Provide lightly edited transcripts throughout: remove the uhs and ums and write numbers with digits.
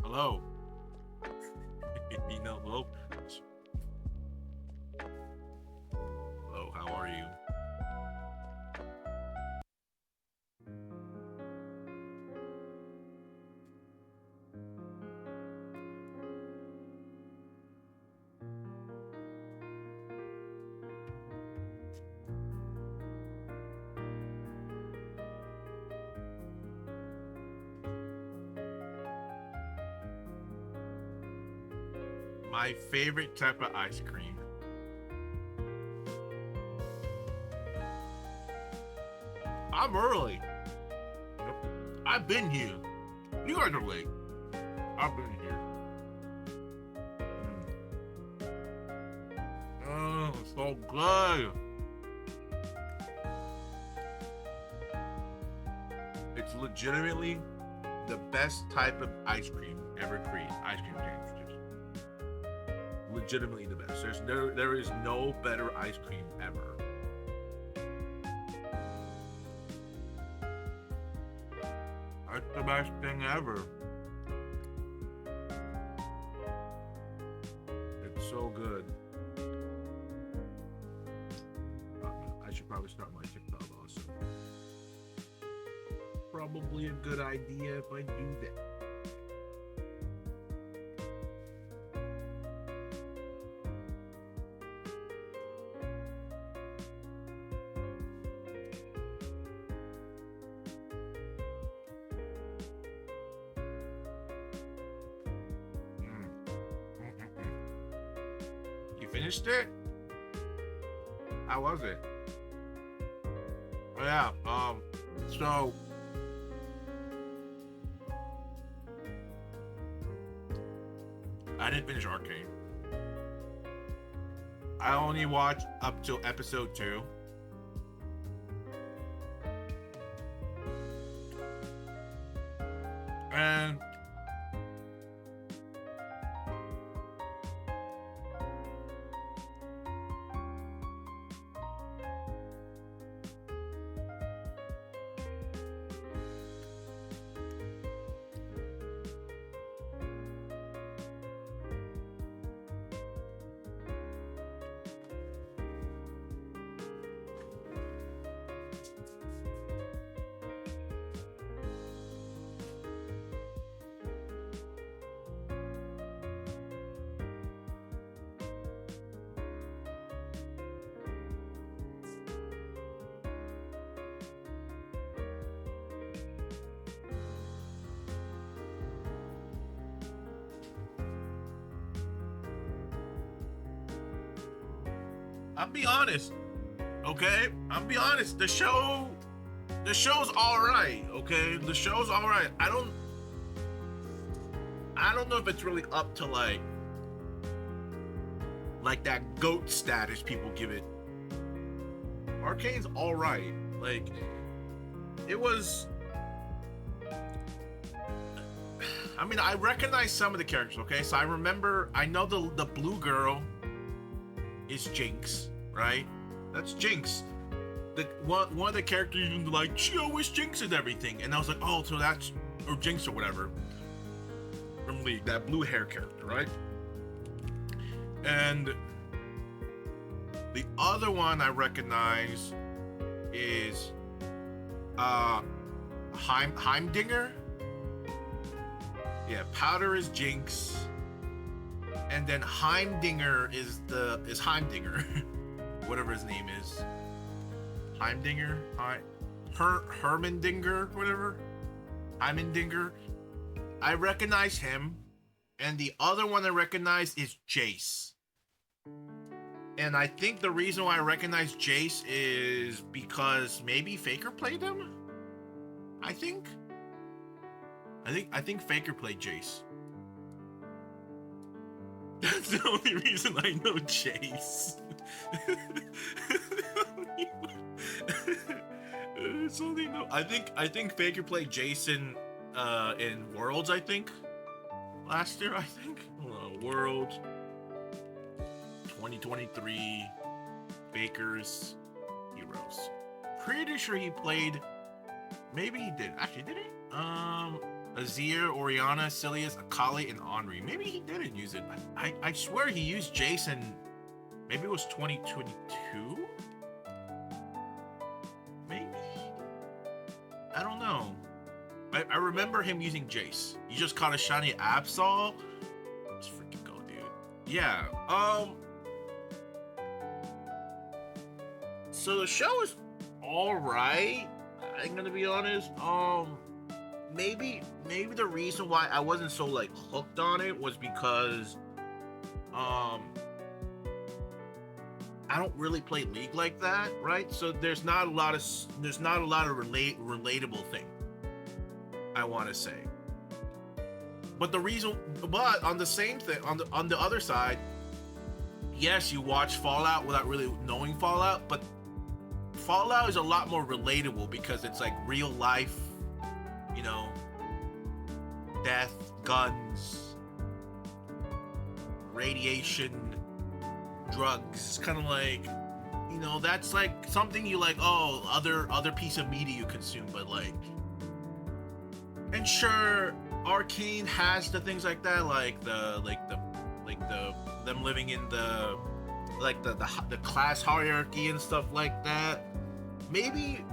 Hello. Hello. Hello, how are you? My favorite type of ice cream. I'm early. I've been here. You guys are late. I've been here. Oh, so good. It's legitimately the best type of ice cream ever created. Ice cream sandwiches. Legitimately the best. There is no better ice cream ever. That's the best thing ever. It's so good. I should probably start my TikTok also. Probably a good idea if I do that. Finished it? How was it? Oh, yeah, so I didn't finish Arcane. I only watched up till episode 2. And I'll be honest, okay? I'll be honest. The show's all right, okay? The show's all right. I don't know if it's really up to like that GOAT status people give it. Arcane's all right. Like, it was. I mean, I recognize some of the characters, okay? So I know the blue girl is Jinx, right? That's Jinx. One of the characters even like, she always jinxes everything, and I was like, oh, so that's, or Jinx or whatever from League, that blue hair character, right? And the other one I recognize is uh, Heimdinger. Yeah, Powder is Jinx, and then Heimdinger is Heimdinger, whatever his name is. Heimdinger, Hermandinger, whatever. Heimendinger. I recognize him, and the other one I recognize is Jace. And I think the reason why I recognize Jace is because maybe Faker played him. I think Faker played Jace. That's the only reason I know Jace. It's only no. I think Faker played Jason in Worlds. I think last year. I think Worlds 2023 Faker's Heroes. Pretty sure he played. Maybe he did. Actually, did he? Azir, Orianna, Silius, Akali, and Henri. Maybe he didn't use it. I swear he used Jason. Maybe it was 2022. Maybe. I don't know. I remember him using Jace. You just caught a shiny Absol. Let's freaking go, dude. Yeah. So the show is all right. I'm gonna be honest. Maybe the reason why I wasn't so like hooked on it was because I don't really play League like that, right? So there's not a lot of relatable thing, I want to say. But on the same thing, on the other side, yes, you watch Fallout without really knowing Fallout, but Fallout is a lot more relatable because it's like real life, you know, death, guns, radiation, drugs. It's kind of like, you know, that's like something you like, oh, other piece of media you consume, but like, and sure, Arcane has the things like that, like the them living in the class hierarchy and stuff like that. Maybe,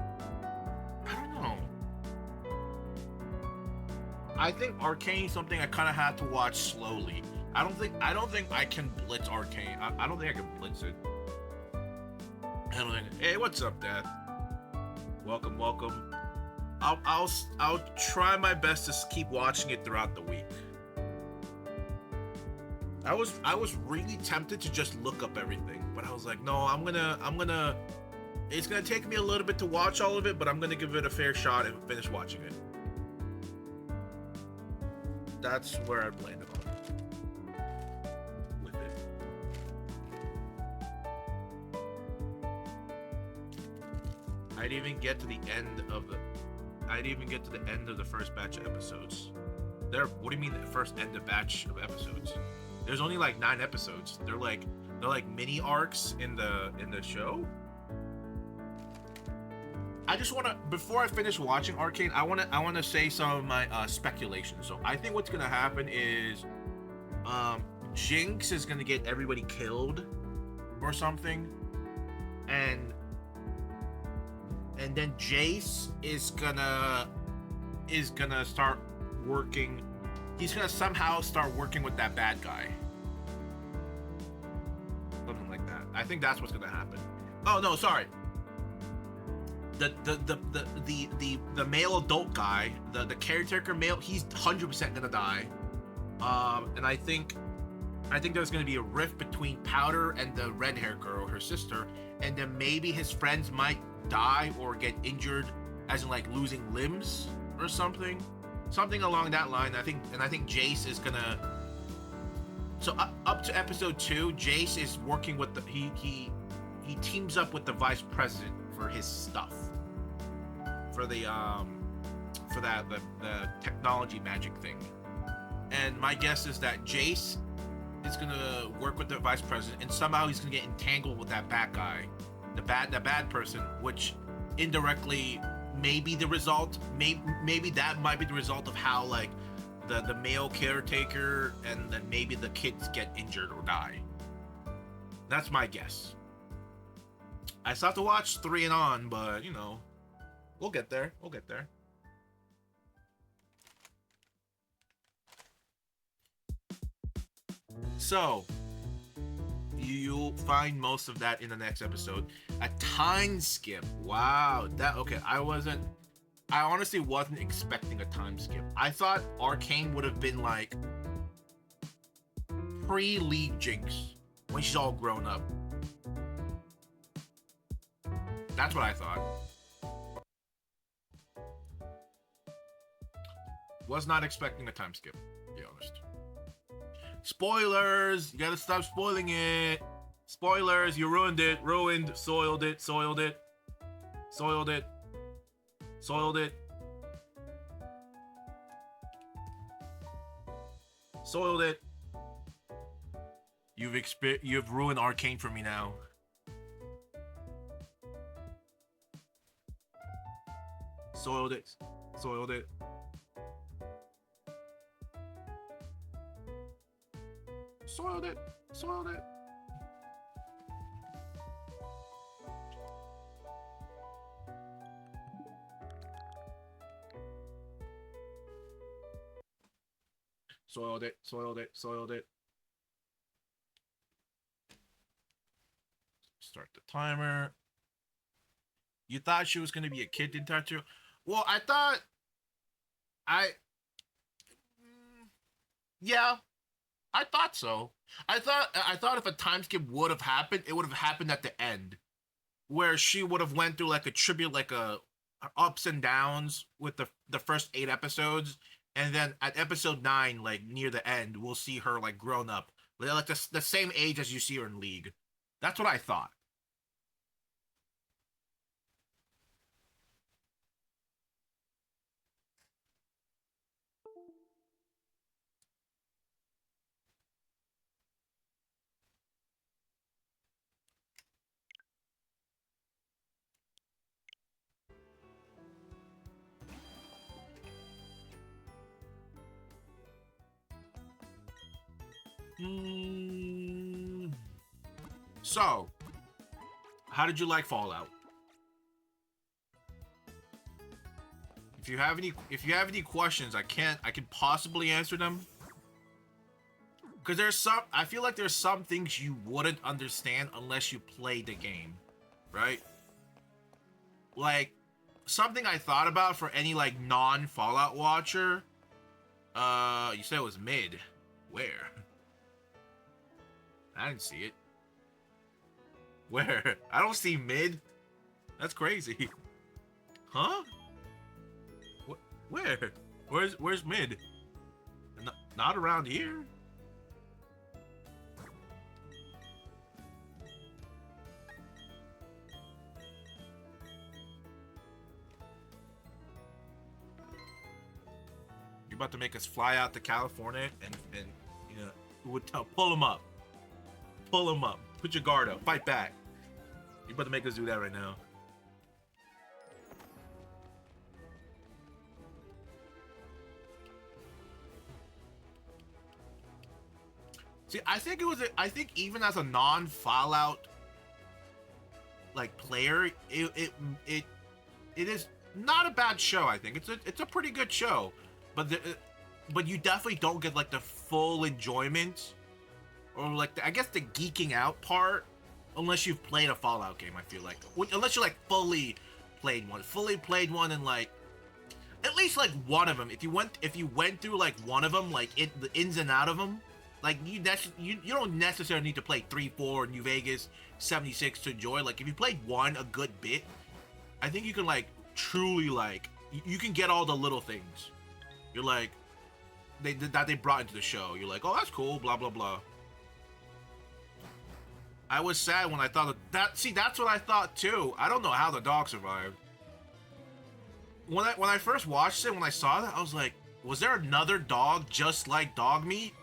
I don't know. I think Arcane is something I kind of had to watch slowly. I don't think I can blitz Arcane. I don't think I can blitz it. I don't think. Hey, what's up, Death? Welcome. I'll try my best to keep watching it throughout the week. I was really tempted to just look up everything, but I was like, no, I'm gonna. It's gonna take me a little bit to watch all of it, but I'm gonna give it a fair shot and finish watching it. That's where I've landed on with it. I'd even get to the end of the first batch of episodes. What do you mean the first end of batch of episodes? There's only like 9 episodes. They're like mini arcs in the show. I just want to, before I finish watching Arcane, I want to say some of my speculations. So I think what's gonna happen is, Jinx is gonna get everybody killed, or something, and then Jace is gonna start working. He's gonna somehow start working with that bad guy. Something like that. I think that's what's gonna happen. Oh no, sorry. The male adult guy, the caretaker male, he's 100% gonna die. And I think there's gonna be a rift between Powder and the red hair girl, her sister, and then maybe his friends might die or get injured, as in like losing limbs or something along that line. I think Jace is gonna. So up to episode 2, Jace is working with he teams up with the vice president for his stuff, for the technology magic thing. And my guess is that Jace is gonna work with the vice president, and somehow he's gonna get entangled with that bad guy, the bad person, which indirectly may be the result. Maybe that might be the result of how like the male caretaker and then maybe the kids get injured or die. That's my guess. I still have to watch 3 and on, but you know, We'll get there. We'll get there. So, you'll find most of that in the next episode. A time skip. Wow. That okay. I honestly wasn't expecting a time skip. I thought Arcane would have been like pre-League Jinx when she's all grown up. That's what I thought. Was not expecting a time skip, to be honest. Spoilers! You gotta stop spoiling it. Spoilers, you ruined it. Ruined. Soiled it. Soiled it. Soiled it. Soiled it. Soiled it. You've ruined Arcane for me now. Soiled it. Soiled it. Soiled it. Soiled it. Soiled it. Soiled it. Soiled it. Start the timer. You thought she was going to be a kid, didn't you? Well, I thought... Yeah, I thought so. I thought if a time skip would have happened, it would have happened at the end, where she would have went through like a tribute, like a ups and downs with the first 8 episodes, and then at episode 9, like near the end, we'll see her like grown up, like the same age as you see her in League. That's what I thought. So, how did you like Fallout? If you have any questions, I can possibly answer them. Because I feel like there's some things you wouldn't understand unless you play the game, right? Like, something I thought about for any like non-Fallout watcher. You said it was mid. Where? I didn't see it. Where? I don't see mid. That's crazy. Huh? Where? Where's mid? Not around here. You're about to make us fly out to California and you know, pull him up. Pull him up. Put your guard up. Fight back. You're about to make us do that right now. See, I think even as a non-Fallout like player, it is not a bad show. I think it's a pretty good show, but you definitely don't get like the full enjoyment or like I guess the geeking out part unless you've played a Fallout game. I feel like unless you like fully played one and like at least like one of them. If you went through like one of them, like the ins and out of them, like you don't necessarily need to play 3, 4, New Vegas, 76 to enjoy. Like if you played one a good bit, I think you can like truly like you can get all the little things. You're like that they brought into the show. You're like, oh, that's cool, blah blah blah. I was sad when I thought that. See, that's what I thought too. I don't know how the dog survived. When I first watched it, when I saw that, I was like, was there another dog just like Dog Meat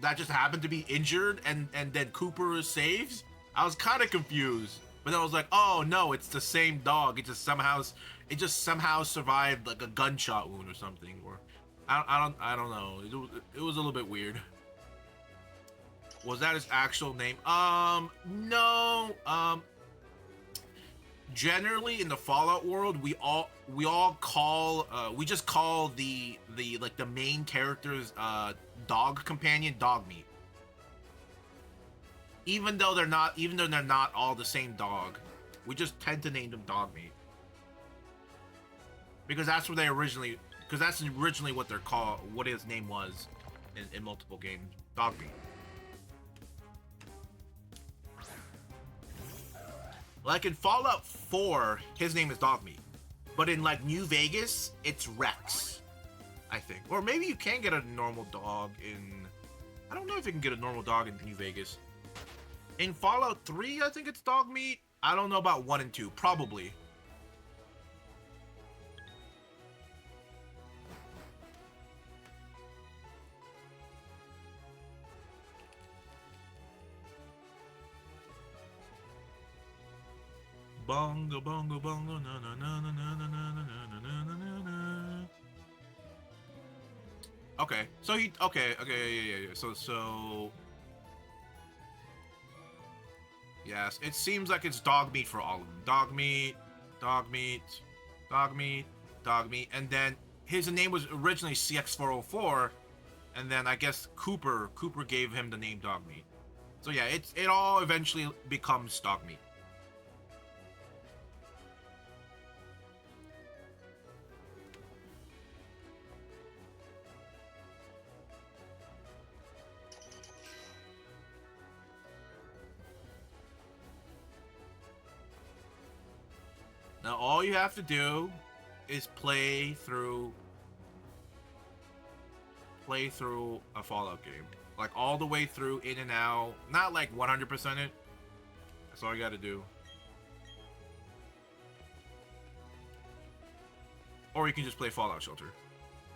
that just happened to be injured and then Cooper saves? I was kind of confused, but then I was like, oh no, it's the same dog. It just somehow survived like a gunshot wound or something, or I don't know. It was a little bit weird. Was that his actual name? No. generally in the Fallout world, we all call we just call the like the main character's dog companion dog meat. Even though they're not all the same dog, we just tend to name them dog meat. Because that's what that's originally what they're called, what his name was in multiple games, dog meat. Like in Fallout 4, his name is dog meat. But in like New Vegas, it's Rex, I think. Or maybe you can get a normal dog in, I don't know if you can get a normal dog in New Vegas. In Fallout 3, I think it's dog meat. I don't know about 1 and 2. Probably. Bongo, bongo, bongo, na na na na na na na na na na na. Okay, so yeah. So yes, it seems like it's dog meat for all of them. Dog meat, dog meat, dog meat, dog meat, and then his name was originally CX404, and then I guess Cooper gave him the name dog meat. So yeah, it all eventually becomes dog meat. Now all you have to do is play through a Fallout game. Like all the way through, in and out. Not like 100% it. That's all you gotta do. Or you can just play Fallout Shelter.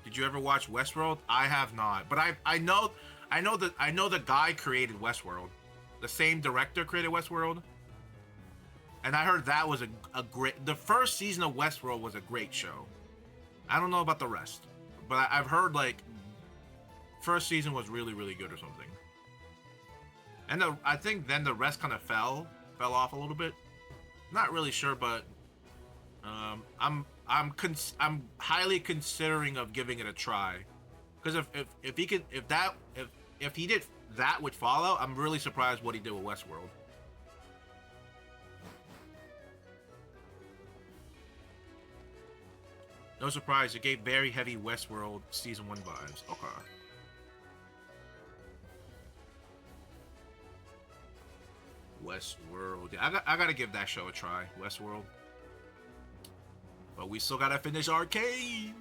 Did you ever watch Westworld? I have not. But I know the guy created Westworld. The same director created Westworld. And I heard that was a great... The first season of Westworld was a great show. I don't know about the rest. But I've heard, like... First season was really, really good or something. And I think then the rest kind of fell off a little bit. Not really sure, but... I'm highly considering of giving it a try. Because if he did that with Fallout, I'm really surprised what he did with Westworld. No surprise, it gave very heavy Westworld Season 1 vibes. Okay. Westworld. Yeah, I gotta give that show a try, Westworld. But we still gotta finish Arcane.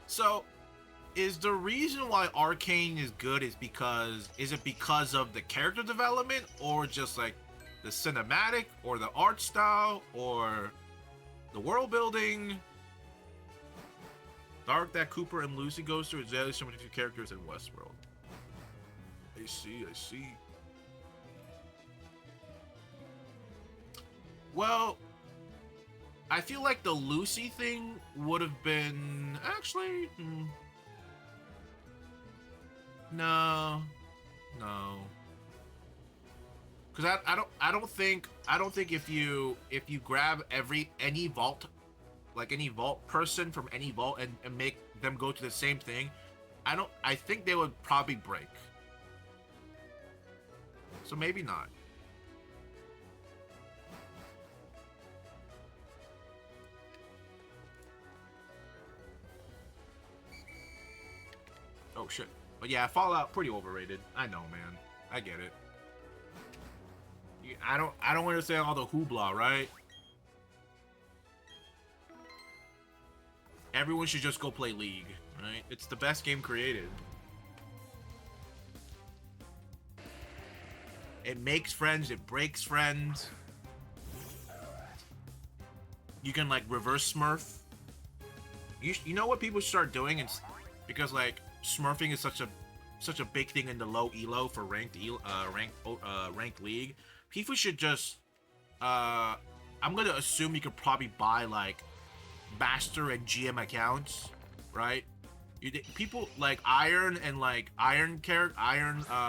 So, is the reason why Arcane is good is it because of the character development, or just like the cinematic, or the art style, or the world building? The arc that Cooper and Lucy goes through is very similar to characters in Westworld. I see. Well, I feel like the Lucy thing would have been actually no. Because I don't think if you grab any vault, like any vault person from any vault and make them go to the same thing, I think they would probably break. So maybe not. Oh shit. But yeah, Fallout pretty overrated. I know, man. I get it. I don't understand all the hoopla, right? Everyone should just go play League, right? It's the best game created. It makes friends, it breaks friends. You can like reverse smurf. You know what people should start doing? It's because like smurfing is such a big thing in the low elo for ranked League. People should just I'm gonna assume you could probably buy like master and GM accounts, right? People like Iron and like Iron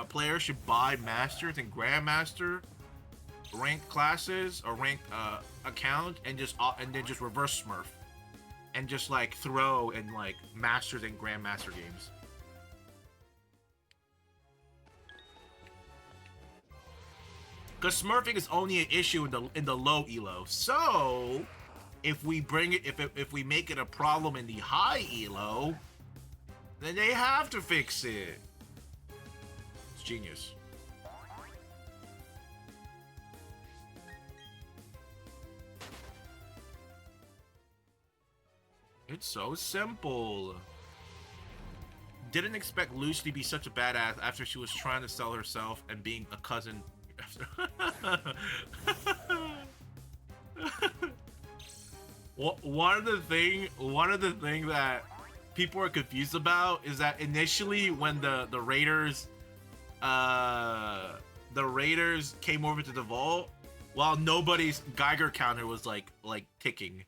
players should buy masters and grandmaster ranked classes or ranked account and then just reverse Smurf and just like throw in like Masters and Grandmaster games. Because Smurfing is only an issue in the low elo. So if we bring it, if we make it a problem in the high elo, then they have to fix it. It's genius. It's so simple. Didn't expect Lucy to be such a badass after she was trying to sell herself and being a cousin. One of the things that people are confused about is that initially when the Raiders came over to the vault, while nobody's Geiger counter was like ticking.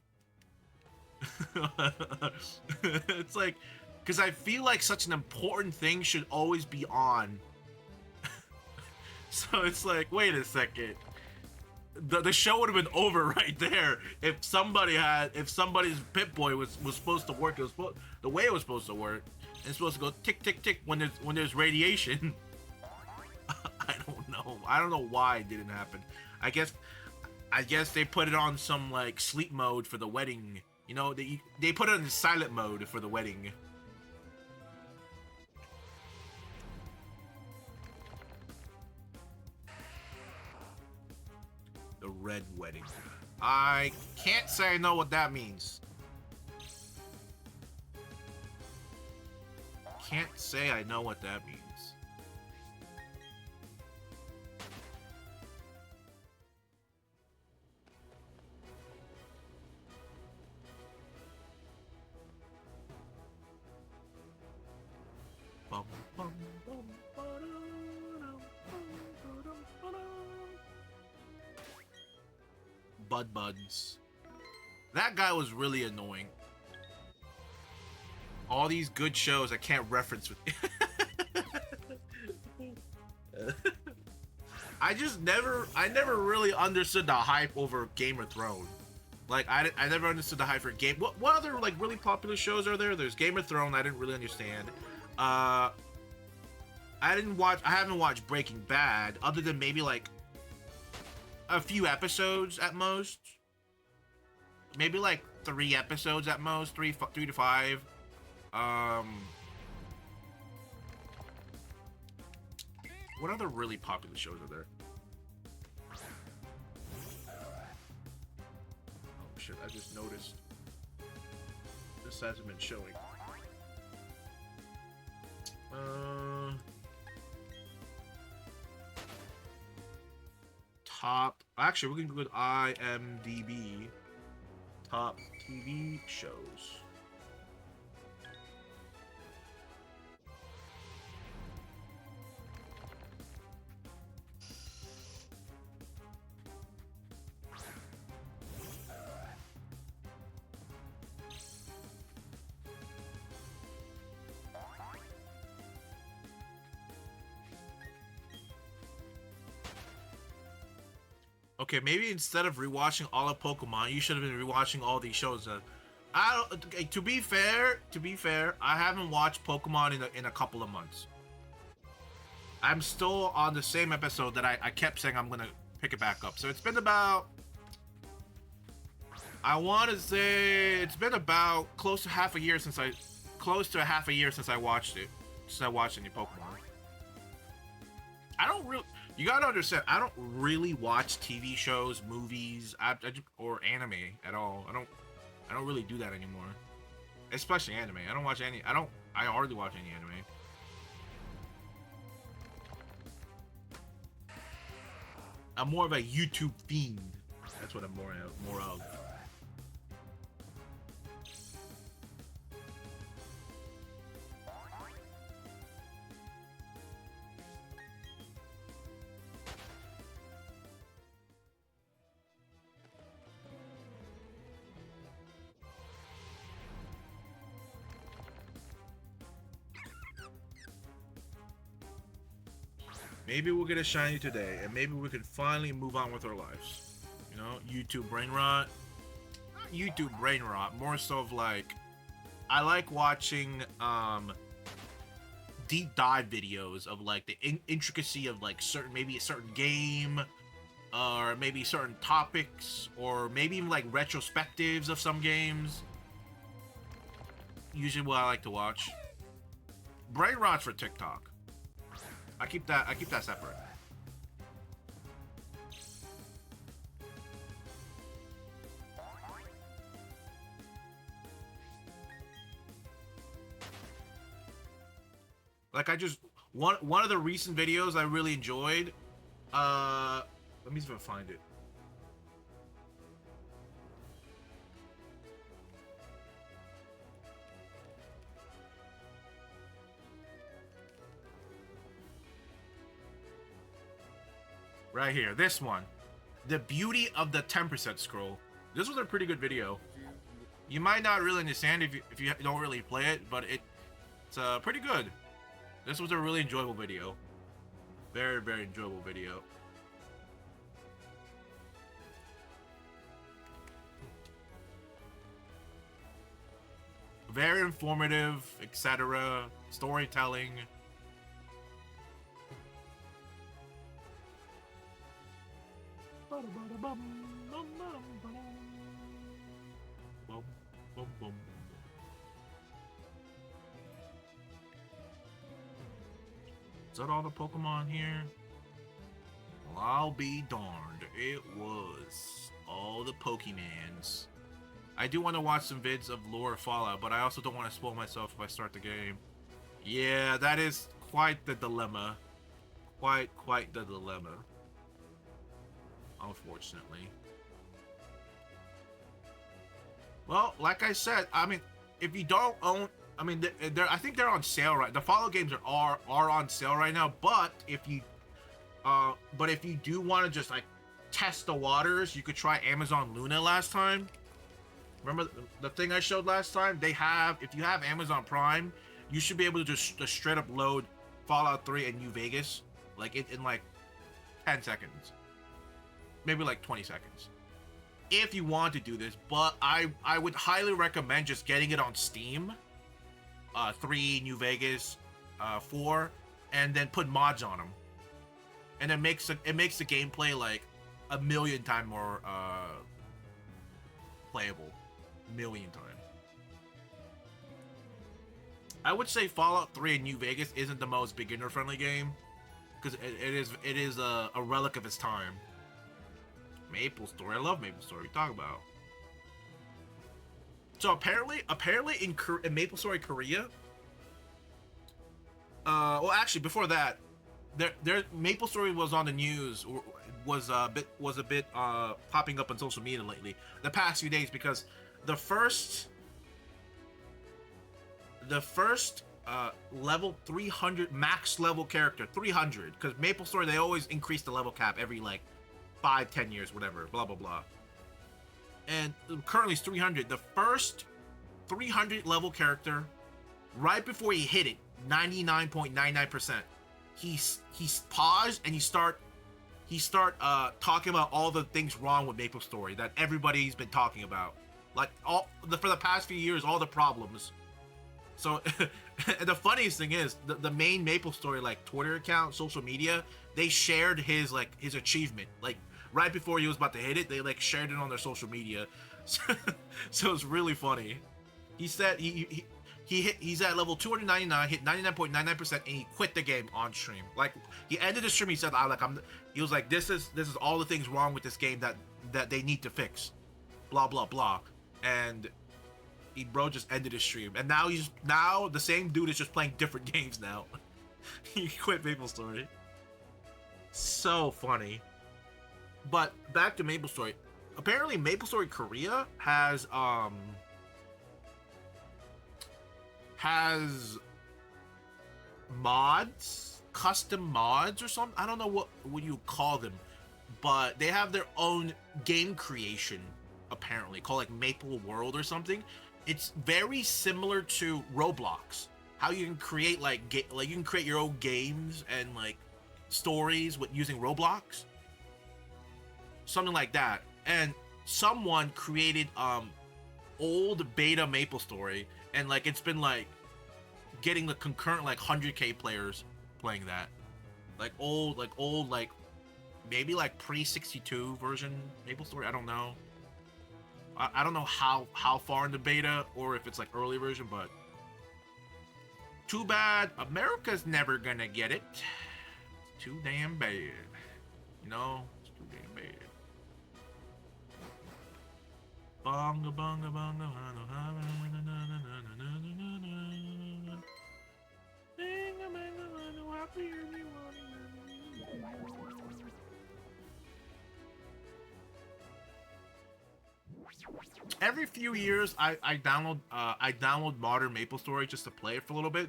It's like, because I feel like such an important thing should always be on. So it's like, wait a second. The show would have been over right there if somebody's Pip-Boy was supposed to work. It was the way it was supposed to work. It's supposed to go tick tick tick when there's radiation. I don't know why it didn't happen. I guess they put it on some like sleep mode for the wedding. You know, they put it in silent mode for the wedding. The red wedding. I can't say I know what that means. Can't say I know what that means. Bum, bum, bum, Bud Buds. That guy was really annoying. All these good shows I can't reference with. I never really understood the hype over Game of Thrones. Like I never understood the hype for Game. What other like really popular shows are there? There's Game of Thrones. I didn't really understand. I haven't watched Breaking Bad other than maybe like a few episodes at most. Maybe like 3 episodes at most, 3 to 5. What other really popular shows are there? Oh shit, I just noticed this hasn't been showing. Top. Actually, we can go with IMDb. Top TV shows. Okay, maybe instead of rewatching all of Pokemon, you should have been rewatching all these shows. To be fair, I haven't watched Pokemon in a couple of months. I'm still on the same episode that I kept saying I'm gonna pick it back up. So it's been about, I want to say it's been about close to half a year since I watched it. Since I watched any Pokemon. I don't really. You gotta understand, I don't really watch TV shows, movies, or anime at all. I don't really do that anymore. Especially anime. I don't watch any. I hardly watch any anime. I'm more of a YouTube fiend. That's what I'm more of. Maybe we'll get a shiny today, and maybe we can finally move on with our lives. You know, YouTube brain rot. Not YouTube brain rot, more so of like, I like watching deep dive videos of like the intricacy of like maybe a certain game, or maybe certain topics, or maybe even like retrospectives of some games. Usually what I like to watch. Brain rot's for TikTok. I keep that separate. Like I just one of the recent videos I really enjoyed. Let me see if I find it. Right here, this one. The Beauty of the 10% Scroll. This was a pretty good video. You might not really understand if you don't really play it, but it's pretty good. This was a really enjoyable video. Very, very enjoyable video. Very informative, etc. Storytelling. Is that all the Pokemon here? Well, I'll be darned. It was all the Pokemans. I do want to watch some vids of lore Fallout, but I also don't want to spoil myself if I start the game. Yeah, that is quite the dilemma. Quite the dilemma. Unfortunately. Well, like I said, I mean, if you don't own, I mean, I think they're on sale right. The Fallout games are on sale right now. But if you do want to just like test the waters, you could try Amazon Luna last time. Remember the thing I showed last time? They have, if you have Amazon Prime, you should be able to just straight up load Fallout 3 and New Vegas like in like 10 seconds. Maybe like 20 seconds. If you want to do this, but I would highly recommend just getting it on Steam. 3, New Vegas, 4, and then put mods on them. And it makes the gameplay like a million times more playable. Million times. I would say Fallout 3 and New Vegas isn't the most beginner friendly game, because it is a relic of its time. Maple Story, I love Maple Story. Talk about. So apparently in Maple Story Korea. Well, actually, before that, there Maple Story was on the news, was a bit popping up on social media lately, the past few days, because the first level 300 max level character, 300, because Maple Story, they always increase the level cap every like 5-10 years, whatever, blah blah blah, and currently it's 300. The first 300 level character, right before he hit it, 99.99%, he paused and he start talking about all the things wrong with Maple Story that everybody's been talking about, like for the past few years, all the problems. So and the funniest thing is the main Maple Story like Twitter account, social media, they shared his achievement like right before he was about to hit it. They like shared it on their social media. So it's really funny. He said he's at level 299, hit 99.99%, and he quit the game on stream. Like he ended the stream, he said, he was like, this is all the things wrong with this game that they need to fix, blah blah blah, and bro just ended his stream, and now the same dude is just playing different games now. He quit Maple Story. So funny. But back to Maple Story. Apparently Maple Story Korea has mods, custom mods or something. I don't know what you call them, but they have their own game creation, apparently, called like Maple World or something. It's very similar to Roblox. How you can create you can create your own games and like stories with using Roblox, something like that. And someone created old beta Maple Story, and like it's been like getting the concurrent like 100K players playing that, like old like maybe like pre-62 version Maple Story. I don't know. I don't know how far in the beta or if it's like early version, but too bad America's never gonna get it. It's too damn bad. You know, it's too damn bad. Bonga bonga bonga every few years I download modern Maple Story just to play it for a little bit.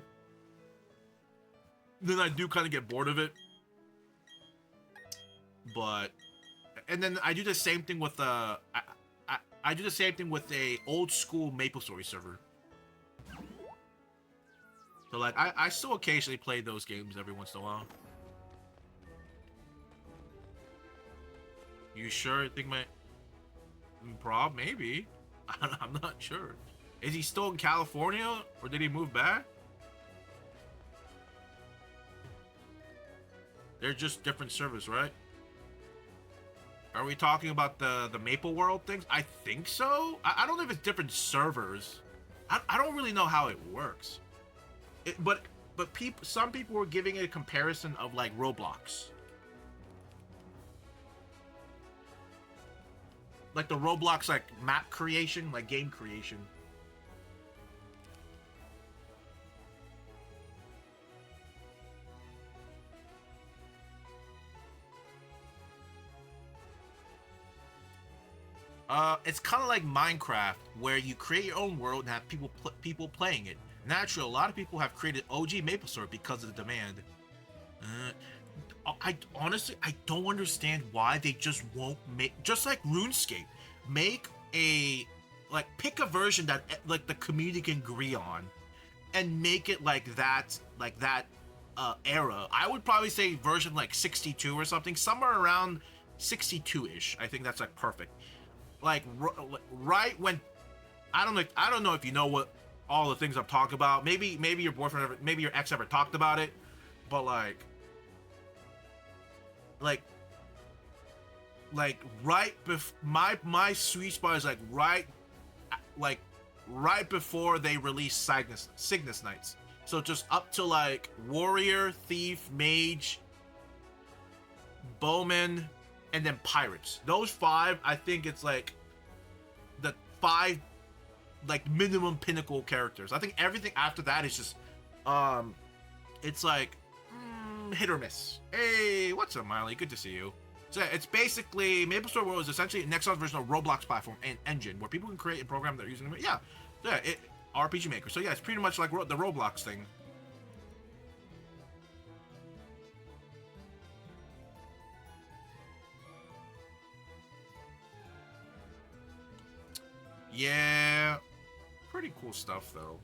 Then I do kind of get bored of it. But and then I do the same thing with I do the same thing with a old school Maple Story server. So like I still occasionally play those games every once in a while. You sure? Think my prob maybe. I'm not sure. Is he still in California or did he move back? They're just different servers, right? Are we talking about the Maple World things? I think so. I don't know if it's different servers. I don't really know how it works. But some people were giving it a comparison of like Roblox. Like the Roblox like map creation, like game creation. It's kind of like Minecraft, where you create your own world and have people playing it. Naturally, a lot of people have created OG MapleStory because of the demand. I honestly don't understand why they just won't make, just like RuneScape, make a pick a version that like the community can agree on, and make it like that era. I would probably say version like 62 or something, somewhere around 62-ish. I think that's like perfect. Like right when I don't know if you know what all the things I'm talking about. Maybe your boyfriend maybe your ex ever talked about it, but like right my sweet spot is like right before they release Cygnus Knights. So just up to like warrior, thief, mage, bowman, and then pirates. Those 5, I think it's like the 5 like minimum pinnacle characters. I think everything after that is just it's like hit or miss. Hey, what's up, Miley? Good to see you. So it's basically MapleStory World is essentially Nexon's version of Roblox platform and engine where people can create and program their using them. Yeah, RPG Maker. So yeah, it's pretty much like the Roblox thing. Yeah, pretty cool stuff though.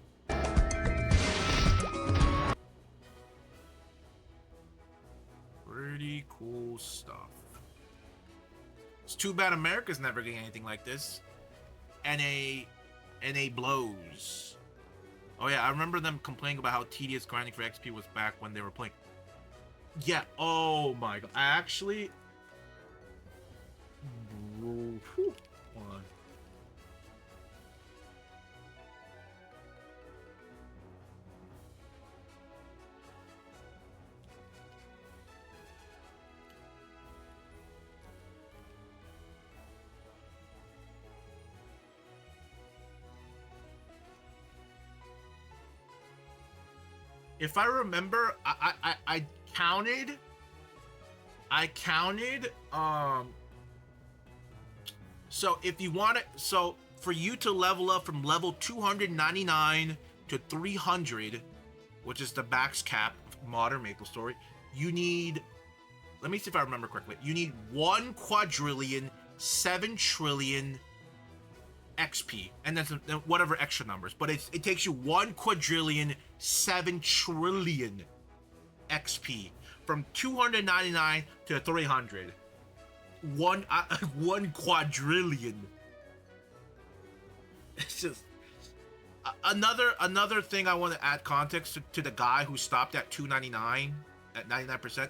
Pretty cool stuff. It's too bad America's never getting anything like this. NA blows. Oh yeah, I remember them complaining about how tedious grinding for XP was back when they were playing. Yeah, oh my god. Actually, hold on. If I remember, I counted. So if you want it, so for you to level up from level 299 to 300, which is the max cap of modern MapleStory, you need. Let me see if I remember correctly. You need 1 quadrillion, 7 trillion XP, and then whatever extra numbers. But it takes you 1 quadrillion, 7 trillion XP from 299 to 300. One quadrillion. It's just another thing I want to add context to the guy who stopped at 299 at 99%.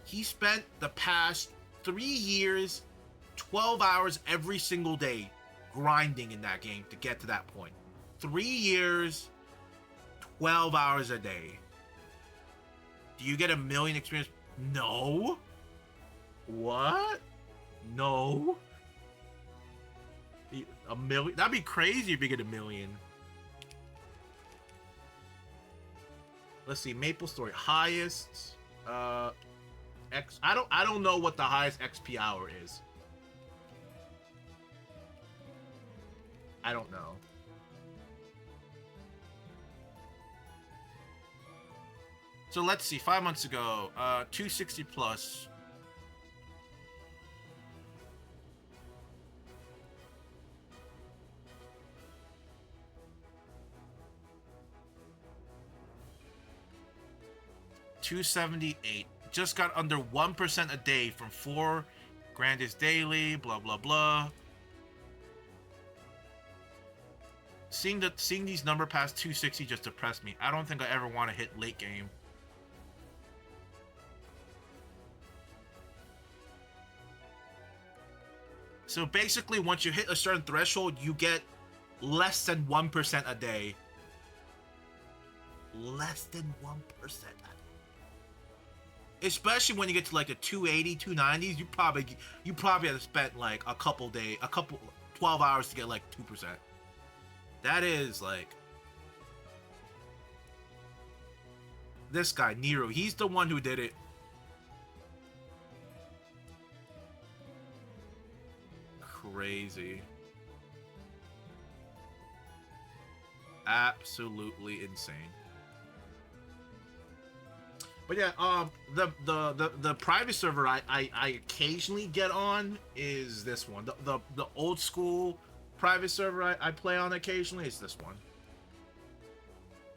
He spent the past 3 years, 12 hours every single day grinding in that game to get to that point. 3 years, 12 hours a day. Do you get a million experience? No. What? No. A million? That'd be crazy if you get a million. Let's see. Maple Story highest. I don't know what the highest XP hour is. I don't know. So let's see. 5 months ago, 260 plus. $278. Just got under 1% a day from 4 grandest daily. Blah blah blah. Seeing these number past 260 just depressed me. I don't think I ever want to hit late game. So basically, once you hit a certain threshold, you get less than 1% a day. Less than 1% a day. Especially when you get to like the 280, 290s, you probably have to spend like a couple 12 hours to get like 2%. That is like this guy Nero. He's the one who did it. Crazy. Absolutely insane. But yeah, the private server I occasionally get on is this one. The old school private server I play on occasionally is this one.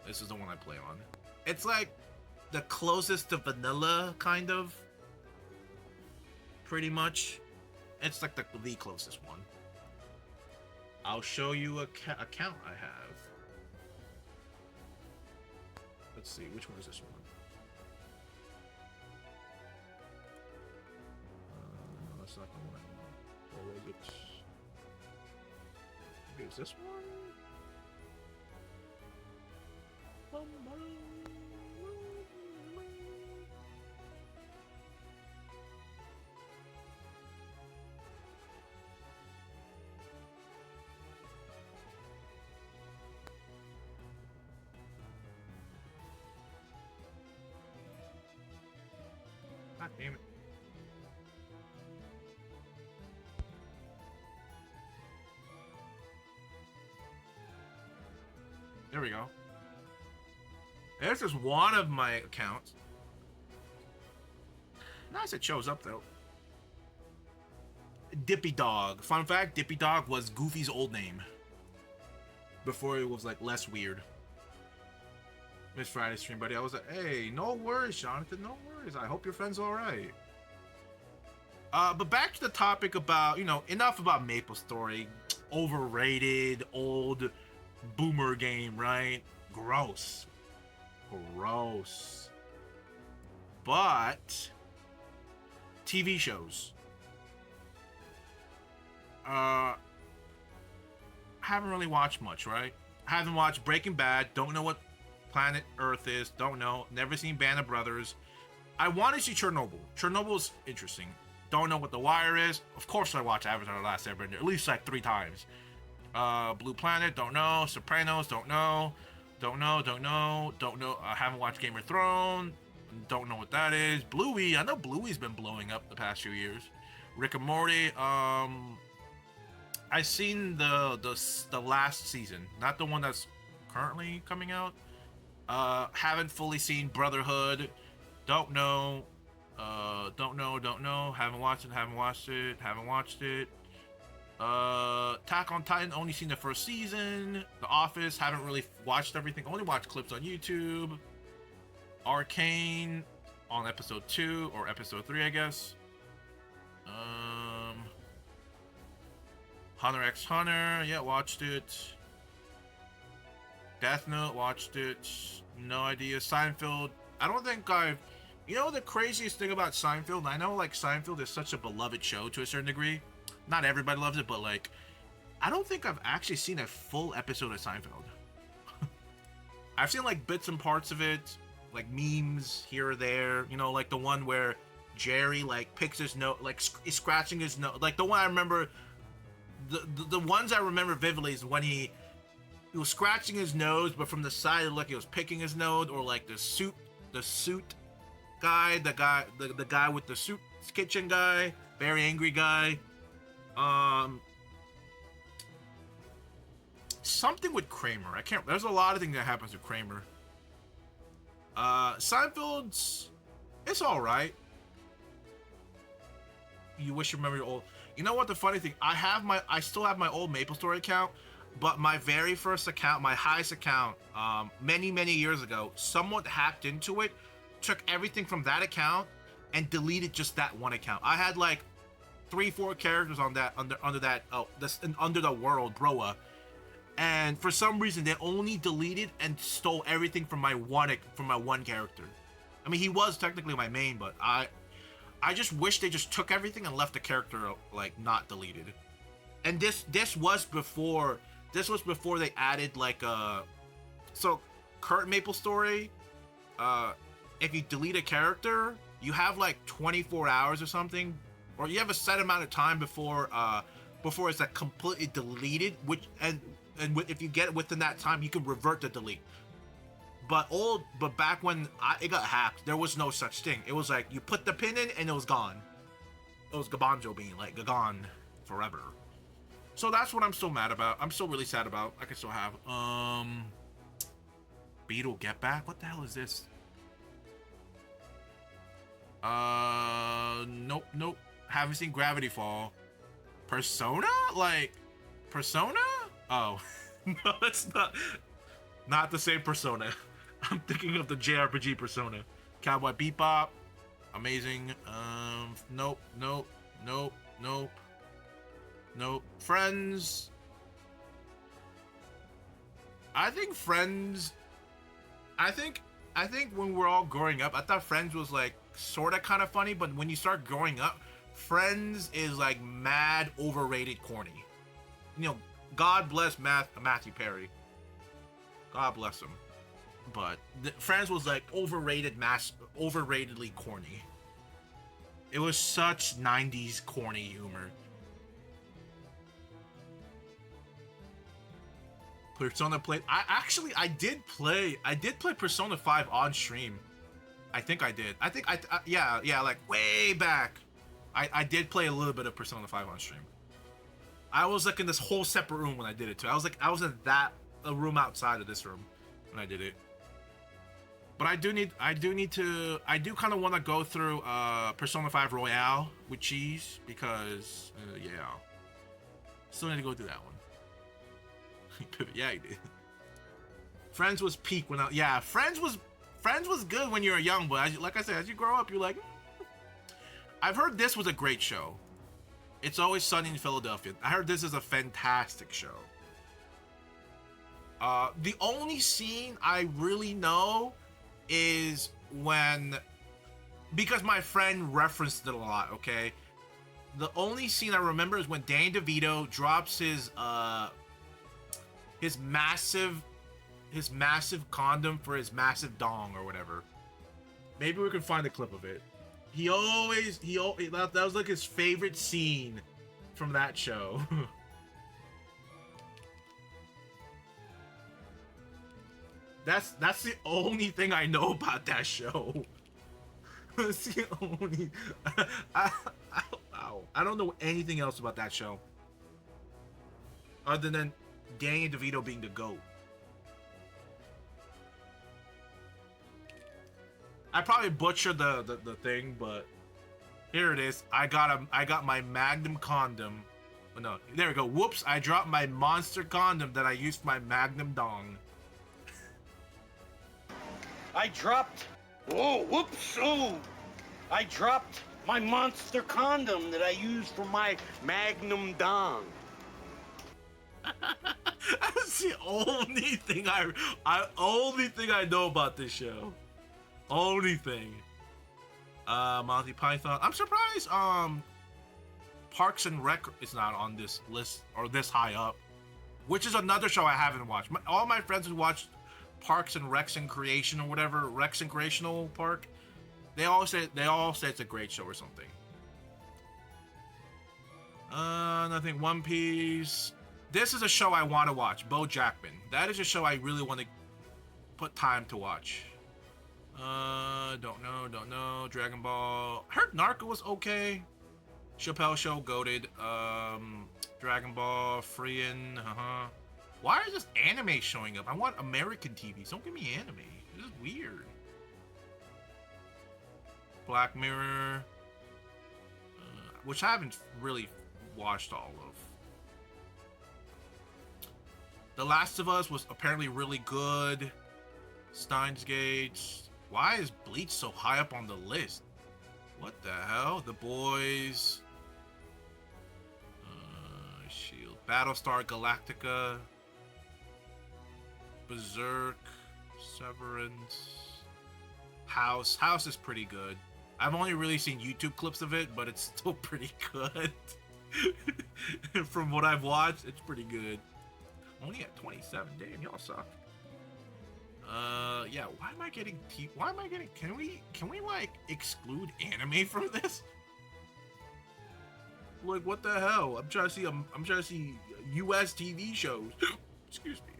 This is the one I play on. It's like the closest to vanilla, kind of. Pretty much. It's like the closest one. I'll show you a account I have. Let's see, which one is this one? No, that's not the one I want. Or was it? Maybe it's this one? God damn it. There we go. This is one of my accounts. Nice it shows up though. Dippy Dog. Fun fact, Dippy Dog was Goofy's old name. Before it was like less weird. Miss Friday stream, buddy. I was like, hey, no worries, Jonathan, no worries. I hope your friend's alright. But back to the topic about, enough about Maple Story. Overrated, old boomer game, right? Gross. Gross. But TV shows. Haven't really watched much, right? Haven't watched Breaking Bad. Don't know what Planet Earth is. Don't know. Never seen Band of Brothers. I want to see Chernobyl. Chernobyl's interesting. Don't know what The Wire is. Of course I watch Avatar: The Last Airbender at least like 3 times. Blue Planet, don't know. Sopranos, don't know. Don't know. I haven't watched Game of Thrones. Don't know what that is. Bluey, I know Bluey's been blowing up the past few years. Rick and Morty, I've seen the last season, not the one that's currently coming out. Haven't fully seen Brotherhood. Don't know. Don't know. Haven't watched it. Attack on Titan, only seen the first season. The Office, haven't really watched everything. Only watched clips on YouTube. Arcane, on episode 2 or episode 3, I guess. Hunter x Hunter, yeah, watched it. Death Note, watched it. No idea. Seinfeld, I don't think I've... You know the craziest thing about Seinfeld? I know, like, Seinfeld is such a beloved show to a certain degree. Not everybody loves it, but, like, I don't think I've actually seen a full episode of Seinfeld. I've seen, like, bits and parts of it, like, memes here or there. You know, like the one where Jerry, like, picks his nose, like, is scratching his nose. Like, the one I remember... The ones I remember vividly is when he was scratching his nose, but from the side, like he was picking his nose, or like the suit guy, the guy with the suit kitchen guy, very angry guy. Something with Kramer. I can't. There's a lot of things that happens with Kramer. Seinfeld's, it's all right. You wish you remember your old. You know what? The funny thing, I still have my old MapleStory account, but my very first account, my highest account, many years ago, someone hacked into it, took everything from that account, and deleted just that one account. I had like 3-4 characters on that under that under the world Broa, and for some reason they only deleted and stole everything from my one character. I mean, he was technically my main, but I just wish they just took everything and left the character like not deleted. And this was before they added like so current MapleStory, if you delete a character, you have like 24 hours or something, or you have a set amount of time before it's like completely deleted, and if you get it within that time, you can revert the delete. But back when it got hacked, there was no such thing. It was like you put the pin in and it was gone. It was Gabanjo being like gone forever. So that's what I'm still mad about. I'm still really sad about. I can still have Beetle Get Back. What the hell is this? Nope. Haven't seen Gravity Fall. Persona? Like Persona? Oh, no, it's not the same Persona. I'm thinking of the JRPG Persona. Cowboy Bebop, amazing. Nope. Friends. I think when we're all growing up, I thought Friends was like sort of kind of funny, but when you start growing up, Friends is like mad overrated corny. You know, God bless Matthew Perry. God bless him. But Friends was like overratedly corny. It was such 90s corny humor. Persona played. I did play Persona 5 on stream. I think I did. Yeah, like way back. I did play a little bit of Persona 5 on stream. I was like in this whole separate room when I did it too. I was in a room outside of this room when I did it. But I do kind of want to go through Persona 5 Royale with Cheese because yeah, still need to go through that one. Yeah, he did. Friends was peak when Friends was good when you were young, but like I said, as you grow up, you're like, I've heard this was a great show. It's Always Sunny in Philadelphia. I heard this is a fantastic show. The only scene I really know is because my friend referenced it a lot, okay? The only scene I remember is when Danny DeVito drops his massive condom for his massive dong or whatever. Maybe we can find a clip of it. That was like his favorite scene from that show. That's the only thing I know about that show. That's the only. I don't know anything else about that show, other than Danny DeVito being the GOAT. I probably butchered the thing, but here it is. I got my Magnum condom. Oh, no, there we go. Whoops! I dropped my monster condom that I used for my Magnum dong. I dropped Oh, whoops! Oh, I dropped my monster condom that I use for my Magnum Dong. That's the only thing I know about this show. Only thing. Monty Python. I'm surprised. Parks and Rec is not on this list or this high up, which is another show I haven't watched. All my friends who watched Parks and Recs and Creation or whatever, Recs and Creational Park, they all say it's a great show or something. Nothing. One Piece. This is a show I want to watch. BoJackman. That is a show I really want to put time to watch. Don't know. Dragon Ball. I heard Narco was okay. Chappelle Show, goated. Dragon Ball, Freeing, Why is this anime showing up? I want American TV. Don't give me anime. This is weird. Black Mirror, which I haven't really watched all of. The Last of Us was apparently really good. Steins Gate. Why is Bleach so high up on the list? What the hell? The Boys. Shield. Battlestar Galactica. Berserk. Severance. House. House is pretty good. I've only really seen YouTube clips of it, but it's still pretty good. From what I've watched, it's pretty good. Only at 27. Damn, y'all suck. Yeah, why am I getting can we like exclude anime from this? Like, what the hell? I'm trying to see US TV shows. Excuse me.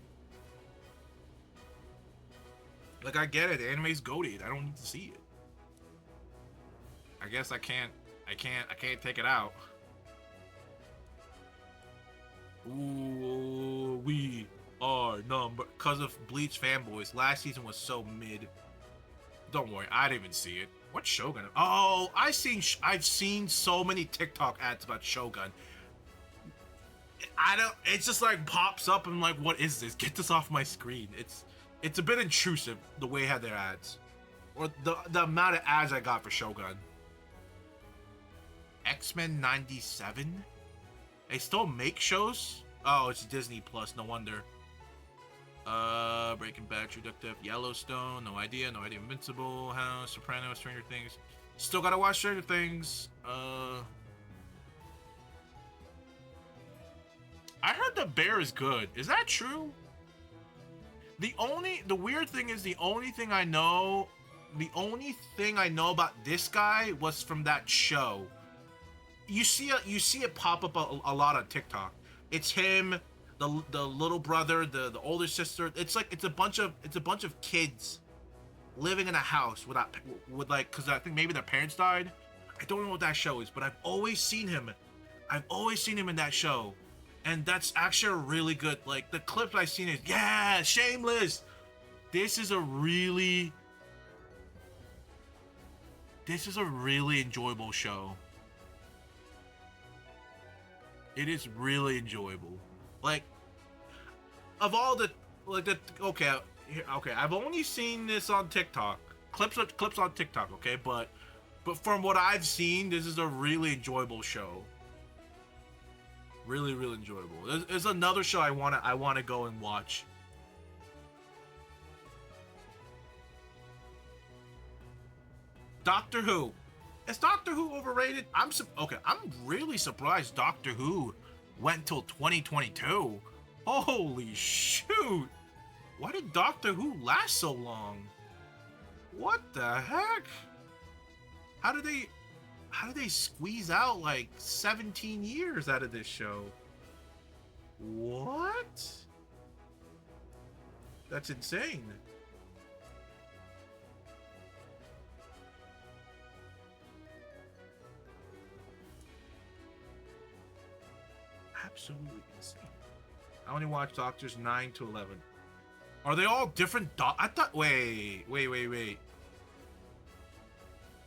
Like, I get it, anime's goated. I don't need to see it. I guess I can't take it out. Ooh, we are because of Bleach fanboys. Last season was so mid. Don't worry, I didn't even see it. What's Shogun? Oh, I've seen so many TikTok ads about Shogun. It's just like pops up and I'm like, what is this? Get this off my screen. It's a bit intrusive the way they had their ads, or the amount of ads I got for Shogun. X-Men 97. They still make shows? Oh, it's Disney Plus. No wonder. Breaking Bad, True Detective, Yellowstone. No idea. Invincible, House, Sopranos, Stranger Things. Still gotta watch Stranger Things. I heard The Bear is good. Is that true? The weird thing is the only thing I know about this guy was from that show. You see it pop up a lot on TikTok. It's him, the little brother, the older sister. It's a bunch of kids living in a house because I think maybe their parents died. I don't know what that show is, but I've always seen him in that show, and that's actually a really good. Like, the clips I've seen is Shameless. This is a really enjoyable show. It is really enjoyable. Like, of all the okay, I've only seen this on TikTok. Clips on TikTok, okay? But from what I've seen, this is a really enjoyable show. Really, really enjoyable. There's another show I wanna go and watch. Doctor Who. Is Doctor Who overrated? I'm really surprised Doctor Who went till 2022. Holy shoot! Why did Doctor Who last so long? What the heck? How did they squeeze out like 17 years out of this show? What? That's insane. Absolutely insane. I only watch Doctors 9 to 11. Are they all different I thought. Wait.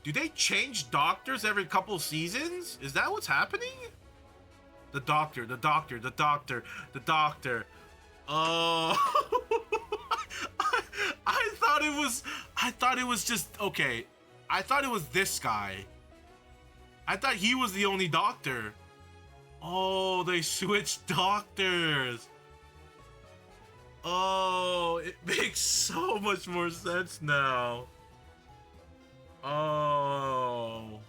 Do they change doctors every couple seasons? Is that what's happening? The doctor. Oh. I thought it was just okay. I thought it was this guy. I thought he was the only doctor. Oh, they switched doctors. Oh, it makes so much more sense now. Oh.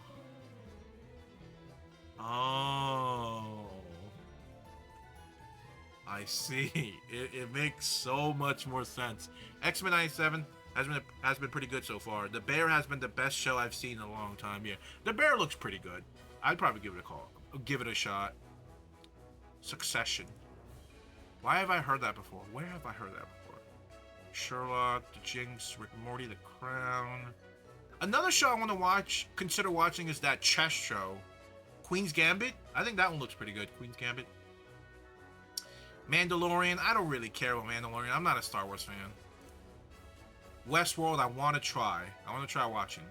Oh. I see. It makes so much more sense. X-Men 97 has been pretty good so far. The Bear has been the best show I've seen in a long time. Yeah, The Bear looks pretty good. I'd probably give it a call. Give it a shot. Succession. Why have I heard that before? Where have I heard that before? Sherlock, The Jinx, Rick and Morty, The Crown. Another show I want to consider watching is that chess show, Queen's Gambit. I think that one looks pretty good. Queen's Gambit. Mandalorian. I don't really care about Mandalorian. I'm not a Star Wars fan. Westworld. I want to try. I want to try watching.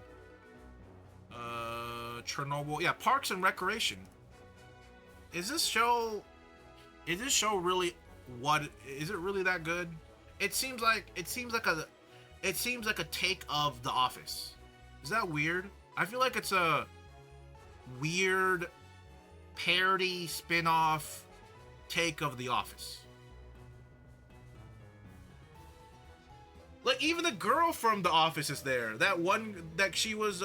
Chernobyl. Yeah, Parks and Recreation. Is this show really what? Is it really that good? It seems like a take of The Office. Is that weird? I feel like it's a weird parody spin-off take of The Office. Like, even the girl from The Office is there. That one that she was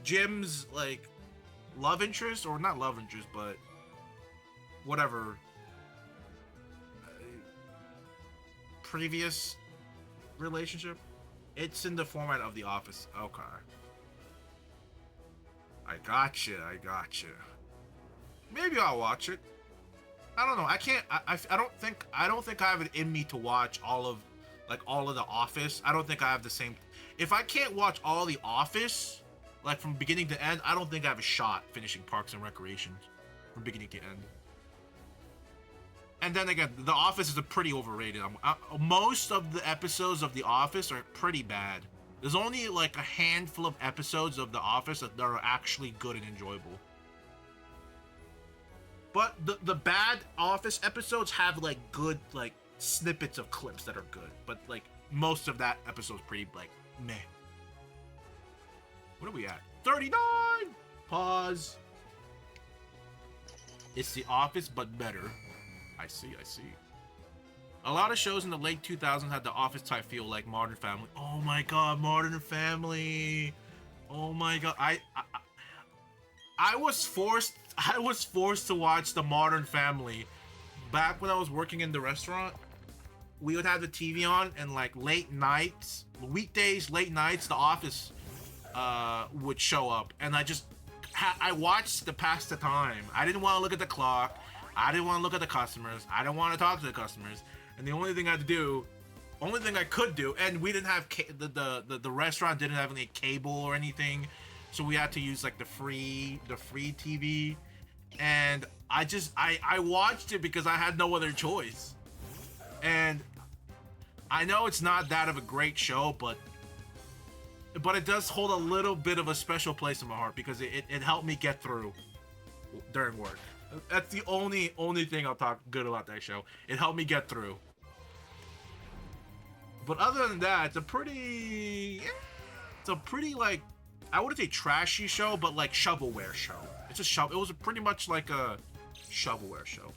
Jim's like love interest, or not love interest, but whatever. Previous relationship. It's in the format of The Office. Okay. I gotcha. Maybe I'll watch it. I don't know. I can't. I don't think I have it in me to watch all of The Office. I don't think I have the same. If I can't watch all The Office, like from beginning to end, I don't think I have a shot finishing Parks and Recreation from beginning to end. And then again, The Office is pretty overrated. Most of the episodes of The Office are pretty bad. There's only like a handful of episodes of The Office that are actually good and enjoyable. But the bad Office episodes have like good like snippets of clips that are good. But like most of that episode's pretty like meh. What are we at? 39! Pause. It's The Office, but better. I see. A lot of shows in the late 2000s had the Office type feel, like Modern Family. Oh my god, Modern Family. Oh my god. I was forced to watch the Modern Family back when I was working in the restaurant. We would have the TV on, and like late nights, weekdays, late nights, The Office would show up, and I watched to pass the time. I didn't want to look at the clock. I didn't want to look at the customers. I didn't want to talk to the customers. And the only thing I could do, and we didn't have the restaurant didn't have any cable or anything, so we had to use like the free TV. And I watched it because I had no other choice. And I know it's not that of a great show, but it does hold a little bit of a special place in my heart because it helped me get through during work. That's the only thing I'll talk good about that show. It helped me get through. But other than that, it's a pretty like, I wouldn't say trashy show, but like shovelware show. It was pretty much like a shovelware show.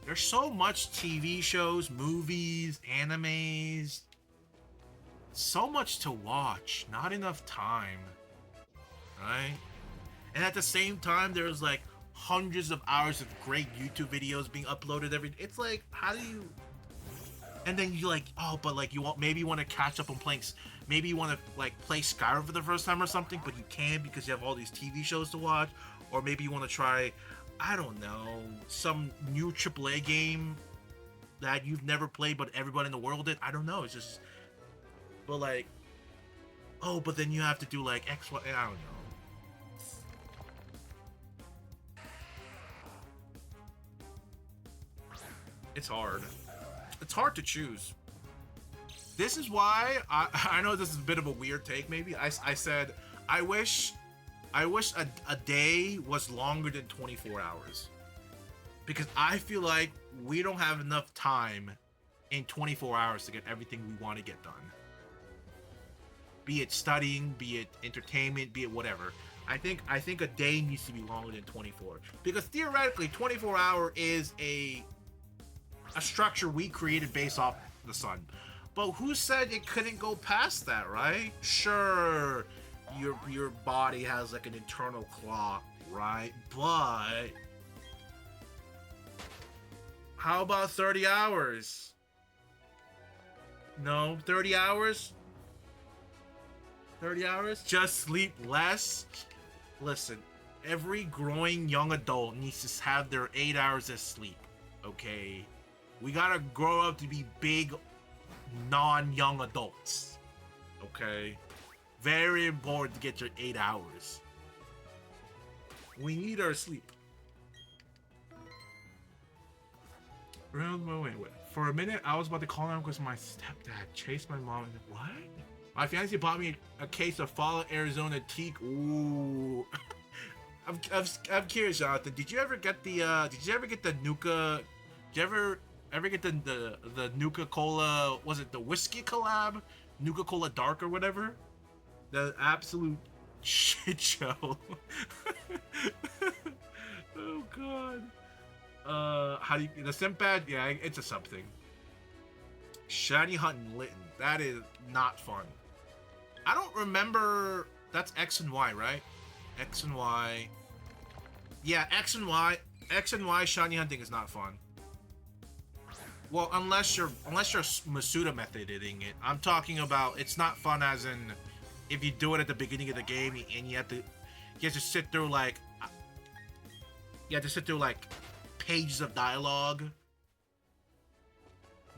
There's so much TV shows, movies, animes. So much to watch, not enough time, right? And at the same time, there's like hundreds of hours of great YouTube videos being uploaded every. It's like, how do you? And then you like, oh, but like maybe you want to catch up on playing. Maybe you want to like play Skyrim for the first time or something, but you can't because you have all these TV shows to watch. Or maybe you want to try, I don't know, some new AAA game that you've never played but everybody in the world did. I don't know. It's just. But like, oh, but then you have to do like X, Y, I don't know. It's hard. It's hard to choose. This is why I know this is a bit of a weird take. Maybe I said I wish a day was longer than 24 hours. because I feel like we don't have enough time in 24 hours to get everything we want to get done. Be it studying, be it entertainment, be it whatever. I think a day needs to be longer than 24, because theoretically 24 hour is a structure we created based off the sun. But who said it couldn't go past that, right? Sure, your body has like an internal clock, right? But how about 30 hours? No, 30 hours? 30 hours? Just sleep less? Listen, every growing young adult needs to have their 8 hours of sleep, okay? We gotta grow up to be big, non-young adults, okay? Very important to get your 8 hours. We need our sleep. Wait. For a minute, I was about to call him because my stepdad chased my mom. What? My fiance bought me a case of Fallout Arizona teak. Ooh. I'm curious, Jonathan. Did you ever get the Nuka? Did you ever get the Nuka Cola? Was it the whiskey collab? Nuka Cola Dark or whatever? The absolute shit show. Oh god. How do you, the Simpad? Yeah, it's a something. Shiny hunting Litten. That is not fun. I don't remember. That's X and Y, right? X and Y. Yeah, X and Y. X and Y shiny hunting is not fun. Well, unless you're Masuda methoding it. I'm talking about it's not fun as in if you do it at the beginning of the game and you have to sit through like pages of dialogue.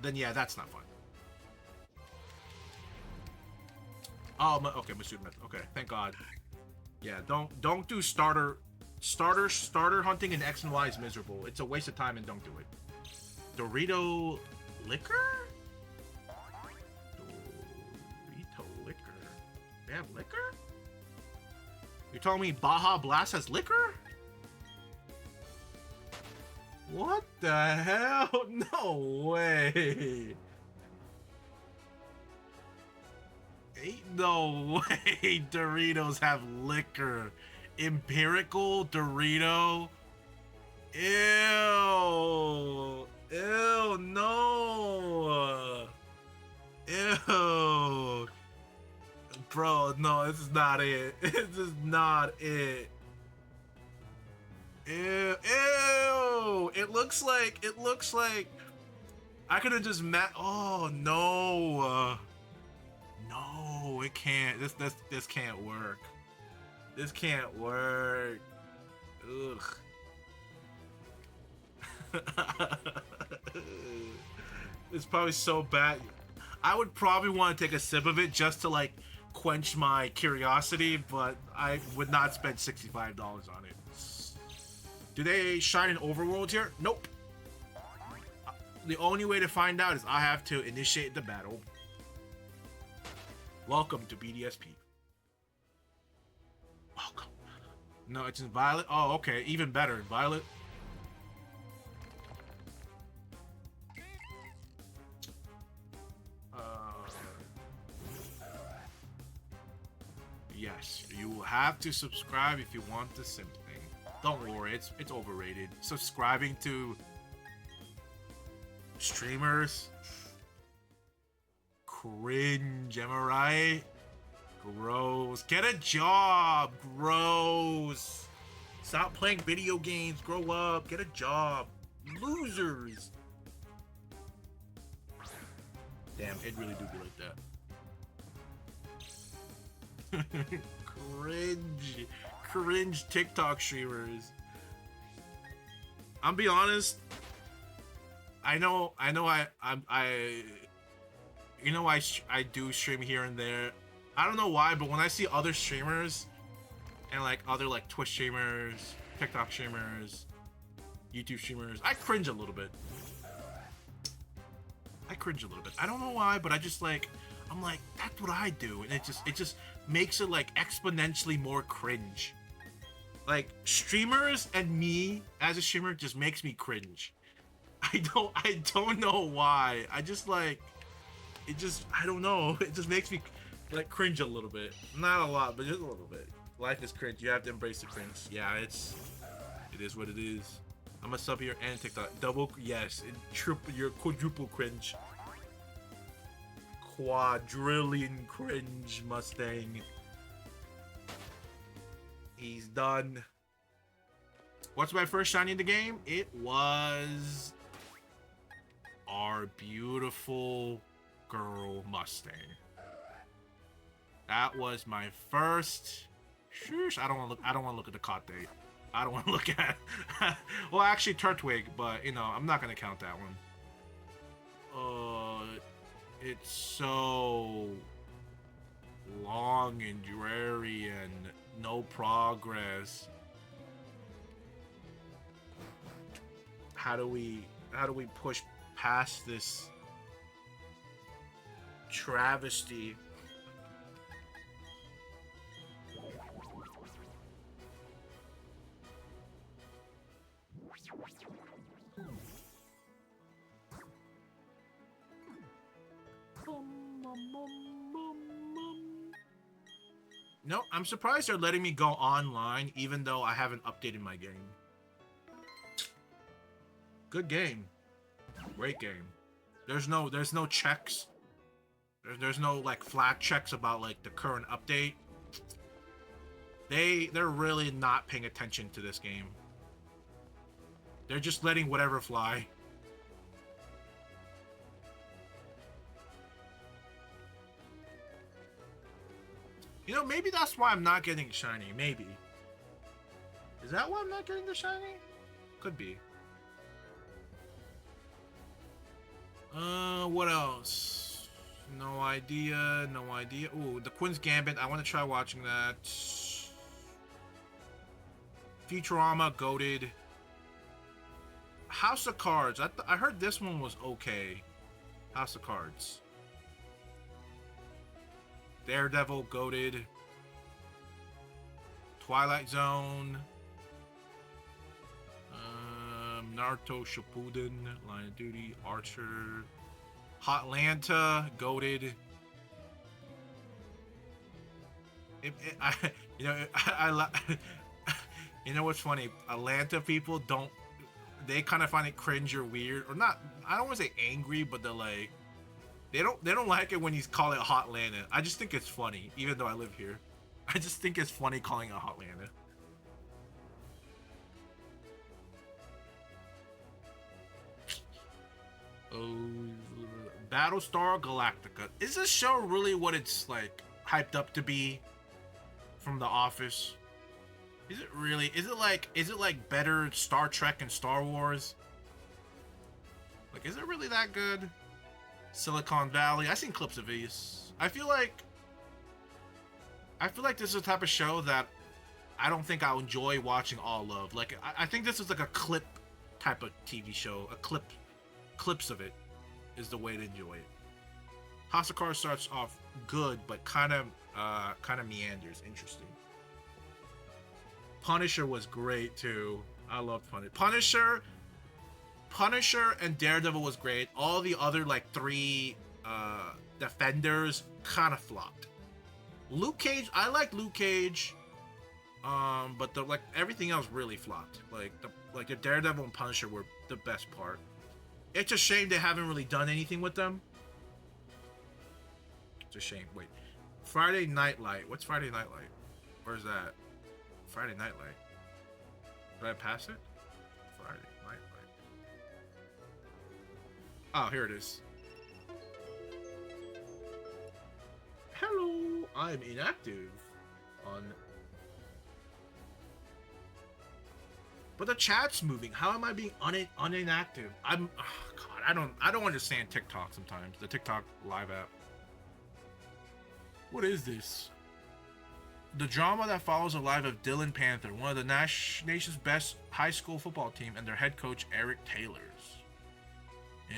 Then yeah, that's not fun. Oh, okay, Masuda method. Okay, thank God. Yeah, don't do starter hunting in X and Y is miserable. It's a waste of time and don't do it. Dorito liquor? Dorito liquor. They have liquor? You're telling me Baja Blast has liquor? What the hell? No way. Ain't no way Doritos have liquor. Empirical Dorito? Ew. Ew, no. Ew. Bro, no, this is not it. This is not it. Ew. Ew. It looks like I could have just oh no. No, it can't. This can't work. This can't work. Ugh. It's probably so bad. I would probably want to take a sip of it just to like quench my curiosity, but I would not spend $65 on it. Do they shine in Overworld here? Nope. The only way to find out is I have to initiate the battle. Welcome to BDSP. Welcome. No, it's in Violet. Oh, okay. Even better. In Violet. Yes, you will have to subscribe if you want the sim thing. Don't worry, it's overrated. Subscribing to streamers, cringe, am I right? Gross. Get a job. Gross. Stop playing video games. Grow up. Get a job. Losers. Damn, it really do be like that. Cringe TikTok streamers. I'm be honest. I do stream here and there. I don't know why, but when I see other streamers and like other like Twitch streamers, TikTok streamers, YouTube streamers, I cringe a little bit. I don't know why, but I'm like, that's what I do, and it just makes it like exponentially more cringe. like streamers and me as a streamer just makes me cringe. I don't know why. I just like it just I don't know. It just makes me like cringe a little bit. Not a lot, but just a little bit. Life is cringe. You have to embrace the cringe. Yeah, it is what it is. I'm a sub here and TikTok. Double yes, triple your quadruple cringe. Quadrillion cringe Mustang. He's done. What's my first shiny in the game? It was our beautiful girl Mustang. That was my first. Shush, I don't want to look at the cot date. I don't want to look at. Well, actually, Turtwig, but you know, I'm not gonna count that one. It's so long and dreary and no progress. How do we push past this travesty? No, I'm surprised they're letting me go online even though I haven't updated my game. Good game. Great game. There's no checks. There's no like flat checks about like the current update. They're really not paying attention to this game. They're just letting whatever fly. You know, maybe that's why I'm not getting shiny. Maybe. Is that why I'm not getting the shiny? Could be. What else? No idea. No idea. Ooh, the Queen's Gambit. I want to try watching that. Futurama, goated. House of Cards. I heard this one was okay. House of Cards. Daredevil, goated. Twilight Zone. Naruto Shippuden, Line of Duty, Archer. Hotlanta, goated. You know what's funny? Atlanta people don't. They kind of find it cringe or weird, or not. I don't want to say angry, but they're like. They don't like it when he's calling it Hotlanta. I just think it's funny, even though I live here. I just think it's funny calling it Hotlanta. Oh, Battlestar Galactica. Is this show really what it's like hyped up to be from The Office? Is it really? Is it like better Star Trek and Star Wars? Like, is it really that good? Silicon Valley. I've seen clips of these. I feel like this is the type of show that I don't think I'll enjoy watching all of. Like, I think this is like a clip type of TV show. Clips of it is the way to enjoy it. House of Cards starts off good, but kind of meanders. Interesting. Punisher was great too. I loved Punisher. Punisher and Daredevil was great. All the other like three Defenders kind of flopped. Luke Cage, I like Luke Cage, but everything else really flopped. Like the Daredevil and Punisher were the best part. It's a shame they haven't really done anything with them. It's a shame. Wait, Friday Night Light. What's Friday Night Light? Where's that? Friday Night Light. Did I pass it? Friday Night Light. Oh, here it is. Hello, I'm inactive on. But the chat's moving. How am I being inactive? God, I don't understand TikTok sometimes. The TikTok live app. What is this? The drama that follows the life of Dylan Panther, one of the nation's best high school football team, and their head coach Eric Taylor's.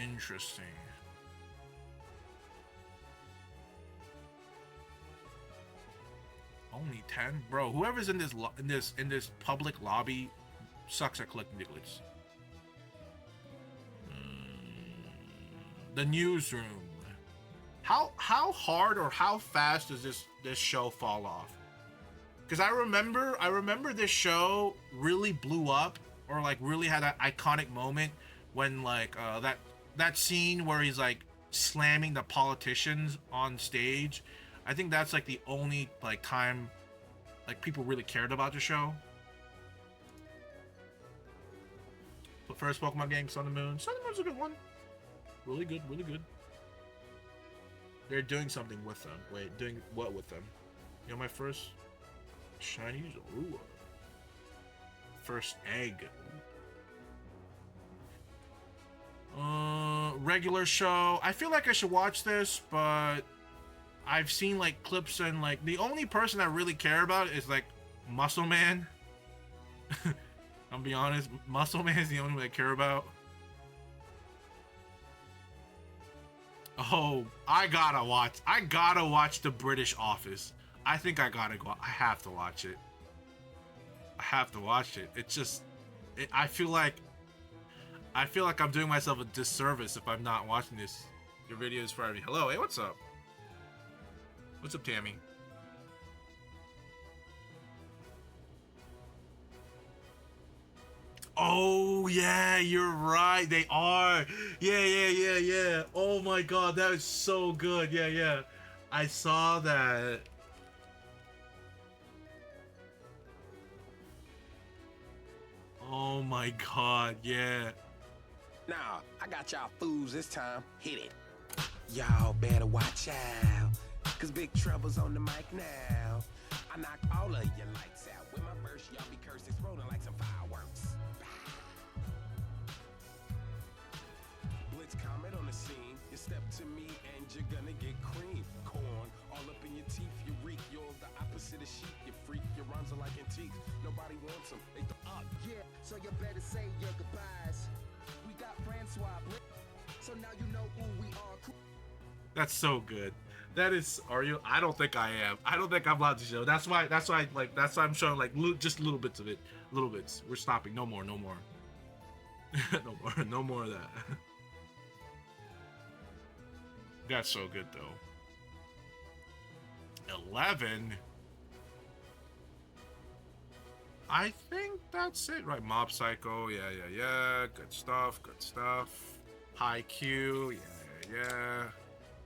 Interesting. Only 10, bro. Whoever's in this public lobby sucks at collecting tickets. The newsroom. How hard or how fast does this show fall off? Because I remember this show really blew up, or like really had an iconic moment when like that scene where he's like slamming the politicians on stage. I think that's like the only like time like people really cared about the show. But first Pokemon game, Sun and Moon. Sun and Moon's a good one. Really good, really good. They're doing something with them. Wait, doing what with them? You know, my first shinies? Ooh. First egg. Regular show. I feel like I should watch this, but I've seen like clips and like the only person I really care about is like Muscle Man. I'll be honest, Muscle Man is the only one I care about. Oh, I gotta watch The British Office. I think I gotta go. I have to watch it. It's just, I feel like I'm doing myself a disservice if I'm not watching this. Your video is Friday. Hello, hey, what's up? What's up, Tammy? Oh yeah, you're right. They are. Yeah. Oh my god, that is so good. Yeah. I saw that. Oh my god, yeah. Now, I got y'all fools this time. Hit it. Y'all better watch out, cause Big Trouble's on the mic now. I knock all of your lights out. With my verse, y'all be cursed, exploding like some fireworks. Blitz Comet on the scene. You step to me and you're gonna get cream. Corn all up in your teeth. You reek. You're the opposite of sheep. You freak. Your rhymes are like antiques. Nobody wants them. They up. Yeah, so you better say your goodbyes. We got Francois Blitz, so now you know who we are. That's so good. That is. Are you? I don't think I am. I don't think I'm allowed to show. That's why I'm showing like just little bits of it. Little bits. We're stopping. No more. No more of that. That's so good though. 11. I think that's it, right? Mob Psycho. Yeah. Good stuff. High Q. Yeah.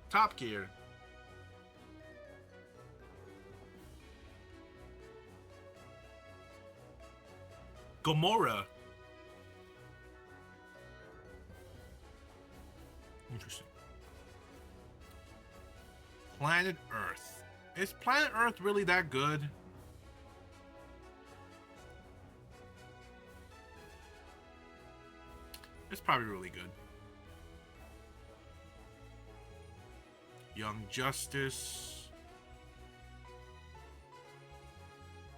Top Gear. Gomorrah. Interesting. Planet Earth. Is Planet Earth really that good? It's probably really good. Young Justice.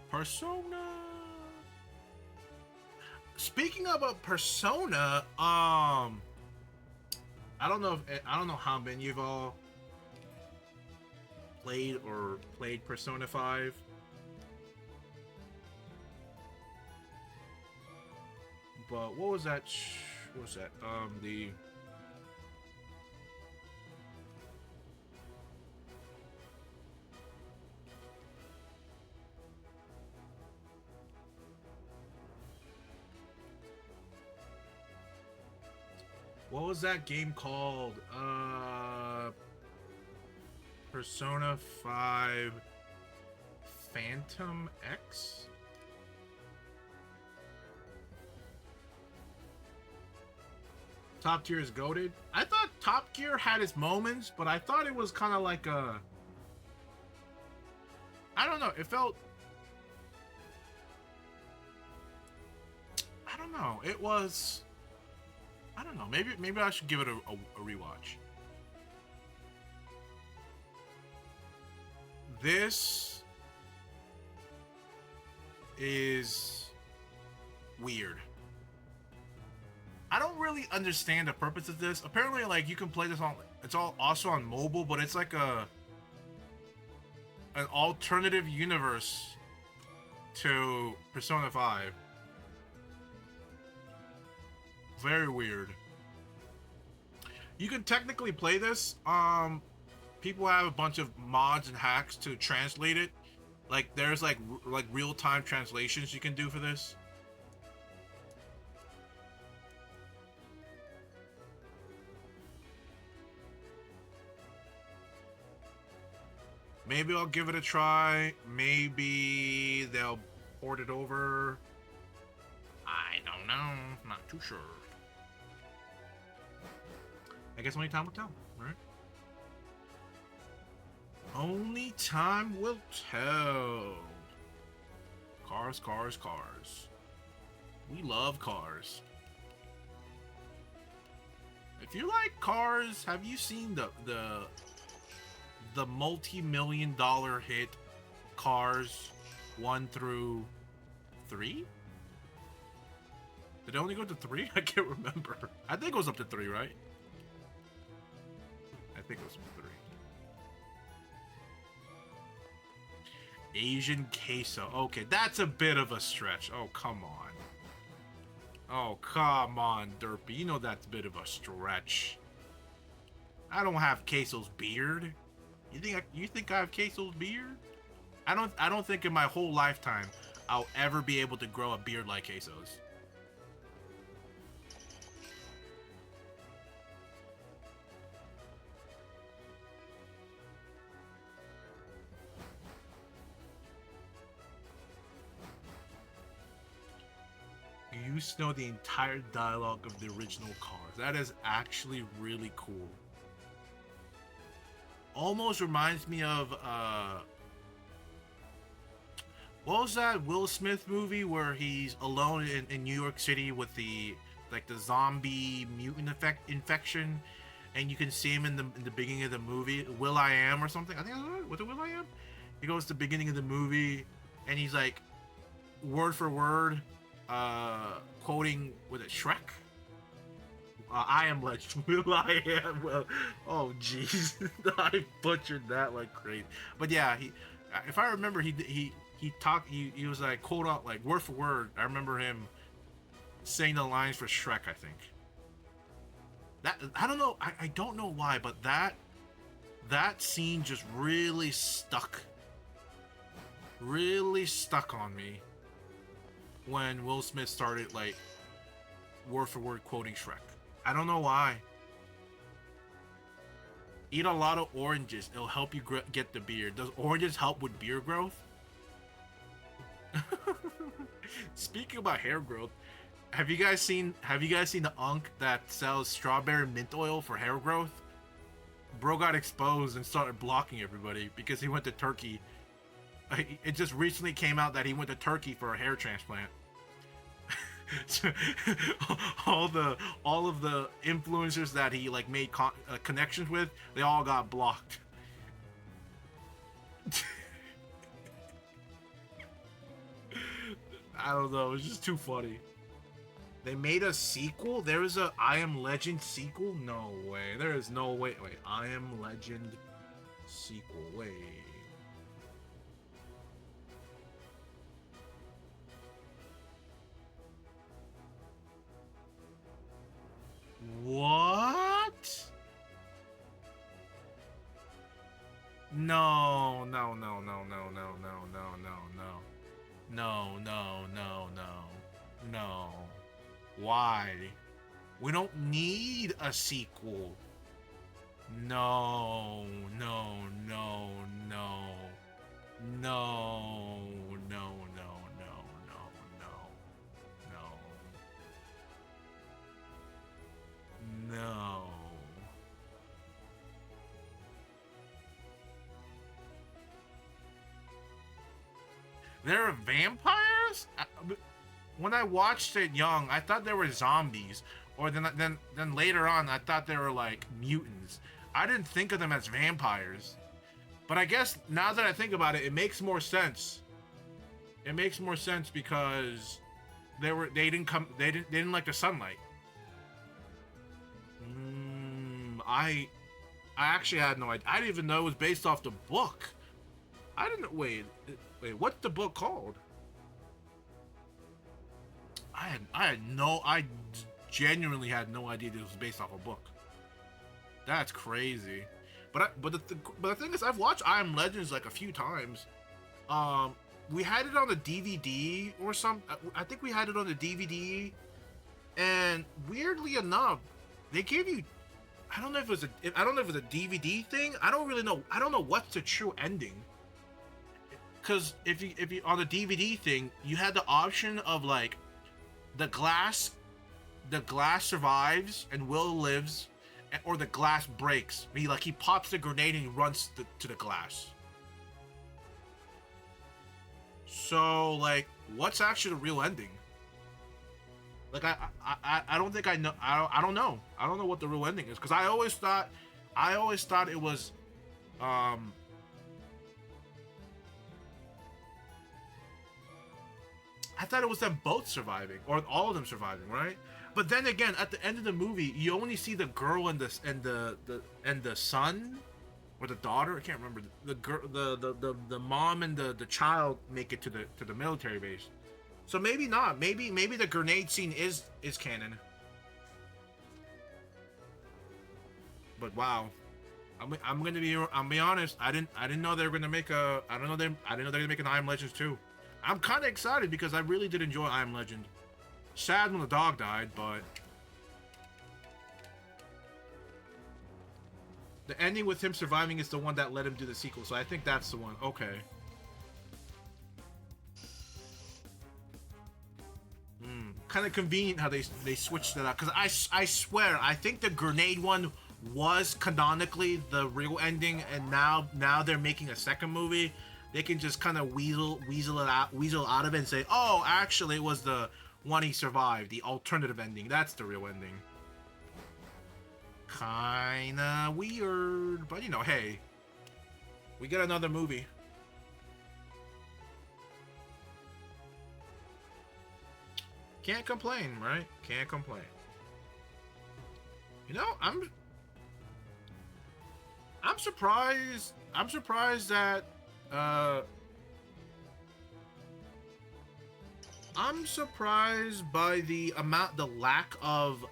Persona. Speaking of a Persona, I don't know how many of y'all played Persona 5. But what was that? The what was that game called? Persona 5 Phantom X? Top Tier is goated. I thought Top Gear had its moments, but I thought it was kind of like a... I don't know. It felt... I don't know. It was... I don't know. Maybe I should give it a rewatch. This is weird. I don't really understand the purpose of this. Apparently, like, you can play this on... It's all also on mobile, but it's like a an alternative universe to Persona 5. Very weird. You can technically play this. People have a bunch of mods and hacks to translate it. Like there's like real-time translations you can do for this. Maybe I'll give it a try. Maybe they'll port it over. I don't know. Not too sure. I guess only time will tell, right? Only time will tell. Cars, cars, cars. We love cars. If you like cars, have you seen the multi-million-dollar hit Cars 1 through 3? Did it only go to 3? I can't remember. I think it was up to 3, right? I think it was up to 3. Asian queso. Okay, that's a bit of a stretch. Oh, come on. Oh, come on, Derpy. You know that's a bit of a stretch. I don't have Queso's beard. You think I have Queso's beard? I don't think in my whole lifetime I'll ever be able to grow a beard like Queso's. You used to know the entire dialogue of the original Cars. That is actually really cool. Almost reminds me of what was that Will Smith movie where he's alone in New York City with the zombie mutant infection, and you can see him in the beginning of the movie, Will I Am or something. I think was it Will I Am? He goes to the beginning of the movie and he's like word for word quoting with it Shrek. I am legend. Will I am. Well, oh jeez, I butchered that like crazy. But yeah, if I remember, he talked. He was like quote out like word for word. I remember him saying the lines for Shrek. I think. That I don't know. I don't know why, but that scene just really stuck. Really stuck on me when Will Smith started like word for word quoting Shrek. I don't know why. Eat a lot of oranges. It'll help you get the beard. Does oranges help with beard growth? Speaking about hair growth, have you guys seen the unk that sells strawberry mint oil for hair growth? Bro got exposed and started blocking everybody because he went to Turkey. It just recently came out that he went to Turkey for a hair transplant. all of the influencers that he like made connections with, they all got blocked. I don't know, it's just too funny. They made a sequel? There is a I Am Legend sequel? No way. There is no way. Wait, I Am Legend sequel. Wait. What? No, no, no, no, no, no, no, no, no, no. No, no, no, no. No. Why? We don't need a sequel. No, no, no, no. No, no, no, no, no, no. No. No. There are vampires? When I watched it young, I thought they were zombies. Or then later on, I thought they were like mutants. I didn't think of them as vampires. But I guess now that I think about it, it makes more sense. It makes more sense because they didn't like the sunlight. I actually had no idea. I didn't even know it was based off the book. I didn't wait. What's the book called? I genuinely had no idea this was based off a book. That's crazy. But the thing is, I've watched I Am Legends like a few times. We had it on the DVD or some. I think we had it on the DVD, and weirdly enough, they gave you. I don't know if it was a DVD thing. I don't really know. I don't know what's the true ending. Because if you on the DVD thing, you had the option of like, the glass survives and Will lives, or the glass breaks. He pops the grenade and he runs to the glass. So like, what's actually the real ending? Like I don't think I know. I don't know. I don't know what the real ending is, because I always thought it was I thought it was them both surviving, or all of them surviving, right? But then again, at the end of the movie, you only see the girl and the son, or the daughter. I can't remember. The girl, the mom and the child make it to the military base. So maybe not. Maybe the grenade scene is canon. But wow, I'm gonna be honest. I didn't know they were gonna make a. I didn't know they're gonna make an I Am Legends 2. I'm kind of excited because I really did enjoy I Am Legend. Sad when the dog died, but the ending with him surviving is the one that let him do the sequel. So I think that's the one. Okay. Kind of convenient how they switched it up, because I swear I think the grenade one was canonically the real ending, and now they're making a second movie. They can just kind of weasel out of it and say, oh, actually it was the one he survived, the alternative ending. That's the real ending. Kinda weird, but hey, we get another movie. Can't complain, right? Can't complain. I'm surprised. I'm surprised that I'm surprised by the lack of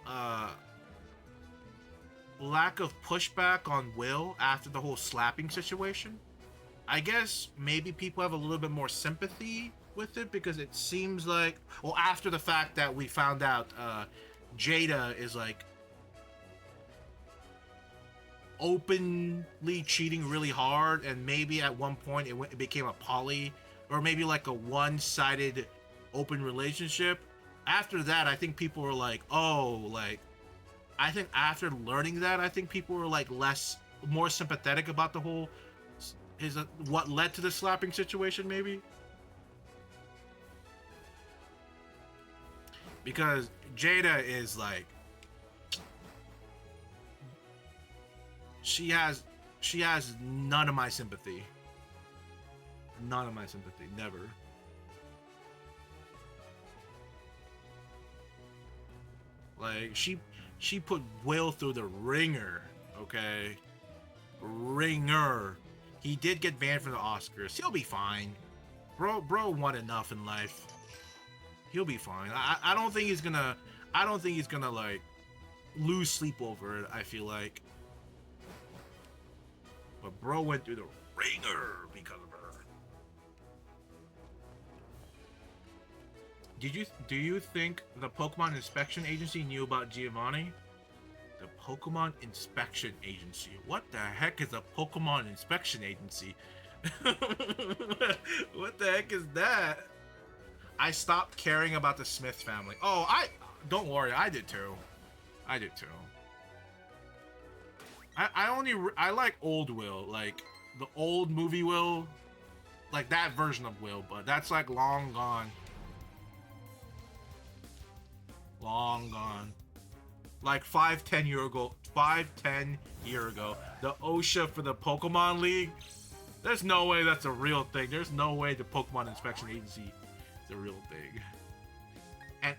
pushback on Will after the whole slapping situation. I guess maybe people have a little bit more sympathy with it, because it seems like, well, after the fact that we found out Jada is like openly cheating really hard, and maybe at one point it became a poly, or maybe like a one-sided open relationship. After that, I think people were like, oh, like, I think after learning that, I think people were like more sympathetic about the whole what led to the slapping situation, maybe. Because Jada is like, she has none of my sympathy. None of my sympathy, never. Like, she put Will through the ringer, okay? Ringer. He did get banned from the Oscars. He'll be fine. Bro won enough in life. He'll be fine. I don't think he's gonna like lose sleep over it, I feel like. But bro went through the ringer because of her. Do you think the Pokemon Inspection Agency knew about Giovanni? The Pokemon Inspection Agency. What the heck is a Pokemon Inspection Agency? What the heck is that? I stopped caring about the Smith family. Oh, don't worry, I did too. I like old Will, like the old movie Will, like that version of Will, but that's like long gone. Long gone. Like 5-10 year ago, the OSHA for the Pokemon League. There's no way that's a real thing. There's no way the Pokemon Inspection Agency is a real thing.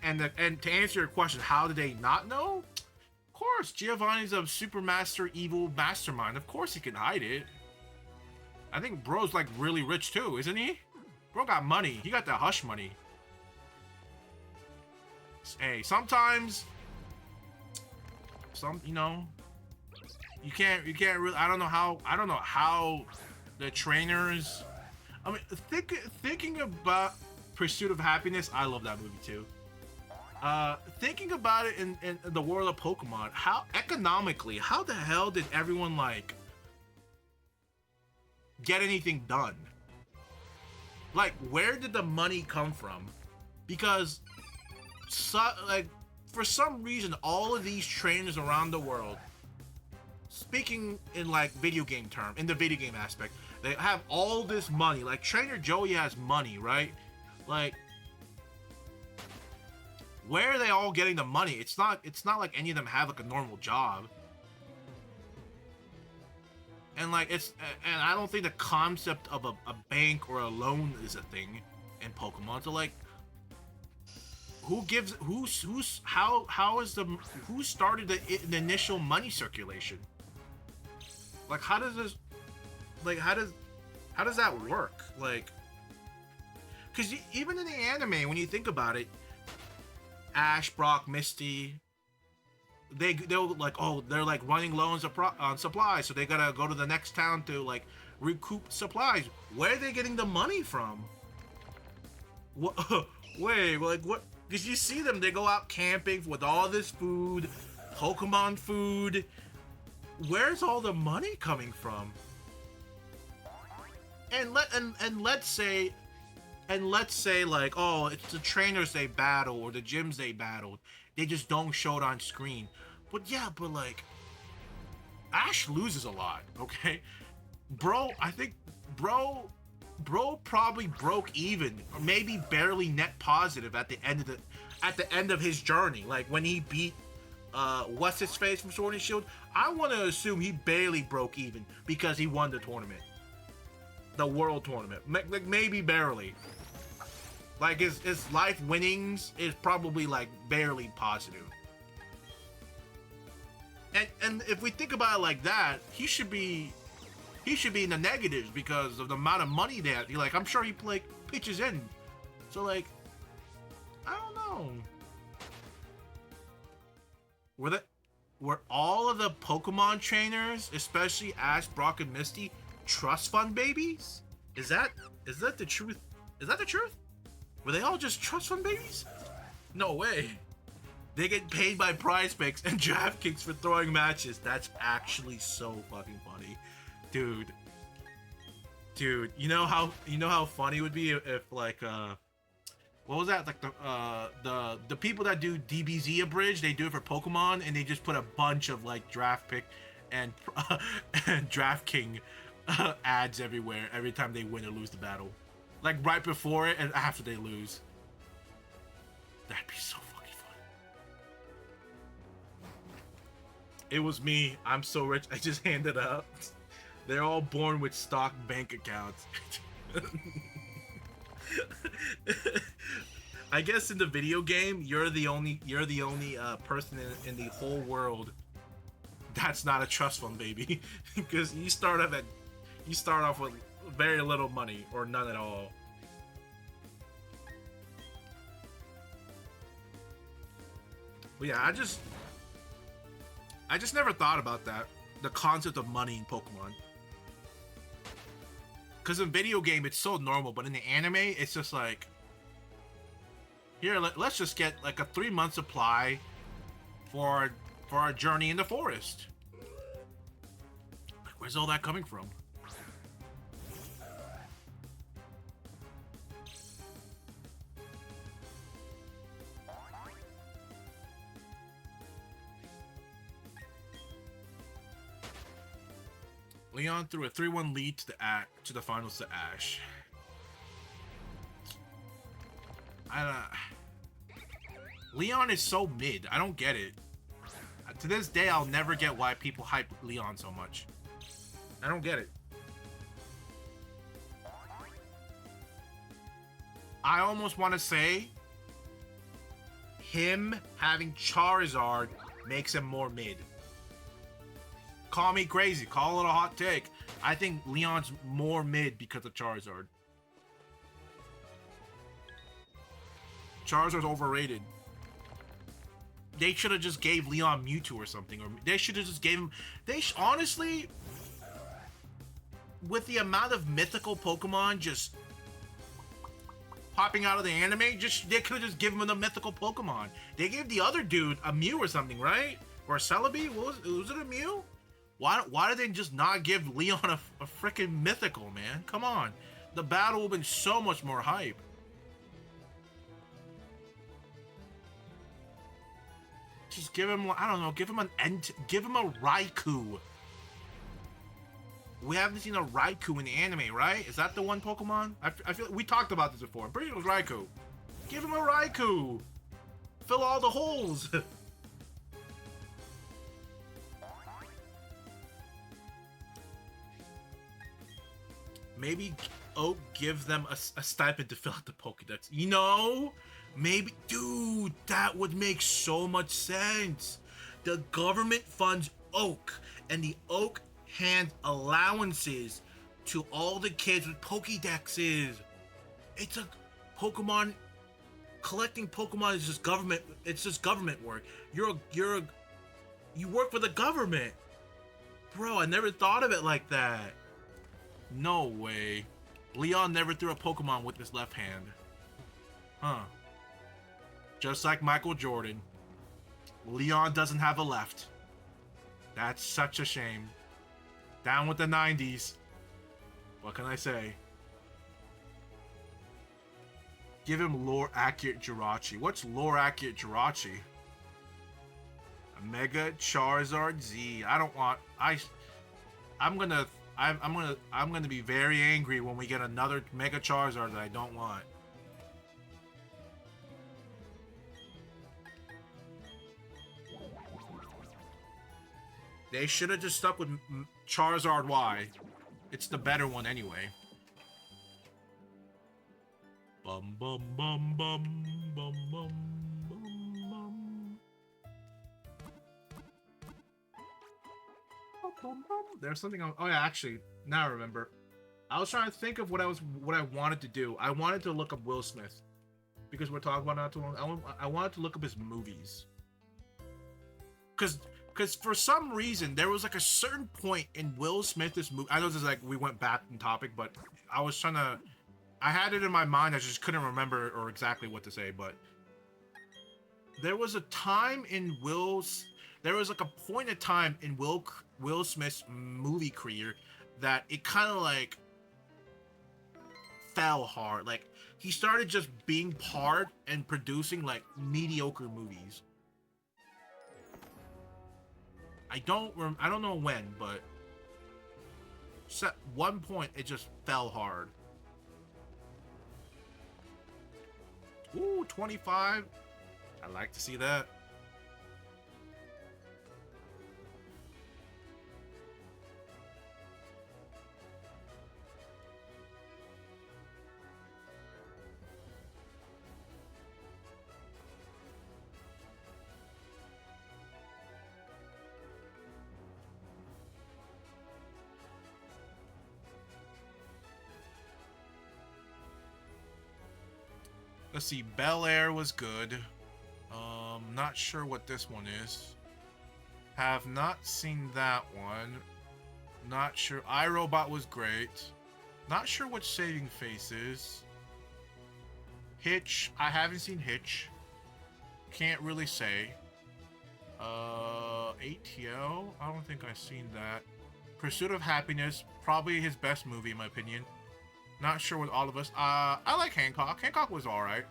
And to answer your question, how did they not know? Of course, Giovanni's a super master evil mastermind. Of course he can hide it. I think bro's like really rich too, isn't he? Bro got money. He got the hush money. Hey, sometimes, you know, you can't really. I don't know how the trainers. I mean, thinking about Pursuit of Happiness. I love that movie too. Thinking about it in the world of Pokemon, how economically, how the hell did everyone like get anything done? Like, where did the money come from? Because, like, for some reason, all of these trainers around the world, speaking in like video game term, in the video game aspect, they have all this money. Like Trainer Joey has money, right? Like, where are they all getting the money? It's not like any of them have like a normal job. And like and I don't think the concept of a bank or a loan is a thing in Pokemon. So like, who started the initial money circulation? Like, how does that work? Like, because even in the anime, when you think about it, Ash, Brock, Misty, they'll like, oh, they're like running low on supplies, so they gotta go to the next town to like recoup supplies. Where are they getting the money from? What? Wait, like what? Because you see them, they go out camping with all this food, Pokemon food. Where's all the money coming from? And let's say like, oh, it's the trainers they battle or the gyms they battled. They just don't show it on screen. But yeah, but like, Ash loses a lot, okay? Bro, I think bro probably broke even, or maybe barely net positive at the end of his journey. Like when he beat what's his face from Sword and Shield, I want to assume he barely broke even because he won the tournament, the world tournament. Like maybe barely. Like his life winnings is probably like barely positive. And if we think about it like that, he should be in the negatives because of the amount of money that he, like, I'm sure he like pitches in. So like, I don't know. Were all of the Pokemon trainers, especially Ash, Brock, and Misty, trust fund babies? Is that the truth? Is that the truth? Were they all just trust fund babies? No way. They get paid by Prize Picks and DraftKings for throwing matches. That's actually so fucking funny. Dude, you know how funny it would be if like what was that, like the people that do DBZ Abridged, they do it for Pokemon and they just put a bunch of like draft pick and DraftKings ads everywhere every time they win or lose the battle, like right before it and after they lose. That'd be so fucking fun. It was me. I'm so rich. I just handed up. They're all born with stock bank accounts. I guess in the video game, you're the only person in the whole world that's not a trust fund baby, because you start off with very little money or none at all. But yeah, I just never thought about that, the concept of money in Pokemon. Because in video game, it's so normal, but in the anime, it's just like, here, let's just get like a 3-month supply for our journey in the forest. Like, where's all that coming from? Leon threw a 3-1 lead to the finals to Ash. Leon is so mid. I don't get it. To this day, I'll never get why people hype Leon so much. I don't get it. I almost want to say him having Charizard makes him more mid. Call me crazy, call it a hot take. I think Leon's more mid because of Charizard. Charizard's overrated. They should have just gave Leon Mewtwo or something, or they should have just gave him. Honestly, with the amount of mythical Pokemon just popping out of the anime, they could have just given him a mythical Pokemon. They gave the other dude a Mew or something, right? Or a Celebi? Was it a Mew? Why did they just not give Leon a freaking mythical, man? Come on. The battle would have been so much more hype. Just give him, I don't know, give him a Raikou. We haven't seen a Raikou in the anime, right? Is that the one Pokemon? I feel we talked about this before. I'm pretty sure it was Raikou. Give him a Raikou. Fill all the holes. Maybe Oak give them a stipend to fill out the Pokedex. You know? Maybe, dude, that would make so much sense. The government funds Oak, and the Oak hands allowances to all the kids with Pokédexes. It's a Pokemon, collecting Pokemon is just government. It's just government work. You work for the government, bro. I never thought of it like that. No way. Leon never threw a Pokemon with his left hand. Huh. Just like Michael Jordan, Leon doesn't have a left. That's such a shame. Down with the 90s. What can I say? Give him lore accurate Jirachi. What's lore accurate Jirachi? A Mega Charizard Z. I don't want. I'm gonna be very angry when we get another Mega Charizard that I don't want. They should have just stuck with Charizard Y. It's the better one anyway. Bum bum bum bum bum bum bum bum. There's something else. Oh yeah, actually, now I remember. I was trying to think of what I wanted to do. I wanted to look up Will Smith because we're talking about not too long. I wanted to look up his movies. Because for some reason, there was like a certain point in Will Smith's movie. I know this is like, we went back in topic, but I was trying to, I had it in my mind. I just couldn't remember or exactly what to say, but there was a time in there was like a point in time in Will Smith's movie career that it kind of like fell hard. Like he started just being part and producing like mediocre movies. I don't know when, but at one point it just fell hard. Ooh, 25. I like to see that. Let's see, Bel Air was good. Not sure what this one is. Have not seen that one. Not sure. iRobot was great. Not sure what Saving Face is. Hitch. I haven't seen Hitch. Can't really say. ATL. I don't think I've seen that. Pursuit of Happiness. Probably his best movie in my opinion. Not sure with all of us. I like Hancock. Hancock was alright.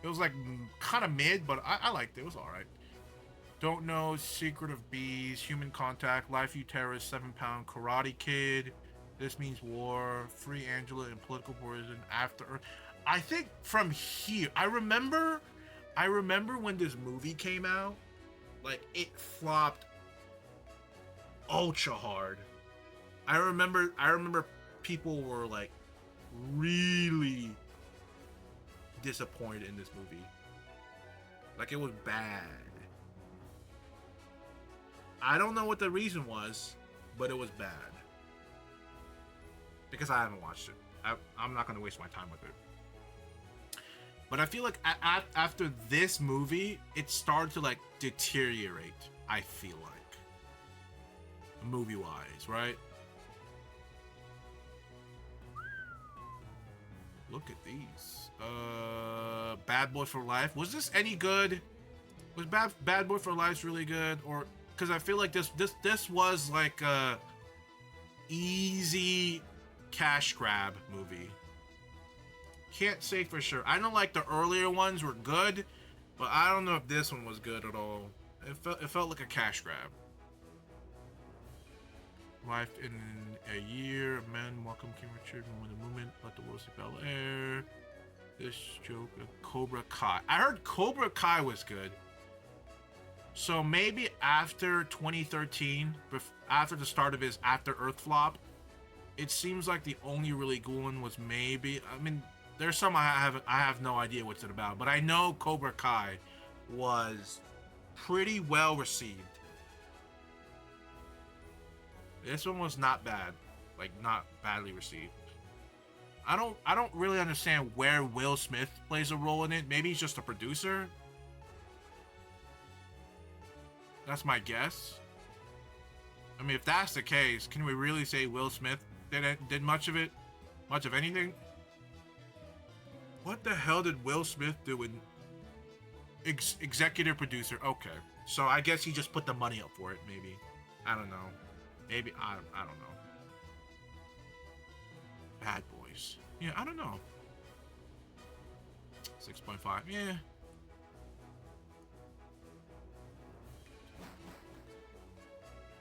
It was like kind of mid, but I liked it. It was alright. Don't Know, Secret of Bees, Human Contact, Life You Terrorist, 7 Pound, Karate Kid, This Means War, Free Angela in Political Prison, After Earth. I think from here, I remember when this movie came out, like it flopped ultra hard. I remember people were like really disappointed in this movie. Like it was bad. I don't know what the reason was, but it was bad. because I haven't watched it. I'm not gonna waste my time with it. But I feel like after this movie, it started to like deteriorate. I feel like, movie-wise, right? Look at these. Bad Boy for Life. Was this any good? Was Bad Boy for Life really good? Or because I feel like this was like a easy cash grab movie. Can't say for sure. I know like the earlier ones were good, but I don't know if this one was good at all. It felt like a cash grab. Life in a year, men welcome King Richard, moment the movement, let the world see Bel Air. This joke of Cobra Kai. I heard Cobra Kai was good. So maybe after 2013, after the start of his After Earth flop, it seems like the only really good one was maybe. I mean, there's some I have no idea what's it about, but I know Cobra Kai was pretty well received. This one was not bad, like not badly received. I don't really understand where Will Smith plays a role in it. Maybe he's just a producer. That's my guess. I mean, if that's the case, can we really say Will Smith did much of it? Much of anything? What the hell did Will Smith do in executive producer? Okay, so I guess he just put the money up for it, maybe. I don't know. Maybe, I don't know. Bad Boys. Yeah, I don't know. 6.5, yeah.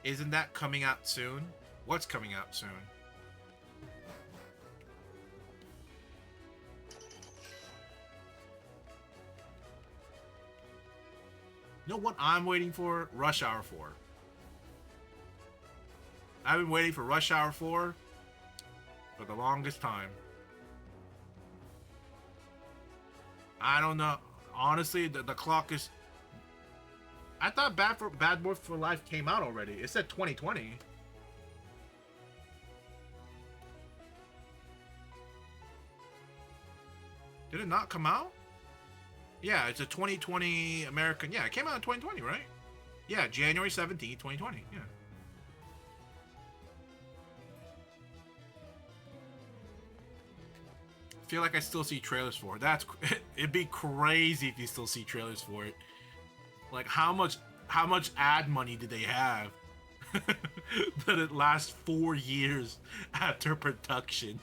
Isn't that coming out soon? What's coming out soon? You know what I'm waiting for? Rush Hour 4. I've been waiting for Rush Hour 4 for the longest time. I don't know. Honestly, the clock is... I thought Bad Boy for Life came out already. It said 2020. Did it not come out? Yeah, it's a 2020 American... Yeah, it came out in 2020, right? Yeah, January 17th, 2020. Yeah. I feel like I still see trailers for it. It'd be crazy if you still see trailers for it. Like how much ad money did they have that it lasts 4 years after production?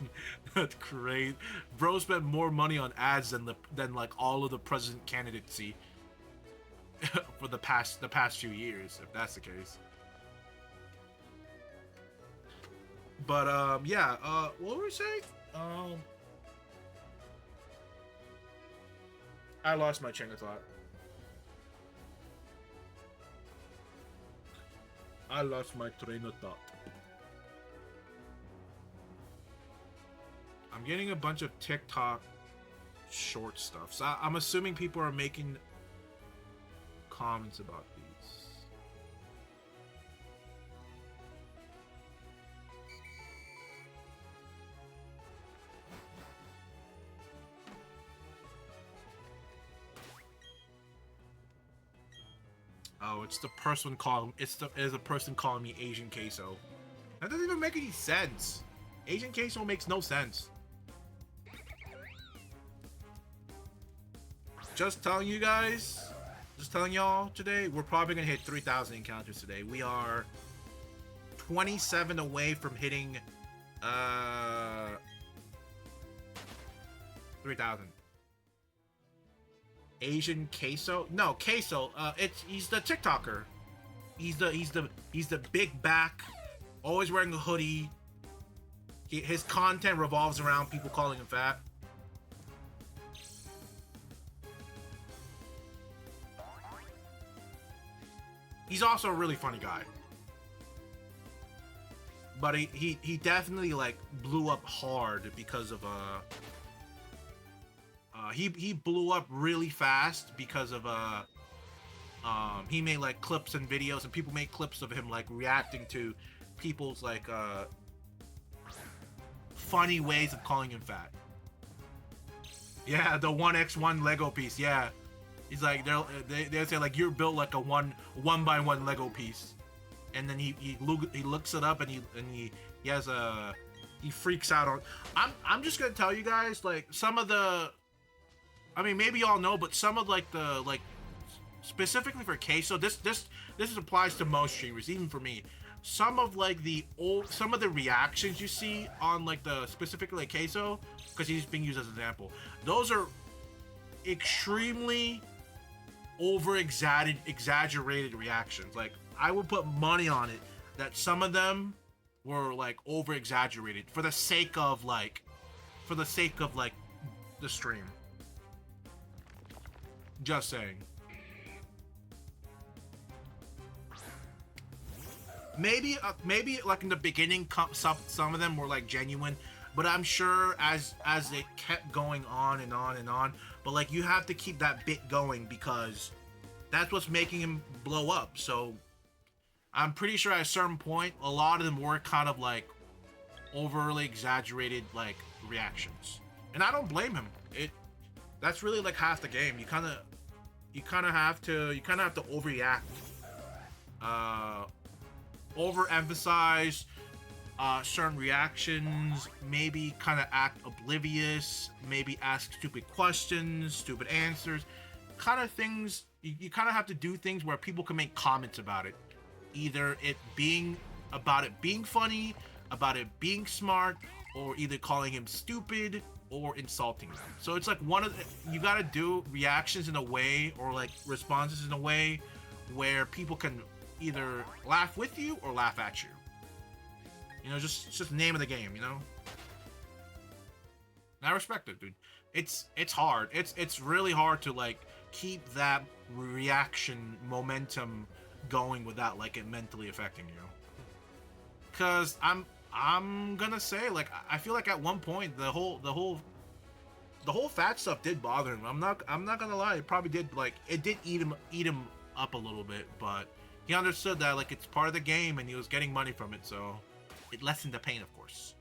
That's crazy. Bro spent more money on ads than like all of the president candidacy for the past few years, if that's the case. But yeah, what were we saying? I lost my train of thought. I lost my train of thought. I'm getting a bunch of TikTok short stuff. So I'm assuming people are making comments about these. Oh, it's the person calling. It's a person calling me Asian queso. That doesn't even make any sense. Asian queso makes no sense. Just telling you guys, just telling y'all today, we're probably gonna hit 3,000 encounters today. We are 27 away from hitting 3,000. Asian queso? No, queso. He's the TikToker. He's the big back, always wearing a hoodie. His content revolves around people calling him fat. He's also a really funny guy. But he definitely like blew up hard because of he blew up really fast because of he made like clips and videos, and people made clips of him like reacting to people's like funny ways of calling him fat. Yeah, the 1x1 Lego piece. Yeah, he's like they say like you're built like a one by one Lego piece, and then he looks it up and he has a he freaks out on. I'm just gonna tell you guys like some of the. I mean, maybe y'all know, but some of like the like specifically for Queso, this applies to most streamers, even for me. Some of like some of the reactions you see on like the specifically like Queso, because he's being used as an example, those are extremely exaggerated reactions. Like I would put money on it that some of them were like over exaggerated for the sake of like the stream. Just saying. Maybe like in the beginning, some of them were like genuine, but I'm sure as it kept going on and on and on. But like you have to keep that bit going because that's what's making him blow up. So I'm pretty sure at a certain point, a lot of them were kind of like overly exaggerated like reactions, and I don't blame him. That's really like half the game. You kind of have to overreact, overemphasize certain reactions, maybe kind of act oblivious, maybe ask stupid questions, stupid answers, kind of things. You kind of have to do things where people can make comments about it, either it being funny, about it being smart, or either calling him stupid or insulting them. So it's like you gotta do reactions in a way or like responses in a way where people can either laugh with you or laugh at you. You know, it's just the name of the game, you know? And I respect it, dude. It's hard. It's really hard to like keep that reaction momentum going without like it mentally affecting you. Cause I'm gonna say, like, I feel like at one point the whole fat stuff did bother him. I'm not gonna lie, it probably did, like, it did eat him up a little bit, but he understood that like it's part of the game and he was getting money from it, so it lessened the pain, of course.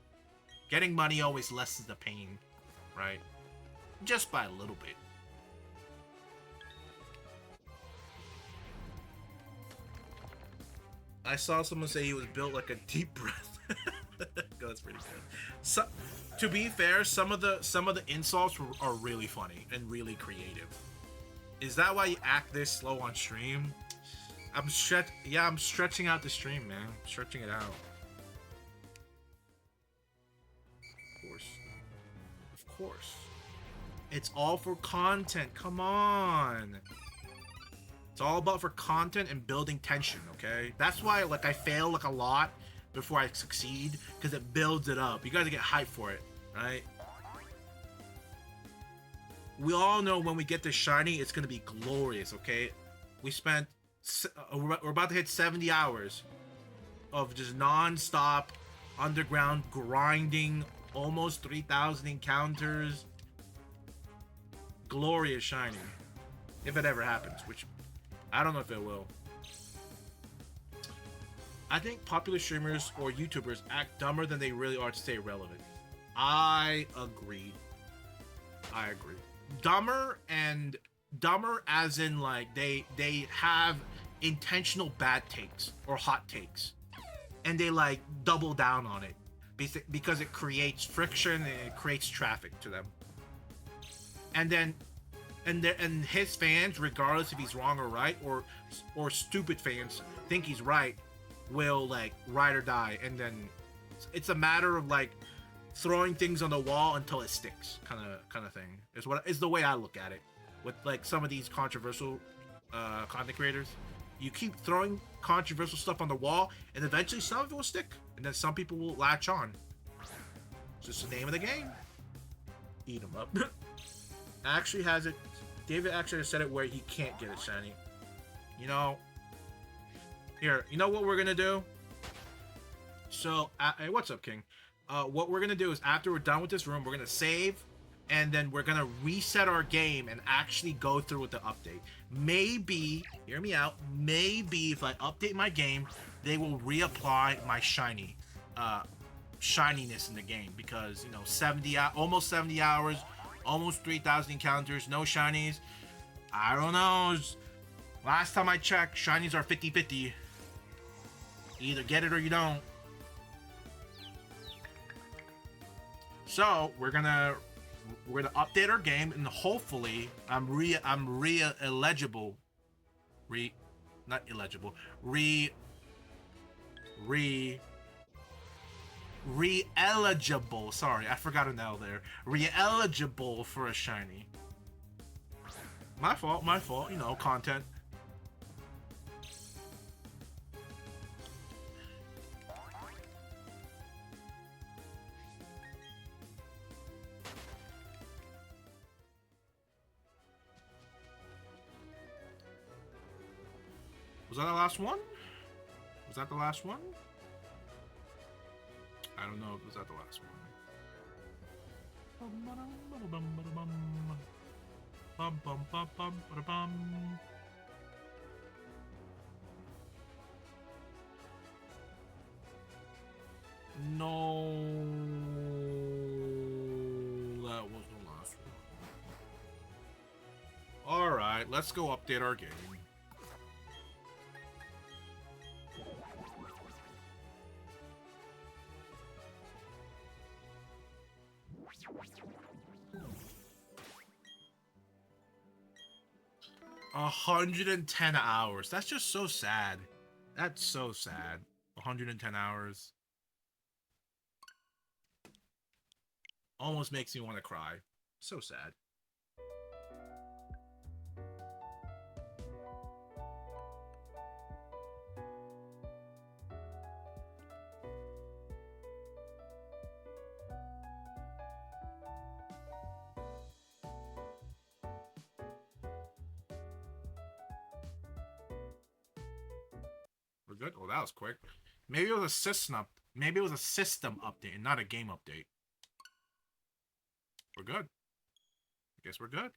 Getting money always lessens the pain, right? Just by a little bit. I saw someone say he was built like a deep breath. That's pretty good. So, to be fair, some of the insults are really funny and really creative. Is that why you act this slow on stream? I'm stretching out the stream, man. I'm stretching it out. Of course. It's all for content. Come on. It's all about for content and building tension, okay? That's why like I fail like a lot before I succeed, because it builds it up. You gotta get hyped for it, right? We all know when we get this shiny, it's gonna be glorious, okay? We're about to hit 70 hours of just non-stop underground grinding, almost 3,000 encounters. Glorious shiny. If it ever happens, which I don't know if it will. I think popular streamers or YouTubers act dumber than they really are to stay relevant. I agree. Dumber as in like they have intentional bad takes or hot takes, and they like double down on it because it creates friction and it creates traffic to them. And his fans, regardless if he's wrong or right, or stupid fans think he's right, will like ride or die, and then it's a matter of like throwing things on the wall until it sticks, kind of thing. Is the way I look at it with like some of these controversial content creators. You keep throwing controversial stuff on the wall, and eventually some of it will stick, and then some people will latch on. It's just the name of the game. Eat them up. Actually has it. David actually said it where he can't get it shiny. You know. Here, you know what we're gonna do? So, hey, what's up, King? What we're gonna do is after we're done with this room, we're gonna save, and then we're gonna reset our game and actually go through with the update. Maybe, hear me out, maybe if I update my game, they will reapply my shiny shininess in the game because, you know, almost 70 hours, almost 3,000 encounters, no shinies. I don't know. Last time I checked, shinies are 50-50. You either get it or you don't. So we're gonna update our game, and hopefully I'm re-eligible. Not illegible. Re-eligible. Sorry, I forgot an L there. Re-eligible for a shiny. My fault. You know, content. Was that the last one? Was that the last one? I don't know if it was that the last one. No, that was the last one. All right, let's go update our game. $110 hours. That's just so sad. That's so sad. 110 hours. Almost makes me want to cry. So sad. We're good? Oh, that was quick. Maybe it was a system update and not a game update. We're good. I guess we're good.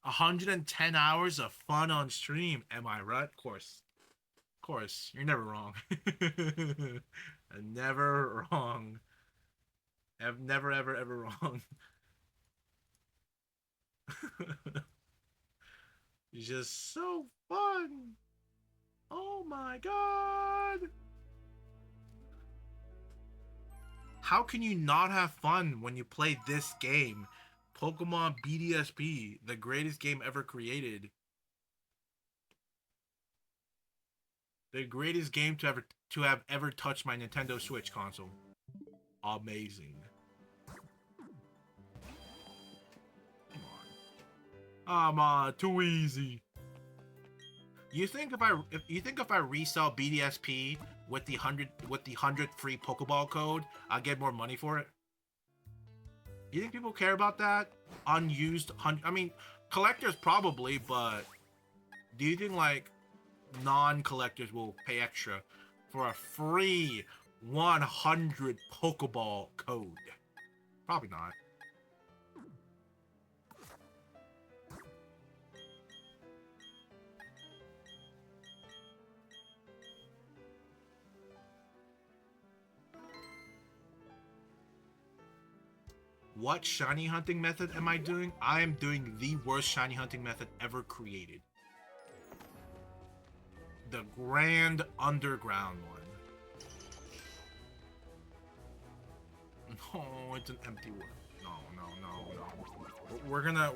110 hours of fun on stream. Am I right? Of course. Of course. You're never wrong. I'm never wrong. I'm never, ever, ever wrong. It's just so fun. Oh my god. How can you not have fun when you play this game? Pokemon BDSP, the greatest game ever created. The greatest game to have ever touched my Nintendo Switch console. Amazing. Come on, too easy. You think if I resell BDSP with the 100 free Pokeball code, I'll get more money for it? You think people care about that? Unused, I mean, collectors probably, but do you think like non-collectors will pay extra for a free 100 Pokeball code? Probably not. What shiny hunting method am I doing? I am doing the worst shiny hunting method ever created. The Grand Underground one. No, it's an empty one. No. We're gonna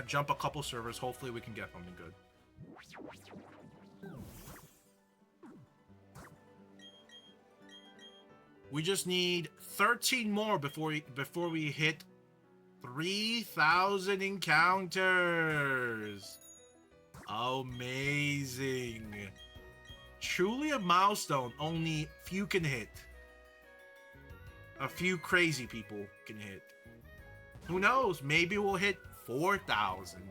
jump a couple servers. Hopefully we can get something good. We just need 13 more before we hit 3,000 encounters. Amazing. Truly a milestone only few can hit. A few crazy people can hit. Who knows? Maybe we'll hit 4,000.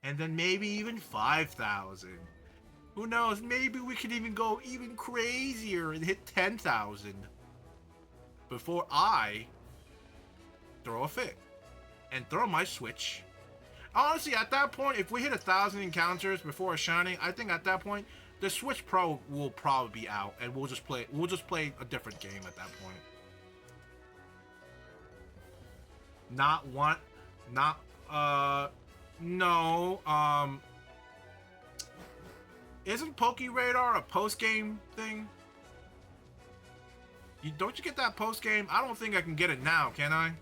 And then maybe even 5,000. Who knows? Maybe we can even go even crazier and hit 10,000. Before I throw a fit and throw my Switch. Honestly, at that point, if we hit 1,000 encounters before a shiny, I think at that point the Switch Pro will probably be out, and we'll just play a different game at that point. Not one. Not. No. Isn't Poke Radar a post game thing? Don't you get that post game? I don't think I can get it now, can I?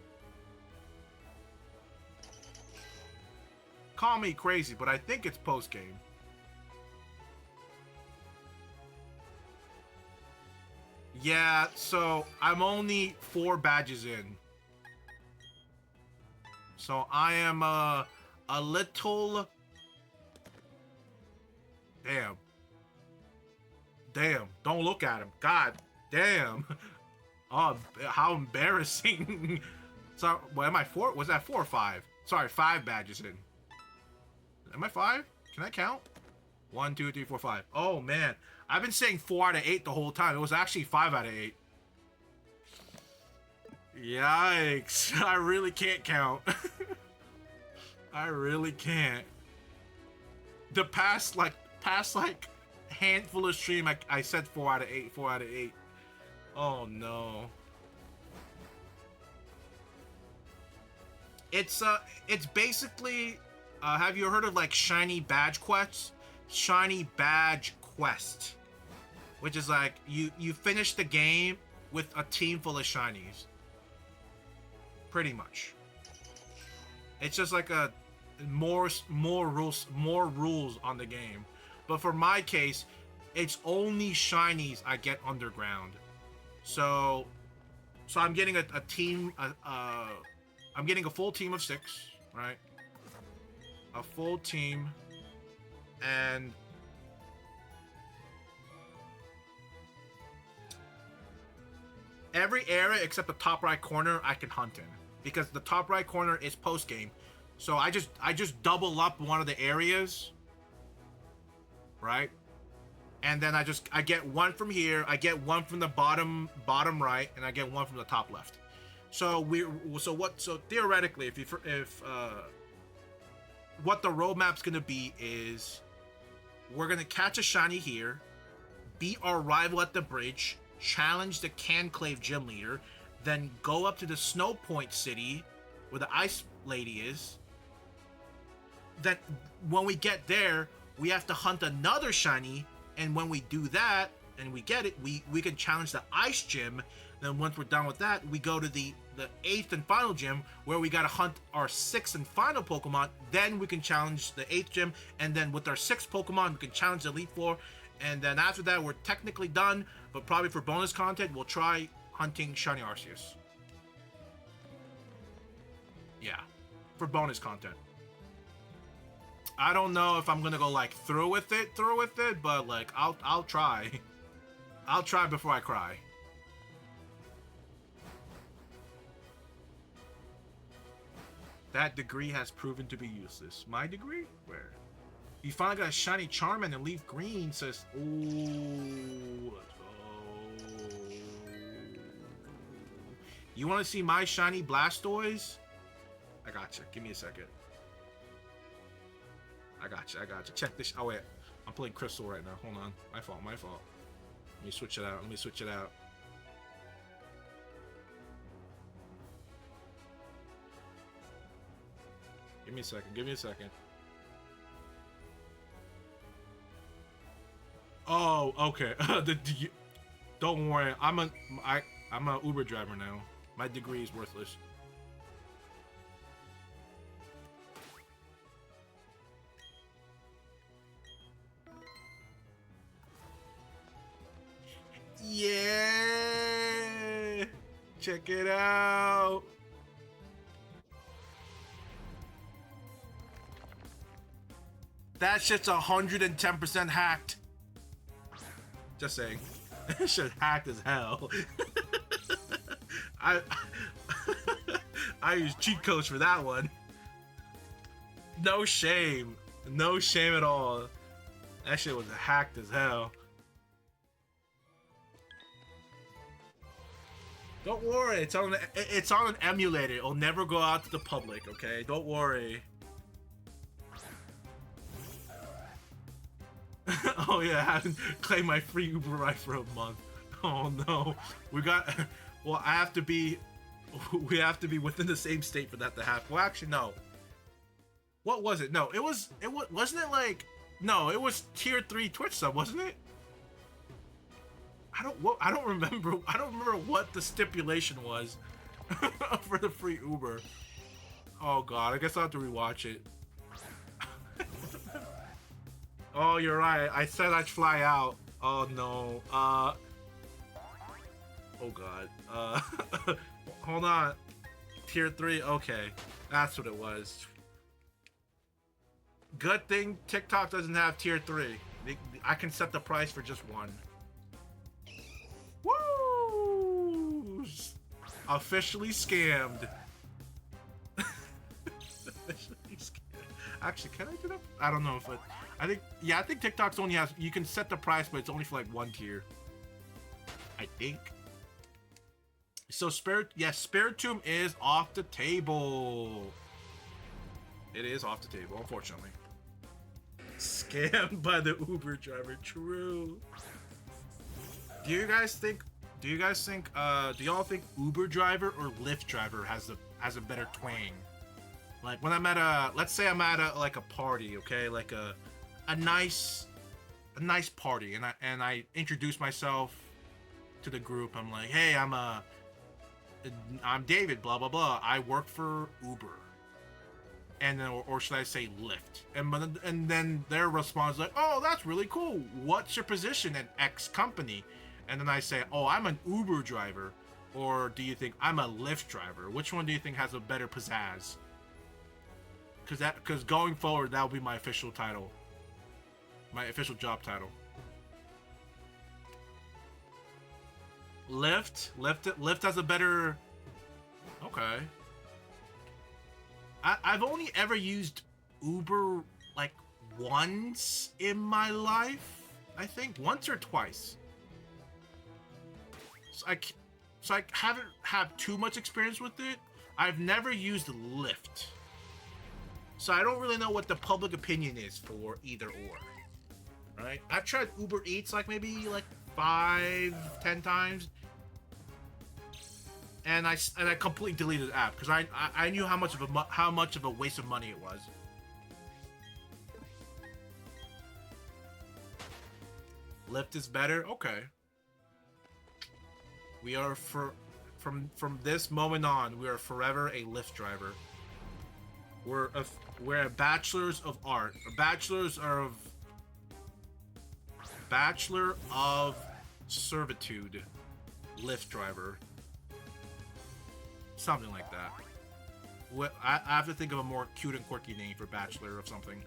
Call me crazy, but I think it's post game. Yeah, so I'm only 4 badges in. So I am a little... Damn. Damn, don't look at him. God damn. Oh, how embarrassing. So, what am I 4? Was that 4 or 5? Sorry, 5 badges in. Am I 5? Can I count? 1, 2, 3, 4, 5. Oh, man. I've been saying 4 out of 8 the whole time. It was actually 5 out of 8. Yikes. I really can't count. I really can't. The past handful of stream, I said 4 out of 8, 4 out of 8. Oh, no. It's basically, have you heard of, like, shiny badge quests? Shiny badge quest. Which is like, you finish the game with a team full of shinies. Pretty much. It's just like a more rules on the game. But for my case, it's only shinies I get underground. So I'm getting a team, I'm getting a full team of 6, right? A full team, and every area except the top right corner I can hunt in, because the top right corner is post game. So I just double up one of the areas, right? And then I get one from here, I get one from the bottom right, and I get one from the top left. So theoretically, if what the roadmap's gonna be is, we're gonna catch a shiny here, beat our rival at the bridge, challenge the Canclave gym leader, then go up to the Snow Point city where the ice lady is. Then when we get there, we have to hunt another shiny, and when we do that and we get it, we can challenge the ice gym. Then once we're done with that, we go to the 8th and final gym, where we gotta hunt our 6th and final Pokemon. Then we can challenge the 8th gym, and then with our 6th Pokemon, we can challenge the Elite Four. And then after that, we're technically done, but probably for bonus content, we'll try hunting Shiny Arceus. Yeah, for bonus content. I don't know if I'm gonna go like through with it, but like I'll try. I'll try before I cry. That degree has proven to be useless. My degree? Where? You finally got a shiny Charmander and Leaf Green, says, ooh, let's go. You want to see my shiny Blastoise? I gotcha. Give me a second. I gotcha. Check this. Oh, wait. I'm playing Crystal right now. Hold on. My fault. Let me switch it out. Give me a second. Oh, okay. Don't worry. I'm a Uber driver now. My degree is worthless. Yeah! Check it out. That shit's 110% hacked. Just saying. That shit hacked as hell. I use cheat codes for that one. No shame. No shame at all. That shit was hacked as hell. Don't worry, it's on an emulator. It'll never go out to the public, okay? Don't worry. Oh yeah, I haven't claimed my free Uber ride for a month. Oh no. Well, I have to be we have to be within the same state for that to happen. Well, actually, no. What was it? No, wasn't it like, no, it was tier 3 Twitch sub, wasn't it? I don't remember what the stipulation was for the free Uber. Oh god, I guess I'll have to rewatch it. Oh, you're right. I said I'd fly out. Oh no. Oh god. Hold on. Tier 3. Okay, that's what it was. Good thing TikTok doesn't have tier 3. I can set the price for just one. Woo! Officially scammed. Officially scammed. Actually, can I do that? I don't know if it. I think TikTok's only has. You can set the price, but it's only for like one tier. I think. So Spiritomb is off the table. It is off the table, unfortunately. Scammed by the Uber driver. True. Do y'all think Uber driver or Lyft driver has a better twang? Like when I'm at let's say I'm at a party, okay, like a nice party, and I introduce myself to the group. I'm like, hey, I'm David, blah blah blah. I work for Uber. And then, or should I say Lyft? And then their response is like, oh, that's really cool. What's your position at X company? And then I say, oh, I'm an Uber driver. Or do you think I'm a Lyft driver? Which one do you think has a better pizzazz? Because going forward, that'll be my official title. My official job title. Lyft has a better... Okay. I've only ever used Uber like once in my life. I think once or twice. So I haven't had too much experience with it. I've never used Lyft. So I don't really know what the public opinion is for either or. Right? I've tried Uber Eats like maybe like 5-10 times. And I completely deleted the app because I knew how much of a waste of money it was. Lyft is better. Okay. We are from this moment on, we are forever a Lyft driver. We're a bachelors of art, a bachelor of servitude, Lyft driver. Something like that. I have to think of a more cute and quirky name for bachelor of something.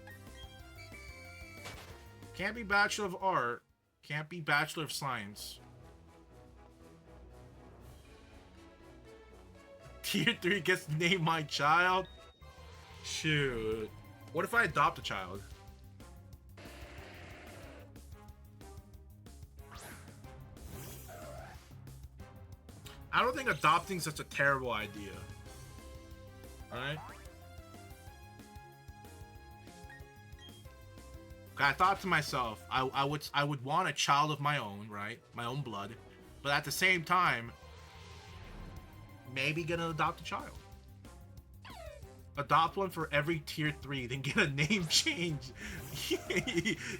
Can't be bachelor of art. Can't be bachelor of science. Tier 3 gets to name my child? Shoot. What if I adopt a child? I don't think adopting such a terrible idea. Alright? I thought to myself, I would want a child of my own, right? My own blood. But at the same time, maybe gonna adopt a child. Adopt one for every tier 3, then get a name change.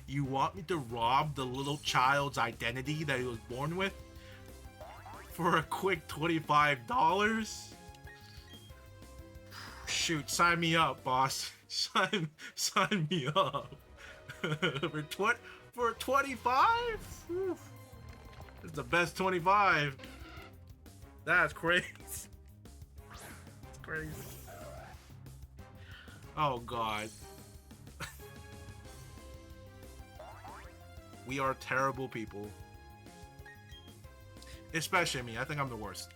You want me to rob the little child's identity that he was born with? For a quick $25? Shoot, sign me up, boss. Sign me up. for 25? It's the best 25. That's crazy. It's crazy. Oh god. We are terrible people. Especially me. I think I'm the worst.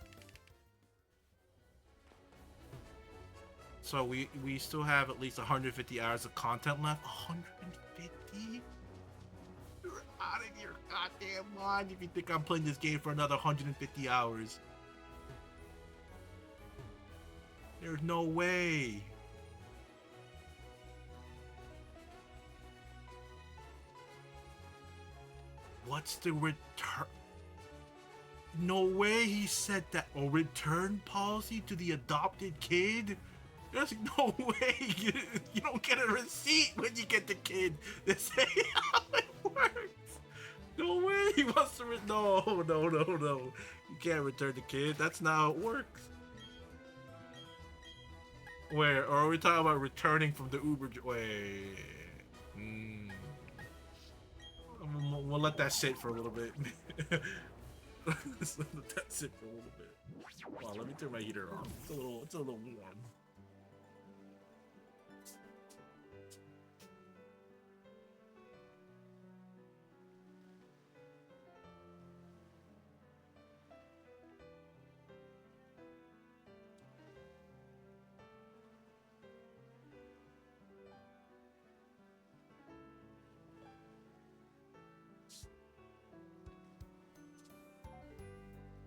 So we still have at least 150 hours of content left. 150? You're out of your goddamn mind if you think I'm playing this game for another 150 hours. There's no way. What's the return? No way he said that. Or return policy to the adopted kid? There's no way. You don't get a receipt when you get the kid. They say how it works. No way he wants to. No. You can't return the kid. That's not how it works. Where? Or are we talking about returning from the Uber? Wait. We'll let that sit for a little bit. Let's let that sit for a little bit. Well, let me turn my heater off. It's a little warm.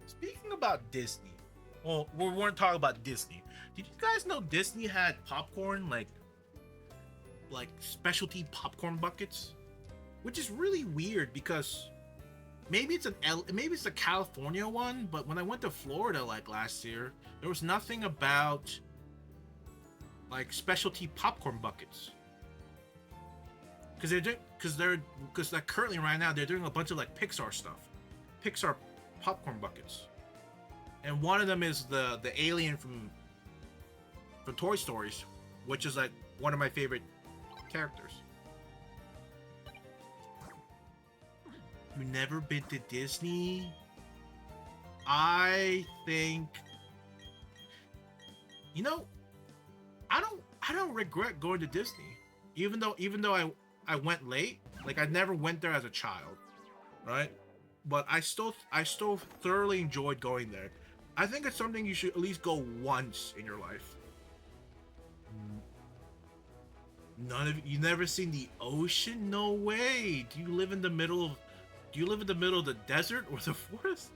Speaking about Disney, well, we weren't talking about Disney. Did you guys know Disney had popcorn, like specialty popcorn buckets? Which is really weird because maybe it's a California one, but when I went to Florida like last year, there was nothing about like specialty popcorn buckets. Because like currently right now they're doing a bunch of like Pixar stuff, Pixar popcorn buckets, and one of them is the alien from Toy Stories, which is like one of my favorite characters. You never been to Disney? I think, you know, I don't regret going to Disney, even though I went late. Like I never went there as a child, right? But I still thoroughly enjoyed going there. I think it's something you should at least go once in your life. You never seen the ocean? No way. Do you live in the middle of the desert or the forest?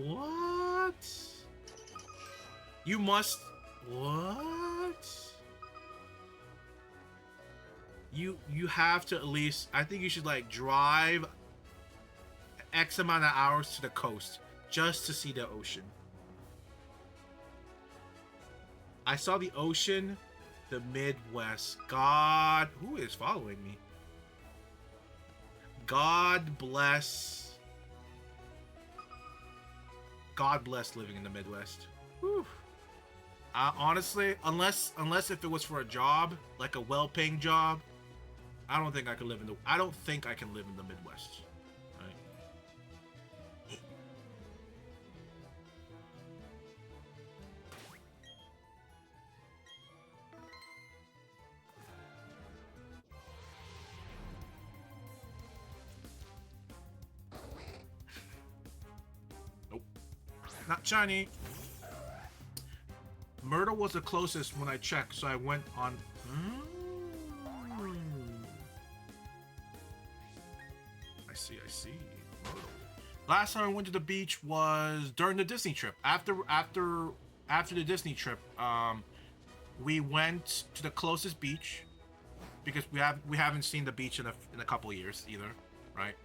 What? You must. What? You have to at least. I think you should like drive X amount of hours to the coast just to see the ocean. I saw the ocean, the Midwest. God, who is following me? God bless living in the Midwest. Whew. Honestly, unless if it was for a job, like a well-paying job, I don't think I can live in the Midwest. Right? Nope. Not shiny. Myrtle was the closest when I checked, so I went on. I see. Myrtle. Last time I went to the beach was during the Disney trip. After the Disney trip, we went to the closest beach because we haven't seen the beach in a couple of years either, right?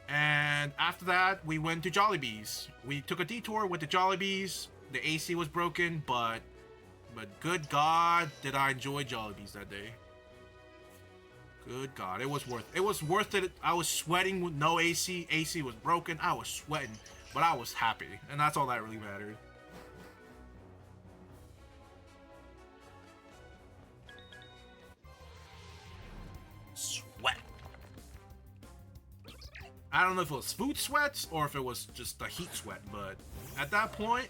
And after that, we went to Jollibee's. We took a detour with the Jollibee's. The AC was broken, but good God, did I enjoy Jollibee's that day. Good God, it was worth it. I was sweating with no AC. AC was broken. I was sweating, but I was happy, and that's all that really mattered. Sweat. I don't know if it was food sweats or if it was just the heat sweat, but at that point,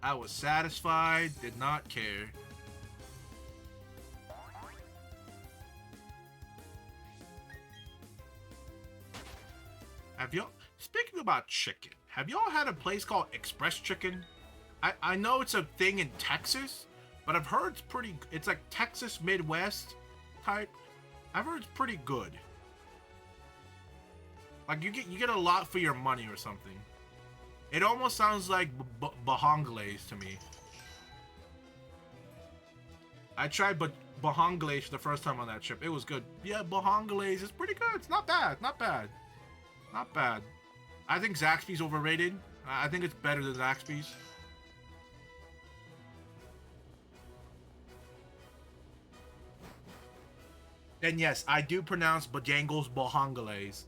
I was satisfied, did not care. Speaking about chicken, have y'all had a place called Express Chicken? I know it's a thing in Texas, but I've heard it's like Texas Midwest type. I've heard it's pretty good. Like you get a lot for your money or something. It almost sounds like Bahanglaise to me. I tried Bahanglaise for the first time on that trip. It was good. Yeah, Bahanglaise is pretty good. It's not bad. Not bad. I think Zaxby's overrated. I think it's better than Zaxby's. And yes, I do pronounce Bojangles Bojangles.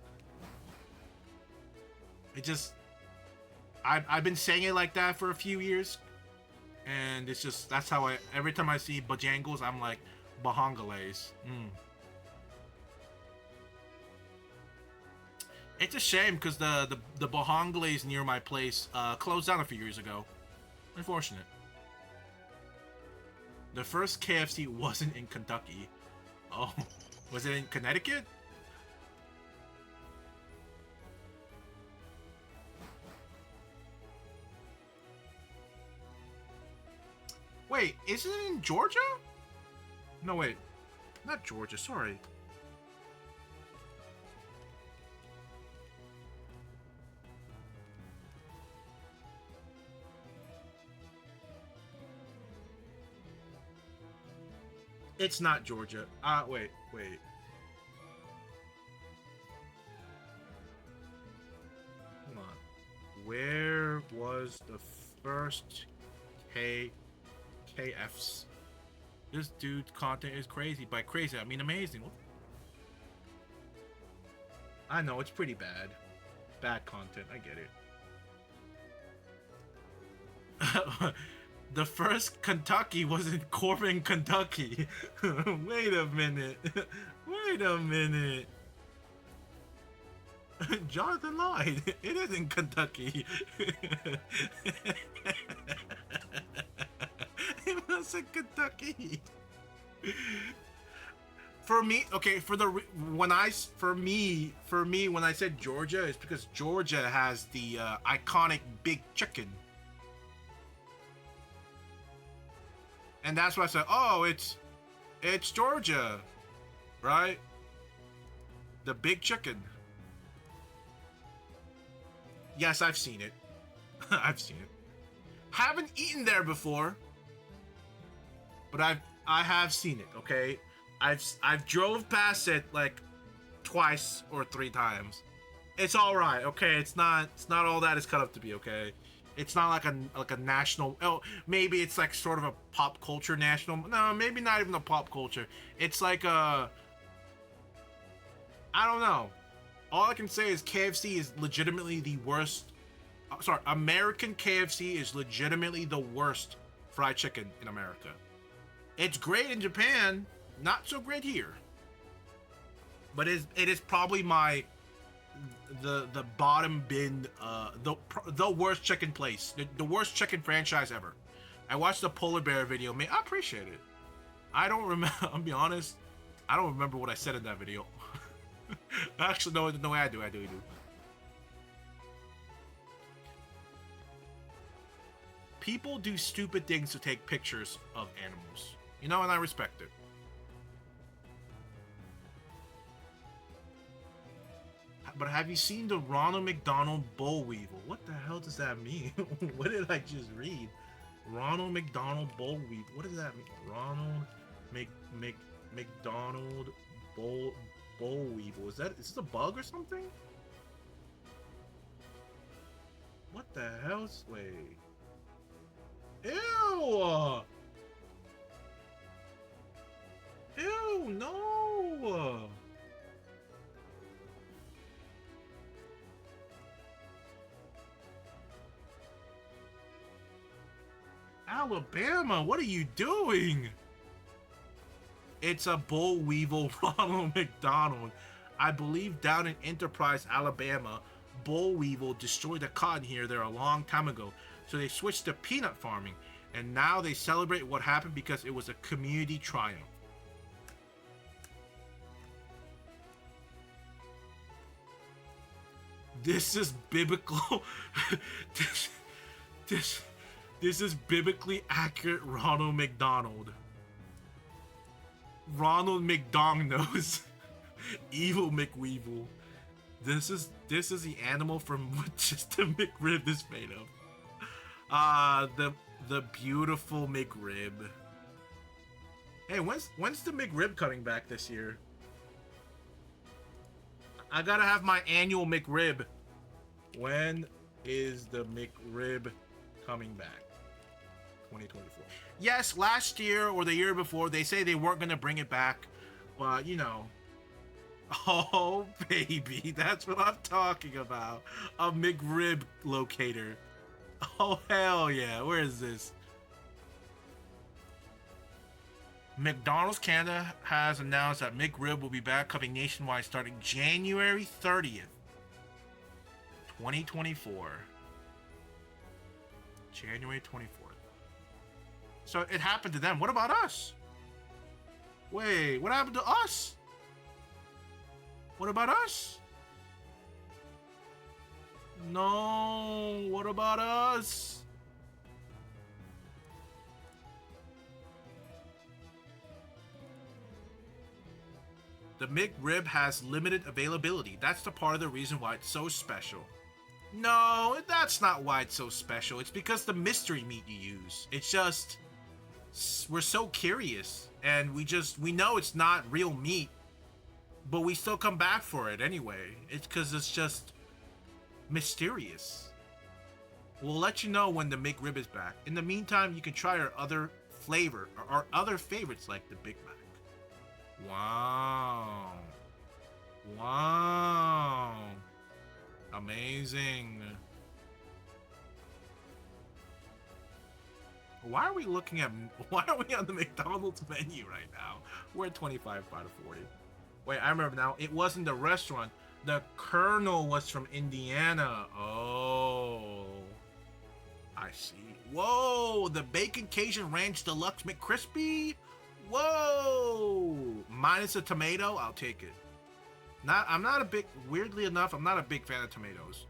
It just... I've been saying it like that for a few years. And it's just... That's how I... Every time I see Bojangles, I'm like, Bojangles. It's a shame because the Bojangles near my place closed down a few years ago. Unfortunate. The first KFC wasn't in Kentucky. Oh, was it in Connecticut? Wait, isn't it in Georgia? No, wait. Not Georgia, sorry. It's not Georgia. Wait. Hold on. Where was the first KFs? This dude's content is crazy. By crazy, I mean amazing. I know, it's pretty bad. Bad content, I get it. The first Kentucky was in Corbin, Kentucky. Wait a minute. Wait a minute. Jonathan lied. It is in Kentucky. It was in Kentucky. For me, okay, when I said Georgia, it's because Georgia has the iconic big chicken. And that's why I said, oh, it's Georgia, right? The big chicken. Yes, I've seen it. I've seen it. Haven't eaten there before, but I have seen it. Okay, I've drove past it like twice or 3 times. It's all right. Okay, it's not all that it's cut up to be. Okay. It's not like a national. Oh, maybe it's like sort of a pop culture national. No, maybe not even a pop culture. It's like a. I don't know. All I can say is KFC is legitimately the worst. Sorry, American KFC is legitimately the worst fried chicken in America. It's great in Japan, not so great here. But it is probably the bottom bin, the worst chicken place, the worst chicken franchise ever. I watched the polar bear video. Man, I appreciate it. I don't remember. I'll be honest. I don't remember what I said in that video. Actually, no, I do. People do stupid things to take pictures of animals, and I respect it. But have you seen the Ronald McDonald Boll Weevil? What the hell does that mean? What did I just read? Ronald McDonald Boll Weevil. What does that mean? Ronald McDonald Boll Weevil. Is this a bug or something? What the hell's... Wait. Ew! Ew, no! Alabama, what are you doing? It's a boll weevil Ronald McDonald. I believe down in Enterprise, Alabama, boll weevil destroyed the cotton here there a long time ago. So they switched to peanut farming. And now they celebrate what happened because it was a community triumph. This is biblical. This is biblically accurate Ronald McDonald. Ronald McDonald's. Evil McWeevil. This is the animal from which the McRib is made of. The beautiful McRib. Hey, when's the McRib coming back this year? I gotta have my annual McRib. When is the McRib coming back? 2024. Yes, last year or the year before, they say they weren't going to bring it back. Well, you know. Oh, baby. That's what I'm talking about. A McRib locator. Oh, hell yeah. Where is this? McDonald's Canada has announced that McRib will be back coming nationwide starting January 30th, 2024. January 24th. So it happened to them. What about us? Wait, what happened to us? What about us? No, what about us? The McRib has limited availability. That's the part of the reason why it's so special. No, that's not why it's so special. It's because the mystery meat you use. It's just, we're so curious, and we know it's not real meat, but we still come back for it anyway. It's because it's just mysterious. We'll let you know when the McRib is back. In the meantime, you can try our other flavor, or our other favorites like the Big Mac. Wow. Wow. Amazing. Why are we on the McDonald's menu right now? We're at 25 out of 40. Wait, I remember now. It wasn't the restaurant. The Colonel was from Indiana. Oh. I see. Whoa, the Bacon Cajun Ranch Deluxe McCrispy? Whoa! Minus a tomato, I'll take it. Weirdly enough, I'm not a big fan of tomatoes.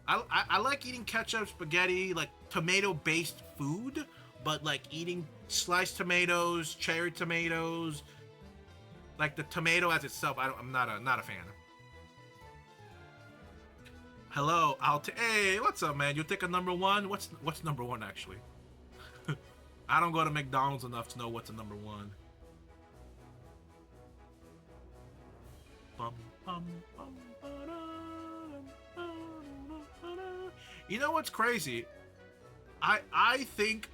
I like eating ketchup, spaghetti, like tomato-based food, but like eating sliced tomatoes, cherry tomatoes, like the tomato as itself, I'm not a fan. Hello, hey, what's up, man? You take a number one? What's number one actually? I don't go to McDonald's enough to know what's a number one. You know what's crazy? I think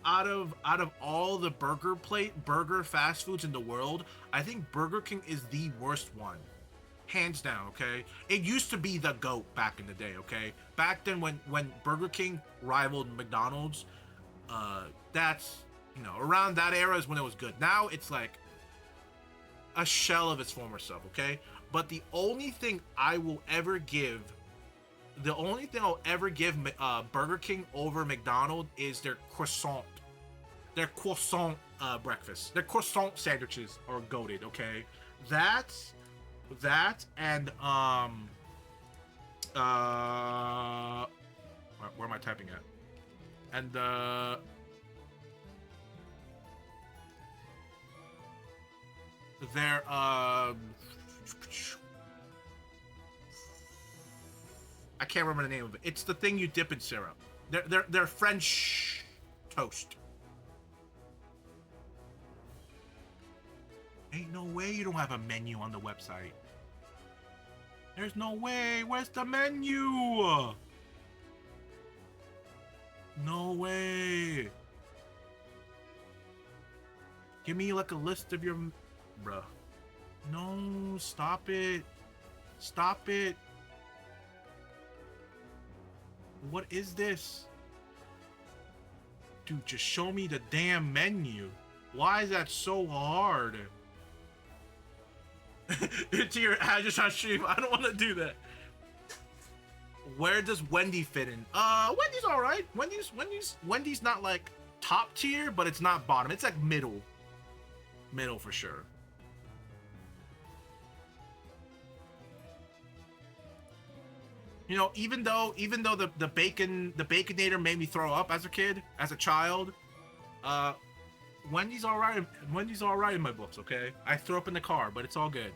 out of all the burger fast foods in the world, I think Burger King is the worst one. Hands down, okay? It used to be the GOAT back in the day, okay? Back then when Burger King rivaled McDonald's, that's, around that era is when it was good. Now it's like a shell of its former self, okay? But the only thing I'll ever give Burger King over McDonald's is their croissant. Their croissant breakfast. Their croissant sandwiches are goated, okay? That and where am I typing at? And their I can't remember the name of it. It's the thing you dip in syrup. They're French toast. Ain't no way you don't have a menu on the website. There's no way. Where's the menu? No way. Give me like a list of your... Bruh. No, stop it. Stop it. What is this? Dude, just show me the damn menu. Why is that so hard? Into your address on stream. I don't want to do that. Where does Wendy fit in? Wendy's all right. Wendy's not like top tier, but it's not bottom. It's like middle for sure. Even though the Baconator made me throw up as a kid, as a child, Wendy's all right. Wendy's all right in my books. Okay, I throw up in the car, but it's all good.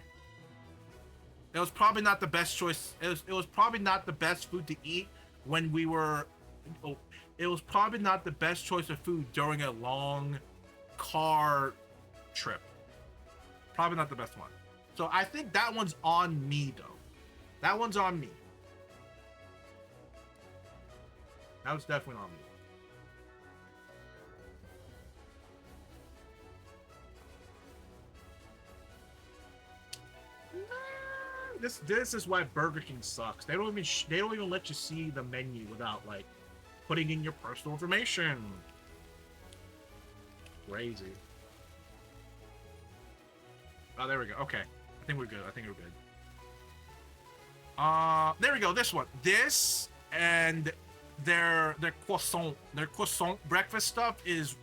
It was probably not the best choice. It was probably not the best food to eat when we were. It was probably not the best choice of food during a long car trip. Probably not the best one. So I think that one's on me though. That one's on me. That was definitely on me. This is why Burger King sucks. They don't even let you see the menu without like putting in your personal information. Crazy. Oh, there we go. Okay, I think we're good. There we go. This one. This and their croissant breakfast stuff is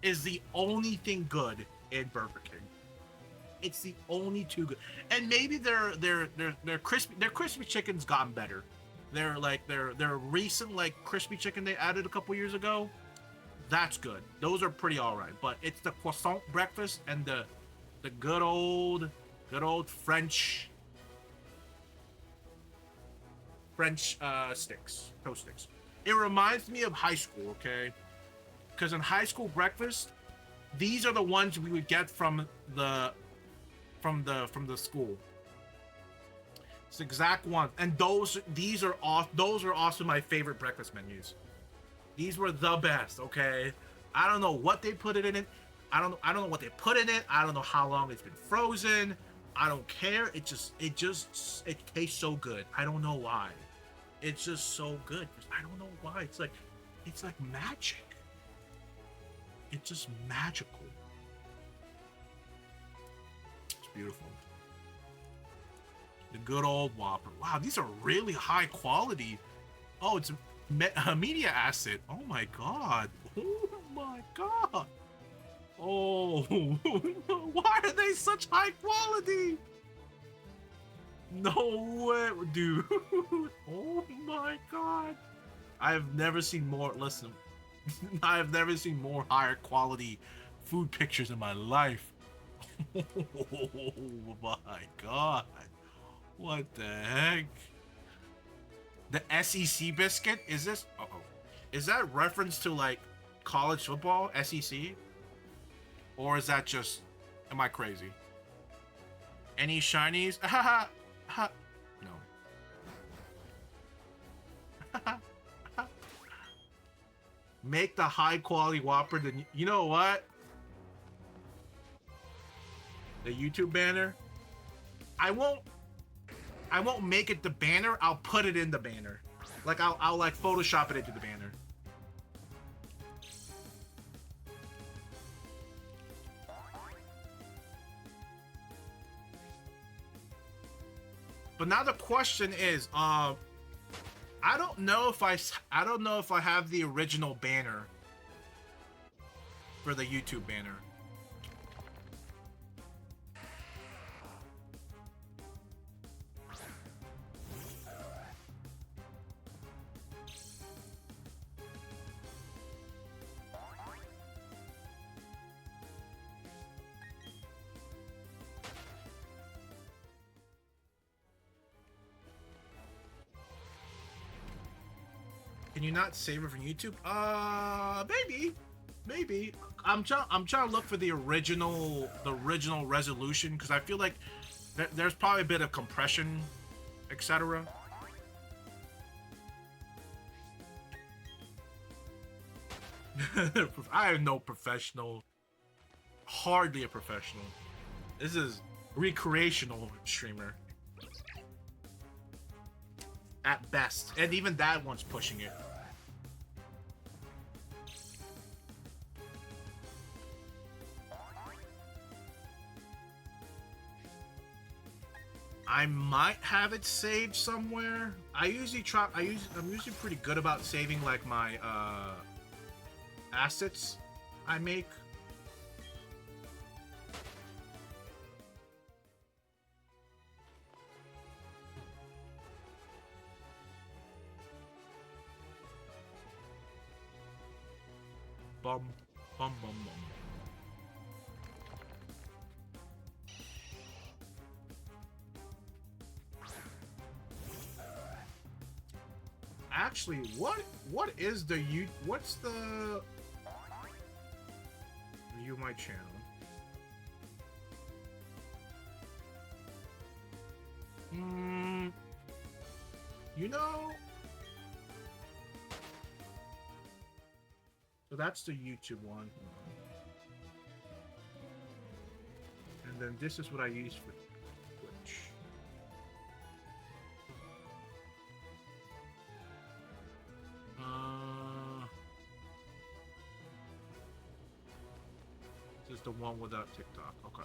the only thing good in Burger King. It's the only two good, and maybe their crispy chicken's gotten better. Their recent like crispy chicken they added a couple years ago, that's good. Those are pretty all right. But it's the croissant breakfast and the good old French sticks, toast sticks. It reminds me of high school, okay? Because in high school breakfast, these are the ones we would get from the school. It's the exact one, and those are also my favorite breakfast menus. These were the best. Okay, I don't know what they put it in it. I don't know what they put in it. I don't know how long it's been frozen. I don't care. It tastes so good. I don't know why. It's just so good. I don't know why. It's like magic. It's just magical. It's beautiful. The good old Whopper. Wow, these are really high quality. Oh, it's a media asset. Oh my god. Oh my god. Oh, why are they such high quality? No way, dude. Oh my god. I've never seen more. Listen, I've never seen more higher quality food pictures in my life. Oh my god. What the heck? The SEC biscuit? Is this? Uh-oh. Is that reference to like college football, SEC? Or is that just, am I crazy? Any shinies? Ha ha. No. Make the high quality Whopper. You know what? The YouTube banner. I won't make it the banner. I'll put it in the banner. Like I'll like Photoshop it into the banner. But now the question is, I don't know if I have the original banner for the YouTube banner. Can you not save it from YouTube? Maybe. I'm trying to look for the original resolution because I feel like there's probably a bit of compression, etc. I am no professional. Hardly a professional. This is recreational streamer. At best. And even that one's pushing it. I might have it saved somewhere. I'm usually pretty good about saving like my assets I make. Bum, bum, bum, bum. Actually, what is the what's the view my channel? You know, So that's the YouTube one. And then this is what I use for Twitch. This is the one without TikTok. Okay.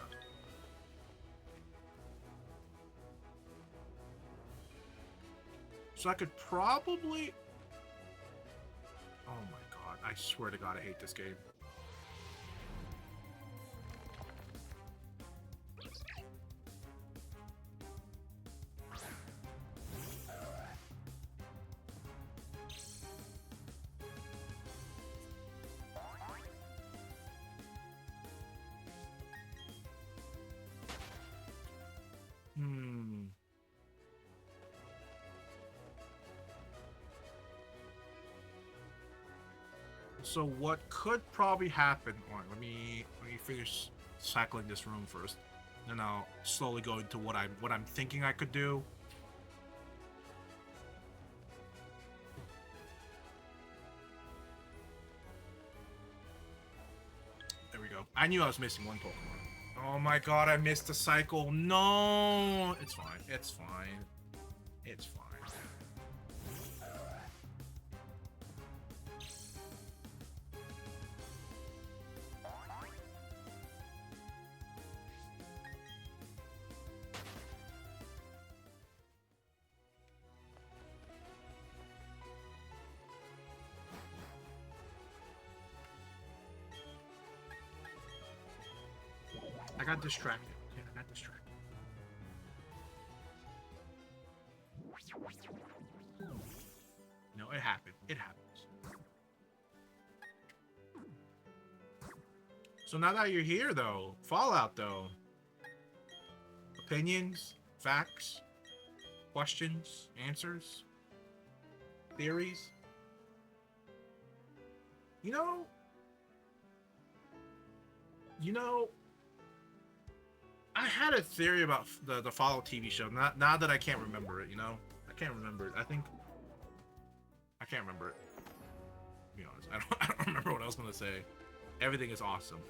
So I could probably... Oh my god, I swear to god I hate this game. So what could probably happen? Alright, let me finish cycling this room first. Then I'll slowly go into what I'm thinking I could do. There we go. I knew I was missing one Pokemon. Oh my god, I missed the cycle. No! It's fine. It's fine. It's fine. I got distracted. Yeah, I got distracted. No, it happened. It happens. So now that you're here, though, Fallout, though. Opinions, facts, questions, answers, theories. You know, I had a theory about the Fallout TV show. Now that I can't remember it, I can't remember it. I can't remember it. To be honest, I don't remember what I was gonna say. Everything is awesome.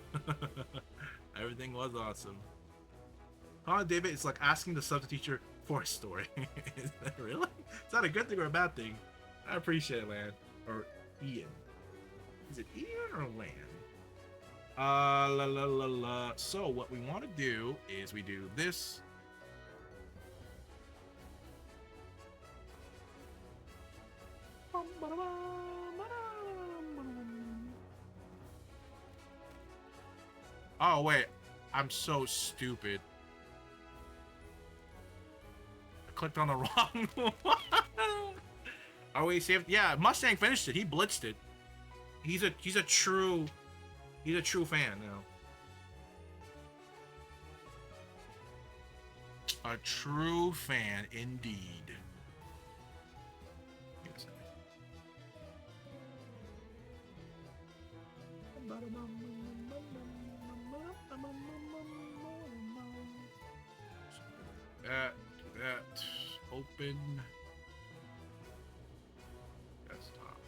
Everything was awesome. Huh, David? It's like asking the subject teacher for a story. Is that really? It's not a good thing or a bad thing. I appreciate it, Lan. Or Ian. Is it Ian or Lan? So what we want to do is we do this. Oh wait, I'm so stupid. I clicked on the wrong one. Oh wait, saved. Yeah, Mustang finished it. He blitzed it. He's a true fan now. A true fan indeed. Yes. That open desktop.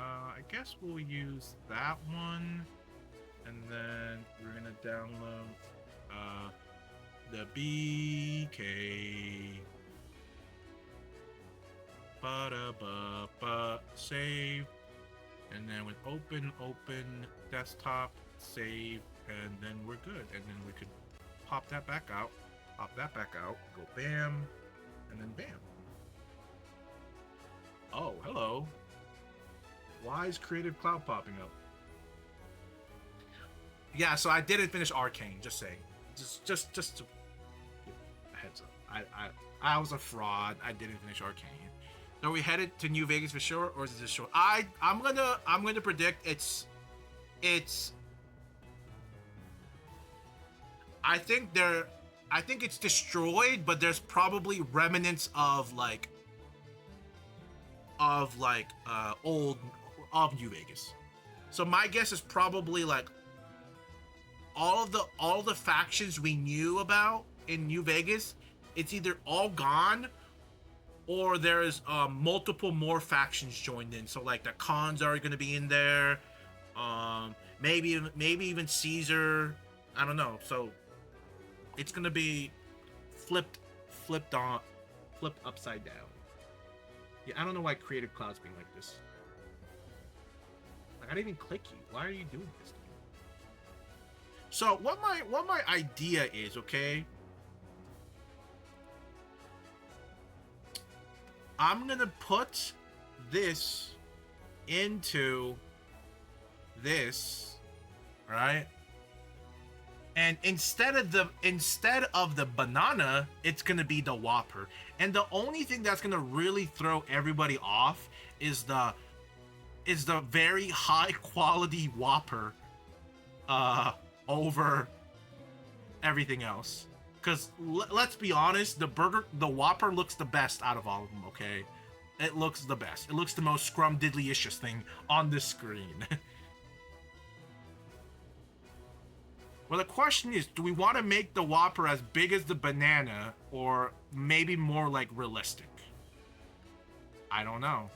I guess we'll use that one, and then we're gonna download the BK save, and then with open desktop save, and then we're good, and then we could pop that back out, go bam, and then bam. Oh, hello. Why is Creative Cloud popping up? Yeah, so I didn't finish Arcane, just saying. Just to a heads up. I was a fraud. I didn't finish Arcane. So are we headed to New Vegas for sure, or is it just short? I'm gonna predict it's I think it's destroyed, but there's probably remnants of old of New Vegas. So my guess is probably like all the factions we knew about in New Vegas, it's either all gone or there's multiple more factions joined in. So like the Khans are going to be in there. Maybe even Caesar. I don't know. So it's going to be flipped upside down. Yeah, I don't know why Creative Cloud's being like this. Like, I didn't even click you. Why are you doing this to me? So what my idea is, okay? I'm gonna put this into this, right? And instead of the banana, it's gonna be the Whopper. And the only thing that's gonna really throw everybody off is the very high quality Whopper over everything else. Because let's be honest, the Whopper looks the best out of all of them, okay? It looks the best. It looks the most scrumdiddlyicious thing on this screen. Well, the question is, do we want to make the Whopper as big as the banana, or maybe more like realistic? I don't know.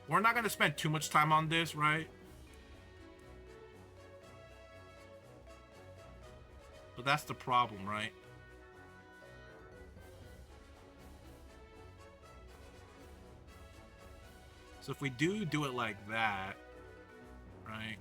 We're not going to spend too much time on this, right? But that's the problem, right? So if we do it like that, right?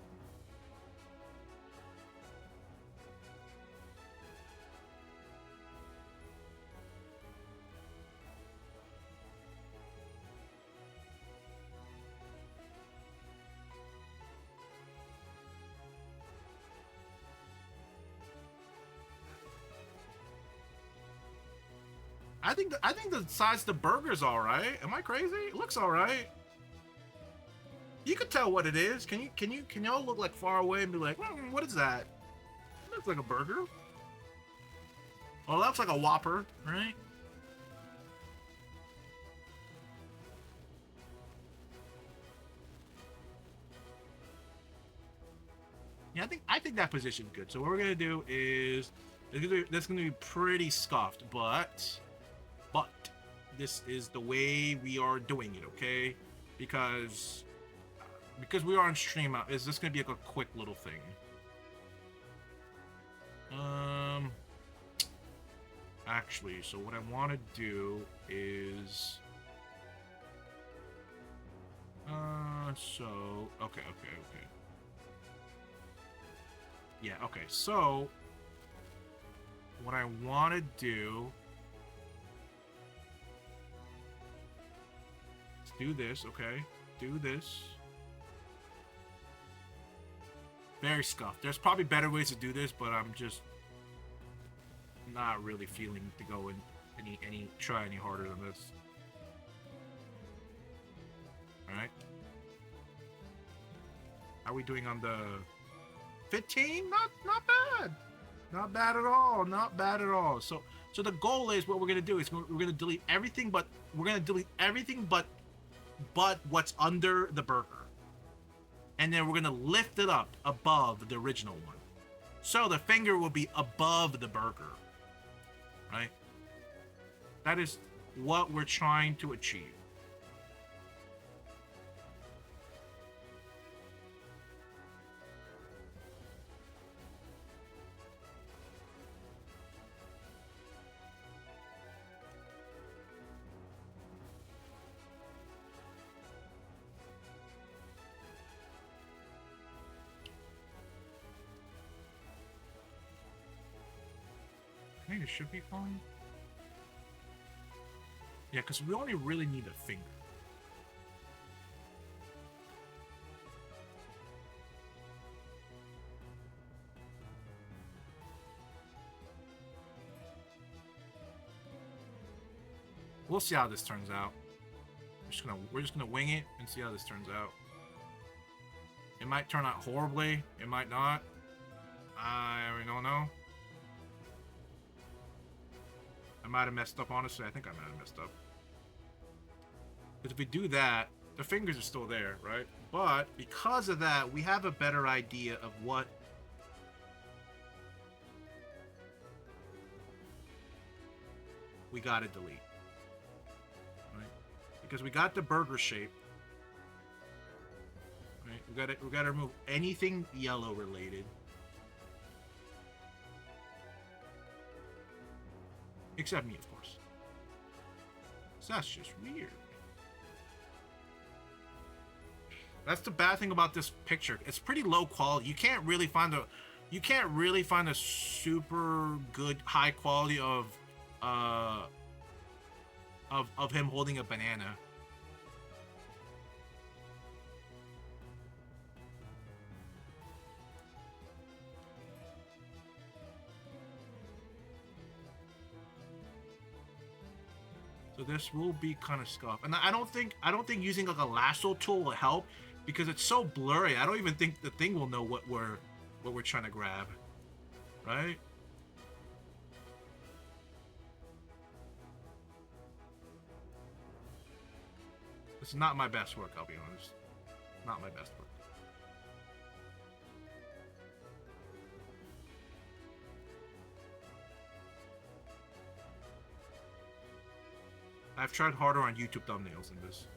I think the size of the burger's all right. Am I crazy? It looks all right. You could tell what it is. Can y'all look like far away and be like, what is that? It looks like a burger. Oh, that looks like a Whopper, right? Yeah, I think that position's good. So what we're gonna do is that's gonna be pretty scuffed, but this is the way we are doing it, okay? Because we are on stream, is this gonna be like a quick little thing? Actually, so what I want to do is okay. Yeah, okay. So what I want to do, let's do this, okay? Do this. Very scuffed. There's probably better ways to do this, but I'm just not really feeling to go in try any harder than this. Alright. How are we doing on the 15? Not bad. Not bad at all. Not bad at all. So the goal is, what we're gonna do is we're gonna delete everything but what's under the burger. And then we're gonna lift it up above the original one. So the finger will be above the burger. Right? That is what we're trying to achieve. I think it should be fine. Yeah, because we only really need a finger. We'll see how this turns out. We're just gonna wing it and see how this turns out. It might turn out horribly. It might not. I don't know. I might have messed up, honestly. I think I might have messed up. Because if we do that, the fingers are still there, right? But because of that, we have a better idea of what... we gotta delete. Right? Because we got the burger shape. Right? We gotta remove anything yellow related. Except me, of course. So that's just weird. That's the bad thing about this picture. It's pretty low quality. You can't really find a super good high quality of him holding a banana. So this will be kind of scuffed, and I don't think using like a lasso tool will help because it's so blurry. I don't even think the thing will know what we're trying to grab, right? It's not my best work, I'll be honest. Not my best work. I've tried harder on YouTube thumbnails than this.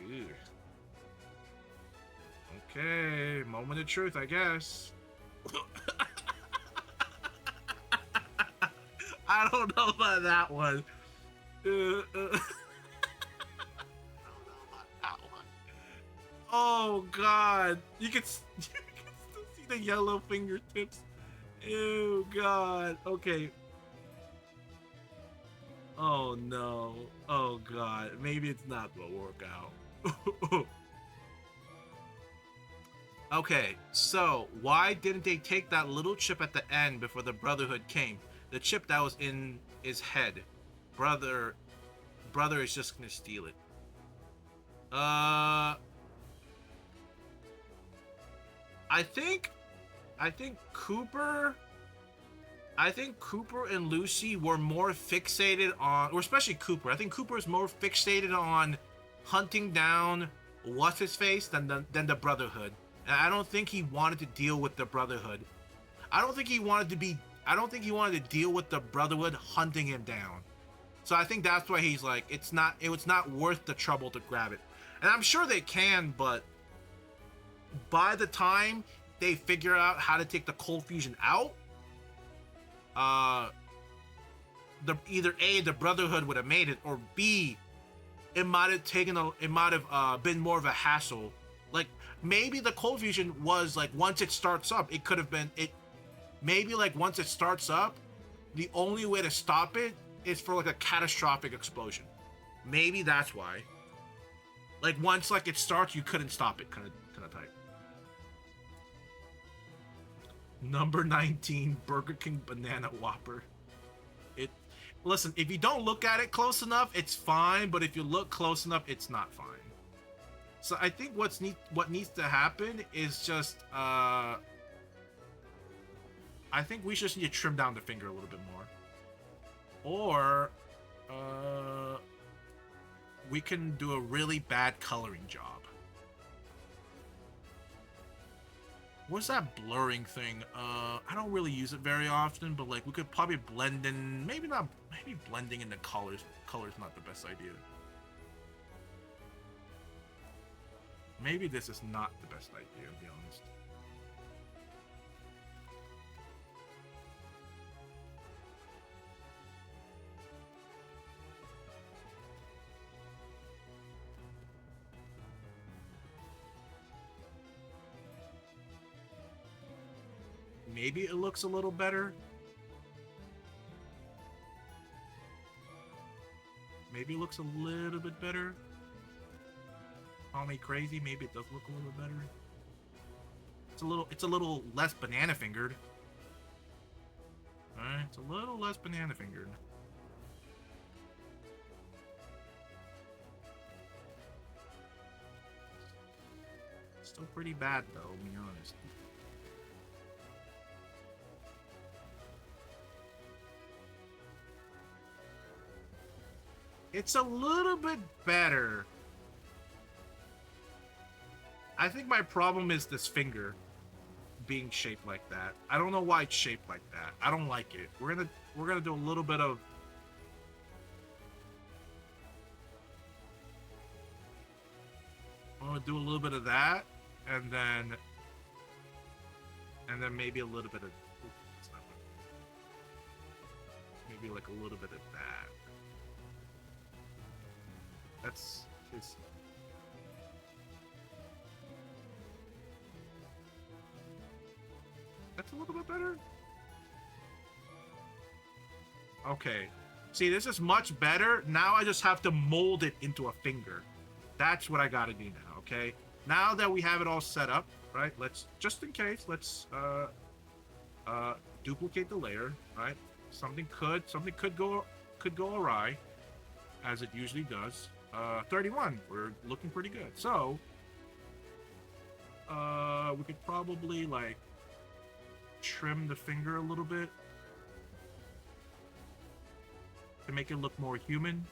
Ew. Okay, moment of truth, I guess. I don't know about that one. I don't know about that one. Oh God, you can still see the yellow fingertips. Ew, God. Okay. Oh no. Oh God. Maybe it's not gonna work out. Okay, so why didn't they take that little chip at the end before the Brotherhood came? The chip that was in his head. Brother is just gonna steal it. I think Cooper and Lucy were more fixated on, or especially Cooper. I think Cooper is more fixated on hunting down what's his face than the Brotherhood. And I don't think he wanted to deal with the Brotherhood. I don't think he wanted to deal with the Brotherhood hunting him down. So I think that's why he's like, it's not worth the trouble to grab it. And I'm sure they can, but by the time they figure out how to take the cold fusion out, either A, the Brotherhood would have made it, or B, it might have been more of a hassle. Like, maybe the cold fusion was like, once it starts up, it could have been it. Maybe like once it starts up, the only way to stop it is for like a catastrophic explosion. Maybe that's why. Like once like it starts, you couldn't stop it, kind of type. Number 19, Burger King Banana Whopper. Listen, if you don't look at it close enough, it's fine. But if you look close enough, it's not fine. So I think what needs to happen is just I think we just need to trim down the finger a little bit more, or we can do a really bad coloring job. What's that blurring thing? I don't really use it very often, but like we could probably blend in. Maybe blending in the colors. Color's not the best idea. Maybe this is not the best idea, to be honest. Maybe it looks a little better. Maybe it looks a little bit better. Call me crazy, maybe it does look a little bit better. It's a little less banana fingered. Alright, it's a little less banana fingered. Still pretty bad though, to be honest. It's a little bit better. I think my problem is this finger being shaped like that. I don't know why it's shaped like that. I don't like it. We're gonna do a little bit of. I'm gonna do a little bit of that, and then maybe a little bit of. It's not maybe like a little bit of that. That's his. That's a little bit better. Okay. See, this is much better. Now I just have to mold it into a finger. That's what I gotta do now, okay? Now that we have it all set up, right? Let's, just in case, let's duplicate the layer, right? Something could go awry, as it usually does. 31, we're looking pretty good. So, we could probably, like, trim the finger a little bit to make it look more human.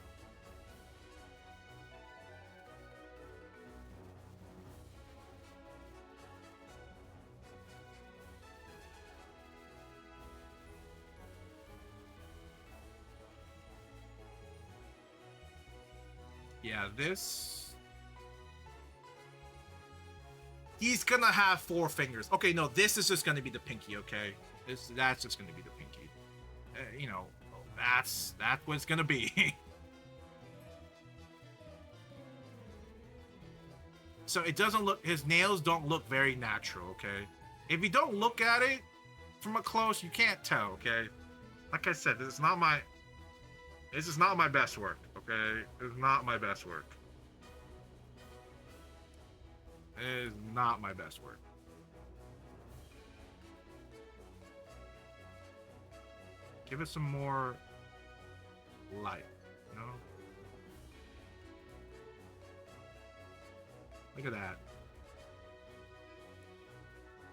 Yeah, this... He's gonna have 4 fingers. Okay, no, this is just gonna be the pinky, okay? That's just gonna be the pinky. You know, that's what it's gonna be. So it doesn't look... His nails don't look very natural, okay? If you don't look at it from up close, you can't tell, okay? Like I said, this is not my best work, okay? It's not my best work. It is not my best work. Give it some more light, you know? Look at that.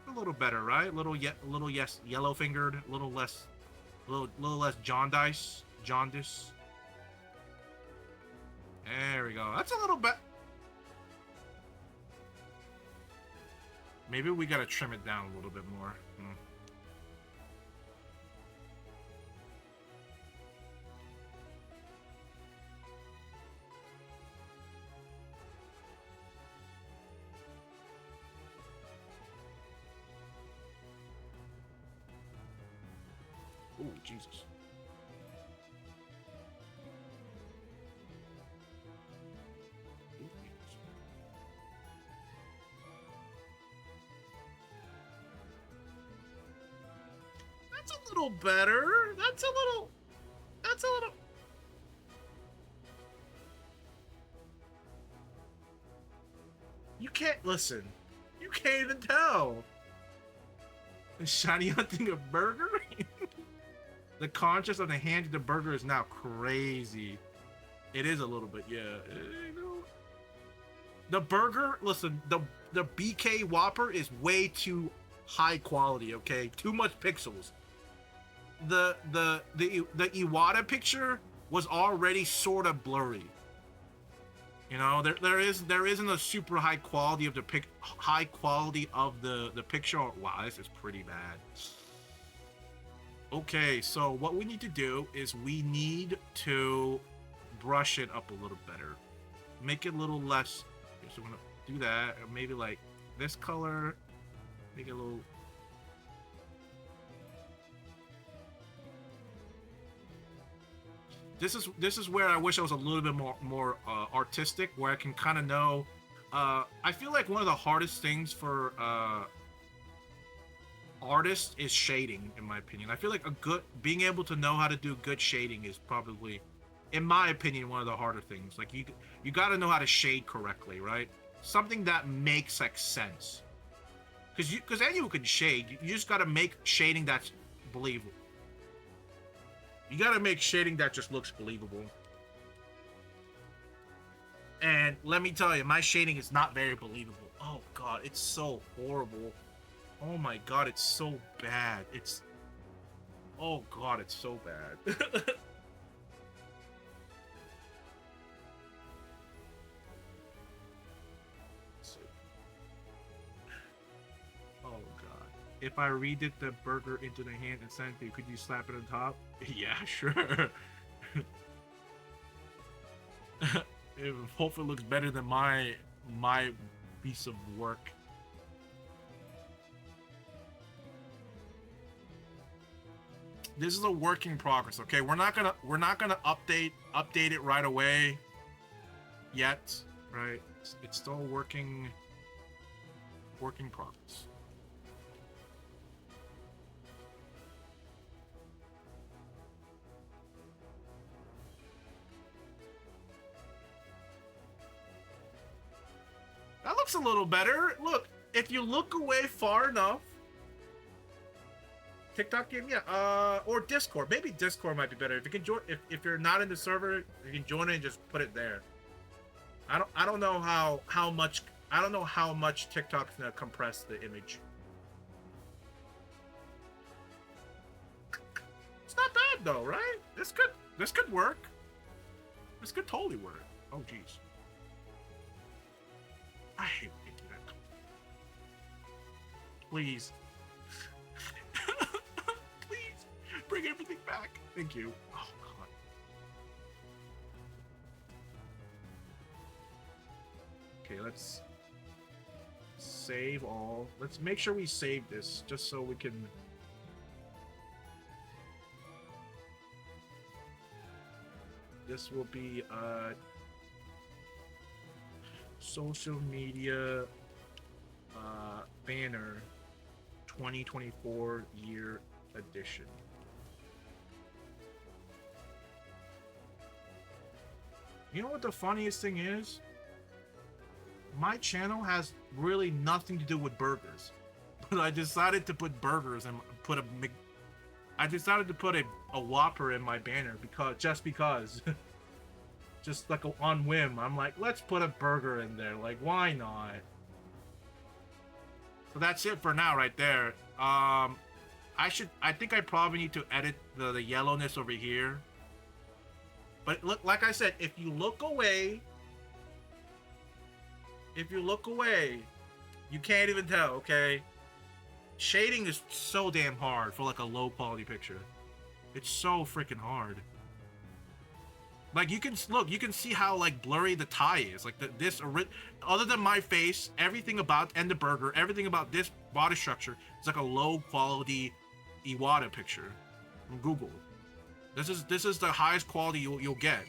A little better, right? Little yes, yellow fingered, a little less jaundice. There we go. That's a little bit. Maybe we gotta trim it down a little bit more. Oh, Jesus. That's a little better. That's a little... You can't... Listen. You can't even tell. Is Shiny hunting a burger? The conscience of the hand to the burger is now crazy. It is a little bit, yeah. You know. The burger, listen, the BK Whopper is way too high quality, okay? Too much pixels. The Iwata picture was already sort of blurry. You know, there isn't a super high quality of the the picture. Wow, this is pretty bad. Okay, so what we need to do is we need to brush it up a little better. Make it a little less. So we're gonna do that, or maybe like this color. Make it a little. This is where I wish I was a little bit more artistic, where I can kind of know. I feel like one of the hardest things for artists is shading, in my opinion. I feel like being able to know how to do good shading is probably, in my opinion, one of the harder things. Like you got to know how to shade correctly, right? Something that makes like sense. Because anyone can shade. You just got to make shading that's believable. You got to make shading that just looks believable. And let me tell you, my shading is not very believable. Oh god, it's so horrible. Oh my god, it's so bad. Oh god, it's so bad. if I redid the burger into the hand and sent it, could you slap it on top? Yeah, sure. It hopefully looks better than my piece of work. This is a work in progress, okay? We're not gonna update it right away yet, right? It's still work in progress. That looks a little better. Look, if you look away far enough. TikTok game, yeah. Or Discord. Maybe Discord might be better. If you can join, if you're not in the server, you can join it and just put it there. I don't know how much TikTok's gonna compress the image. It's not bad though, right? This could work. This could totally work. Oh jeez. I hate internet. Please. Please bring everything back. Thank you. Oh god. Okay, let's save all. Let's make sure we save this just so we can. This will be social media banner 2024 year edition. You know what the funniest thing is? My channel has really nothing to do with burgers, but I decided to put burgers and put I decided to put a Whopper in my banner just because. Just like on whim, I'm like, let's put a burger in there. Like, why not? So that's it for now, right there. I think I probably need to edit the yellowness over here. But look, like I said, if you look away, you can't even tell. Okay, shading is so damn hard for like a low quality picture. It's so freaking hard. Like you can see how like blurry the tie is. Like other than my face, everything about and the burger, everything about this body structure is like a low quality Iwata picture from Google. This is the highest quality you'll get.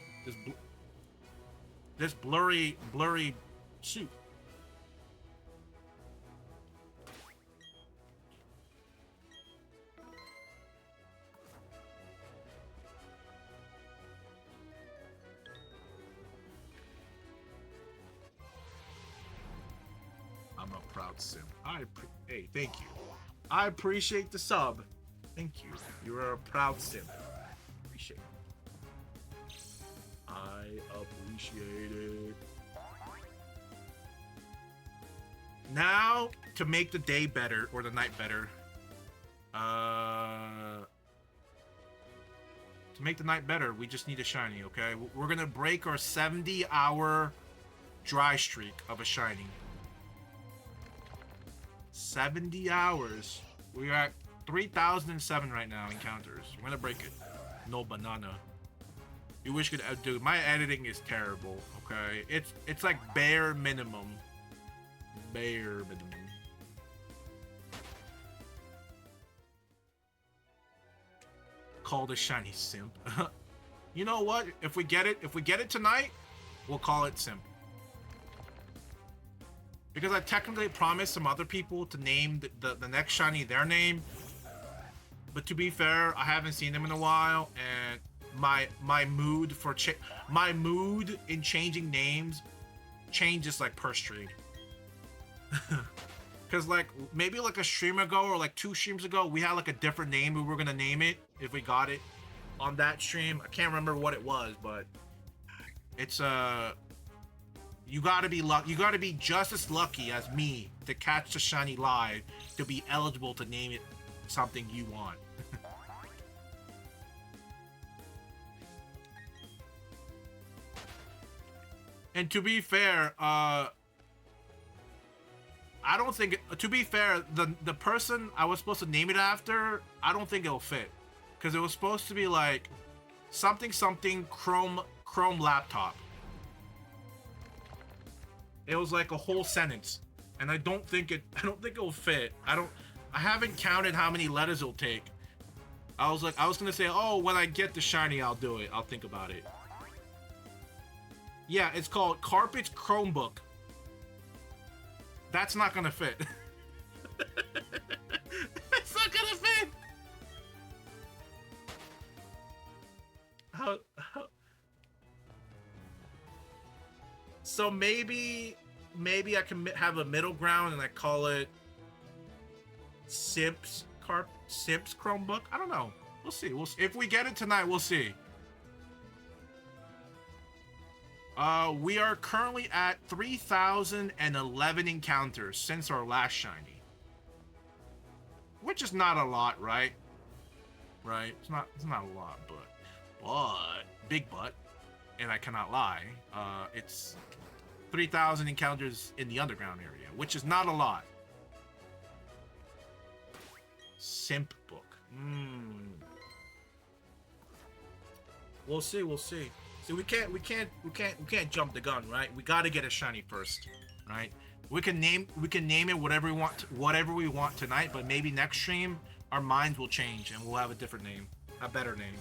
This blurry suit. I'm a proud simp. Hey, thank you. I appreciate the sub. Thank you. You're a proud simp. Appreciate it. I appreciate it. Now, to make the day better, or the night better, to make the night better, we just need a shiny, okay? We're gonna break our 70-hour dry streak of a shiny. 70 hours. We're at 3,007 right now encounters. We're gonna break it. No banana. You wish you could, dude. My editing is terrible. Okay, it's like bare minimum. Bare minimum. Call the shiny simp. You know what? If we get it tonight, we'll call it simp. Because I technically promised some other people to name the next shiny their name. But to be fair, I haven't seen them in a while, and my mood in changing names changes like per stream. Because like maybe like a stream ago or like 2 streams ago, we had like a different name we were gonna name it if we got it on that stream. I can't remember what it was, but it's you gotta be just as lucky as me to catch the shiny live to be eligible to name it something you want. And to be fair, I don't think to be fair, the person I was supposed to name it after, I don't think it'll fit. Because it was supposed to be like something Chrome laptop. It was like a whole sentence. And I don't think it'll fit. I haven't counted how many letters it'll take. I was gonna say, oh, when I get the shiny, I'll do it. I'll think about it. Yeah, it's called Carpet's Chromebook. That's not gonna fit. It's not gonna fit. How? So maybe I can have a middle ground and I call it Simps Chromebook. I don't know. We'll see. If we get it tonight, we'll see. We are currently at 3,011 encounters since our last shiny, which is not a lot, right? Right? It's not a lot, but big but, and I cannot lie. It's 3,000 encounters in the underground area, which is not a lot. Simp book. We'll see. See, we can't jump the gun, right? We got to get a shiny first, right? We can name it whatever we want tonight, but maybe next stream our minds will change and we'll have a different name, a better name.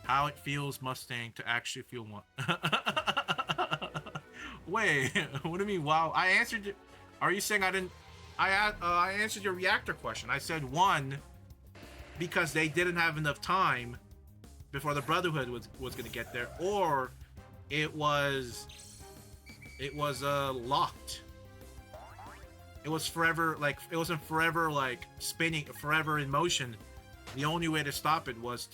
How it feels, Mustang, to actually feel one. Wait, what do you mean? Wow, I answered it. Are you saying I didn't? I answered your reactor question. I said 1 because they didn't have enough time before the Brotherhood was gonna get there, or it was locked. It was forever, like, it wasn't forever, like, spinning, forever in motion. The only way to stop it was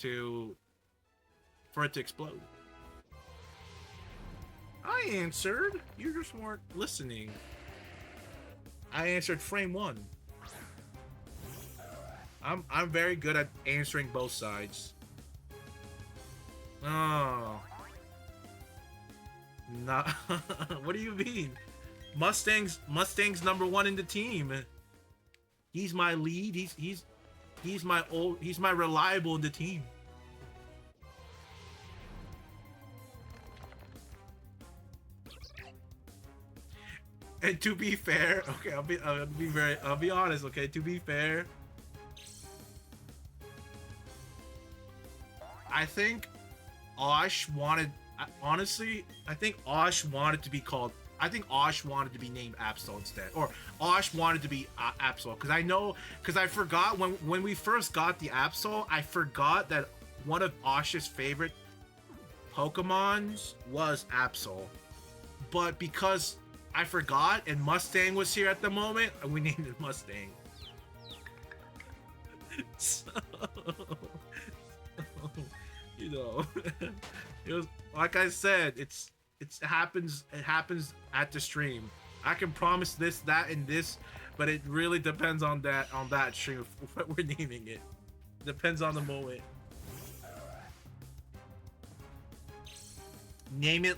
for it to explode. I answered. You just weren't listening. I answered frame 1. I'm very good at answering both sides. Oh. Nah. What do you mean? Mustang's #1 in the team. He's my lead. He's my reliable in the team. And to be fair, okay, I'll be honest, okay, to be fair, I think Osh wanted, honestly, I think Osh wanted to be called, I think Osh wanted to be named Absol instead, or Osh wanted to be Absol, because I forgot when we first got the Absol, I forgot that one of Osh's favorite Pokemons was Absol, but because I forgot, and Mustang was here at the moment, and we named it Mustang. So, you know, it was like I said, it happens at the stream. I can promise this, that, and this, but it really depends on that stream what we're naming it. Depends on the moment. Name it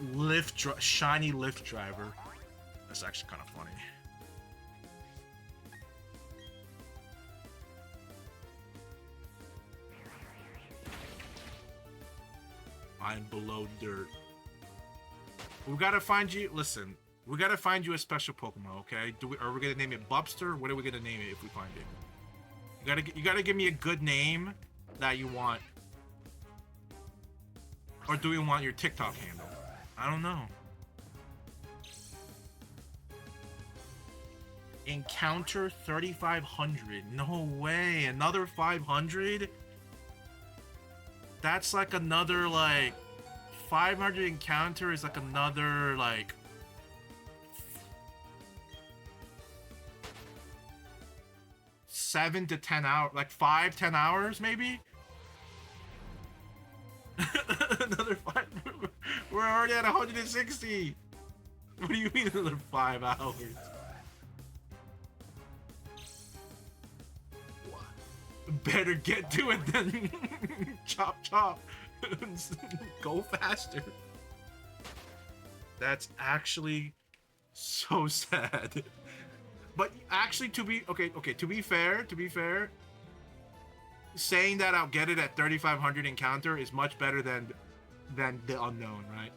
Shiny Lift Driver. That's actually kind of funny. I'm below dirt. We gotta find you. Listen, we gotta find you a special Pokemon, okay? Are we gonna name it Bubster? What are we gonna name it if we find it? You gotta give me a good name that you want. Or do we want your TikTok handle? I don't know. Encounter 3,500. No way. Another 500? That's like another, like, 500 encounter is like another, like, 7 to 10 hours, like 5-10 hours maybe. Another 5. We're already at 160. What do you mean another 5 hours? Better get to it then. Chop chop. Go faster. That's actually so sad. But actually, to be fair, saying that I'll get it at 3,500 encounter is much better than the unknown, right?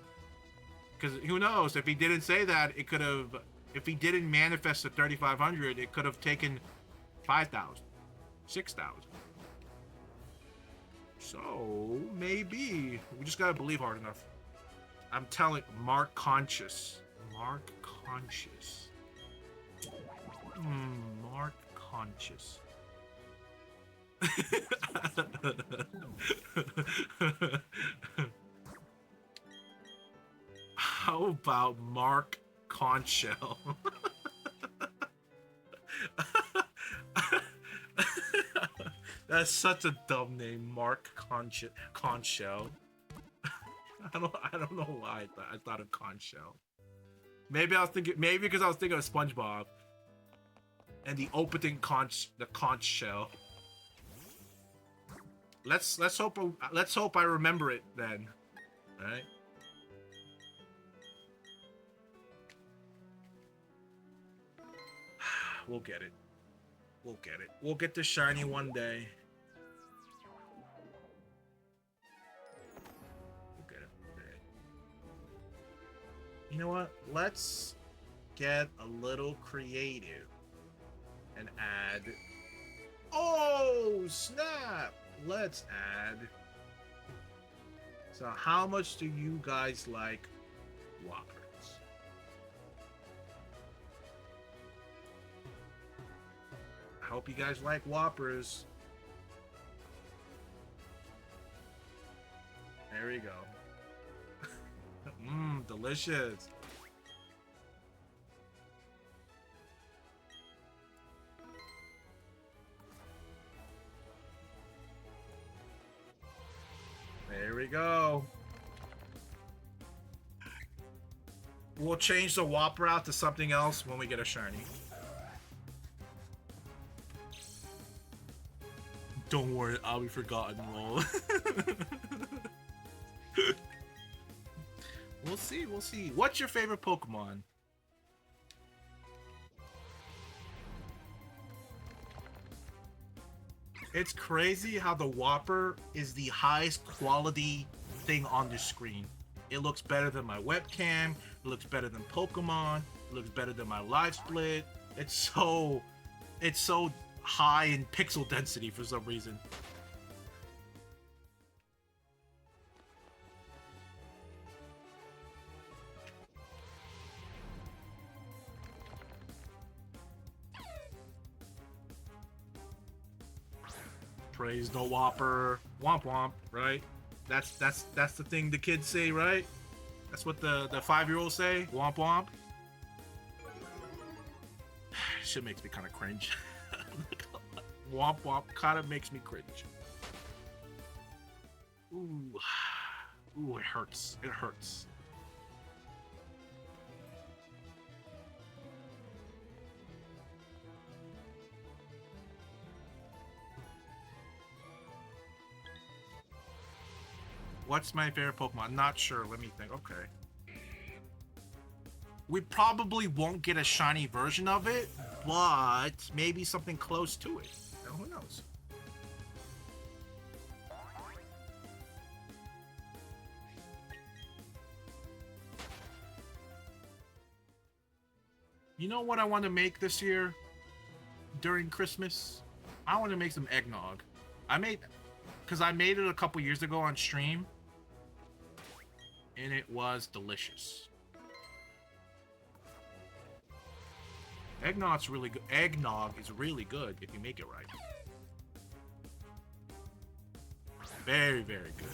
Because who knows, if he didn't say that, it could have, if he didn't manifest the 3,500, it could have taken 5,000, 6,000. So maybe we just gotta believe hard enough. I'm telling Mark Conscious. Mark Conscious. Mark Conscious. How about Mark Conchell? That's such a dumb name, Mark Conchell. I don't know why I thought of Conchell. Maybe because I was thinking of SpongeBob and the opening conch shell. Let's hope I remember it then. All right. We'll get it. We'll get it. We'll get the shiny one day. We'll get it one day. You know what? Let's get a little creative and add... Oh, snap! Let's add... So how much do you guys like Whoppers? I hope you guys like Whoppers. There we go. Delicious. There we go. We'll change the Whopper out to something else when we get a shiny. Don't worry, I'll be forgotten, lol. We'll see, we'll see. What's your favorite Pokemon? It's crazy how the Whopper is the highest quality thing on the screen. It looks better than my webcam, it looks better than Pokemon, it looks better than my live split. It's so high in pixel density for some reason. Praise the Whopper. Womp womp, right? That's the thing the kids say, right? That's what the 5-year-olds say. Womp womp. Shit makes me kind of cringe. Womp womp kind of makes me cringe. Ooh, it hurts. It hurts. What's my favorite Pokemon? Not sure. Let me think. Okay. We probably won't get a shiny version of it, but maybe something close to it. Now, who knows? You know what I want to make this year during Christmas? I want to make some eggnog. Because I made it a couple years ago on stream, and it was delicious. Eggnog's really good. Eggnog is really good if you make it right. Very, very good.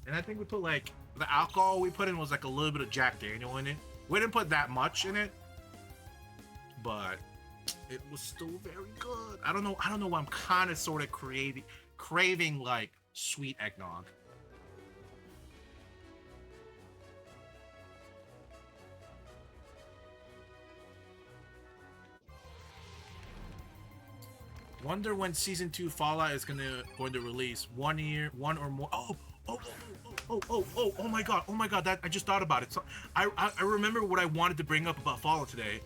And I think we put like the alcohol we put in was like a little bit of Jack Daniel in it. We didn't put that much in it, but it was still very good. I don't know why I'm kind of sort of craving like sweet eggnog. Wonder when season 2 Fallout is going to release. 1 year, one or more. Oh, Oh my god, that I just thought about it. So I remember what I wanted to bring up about Fallout today.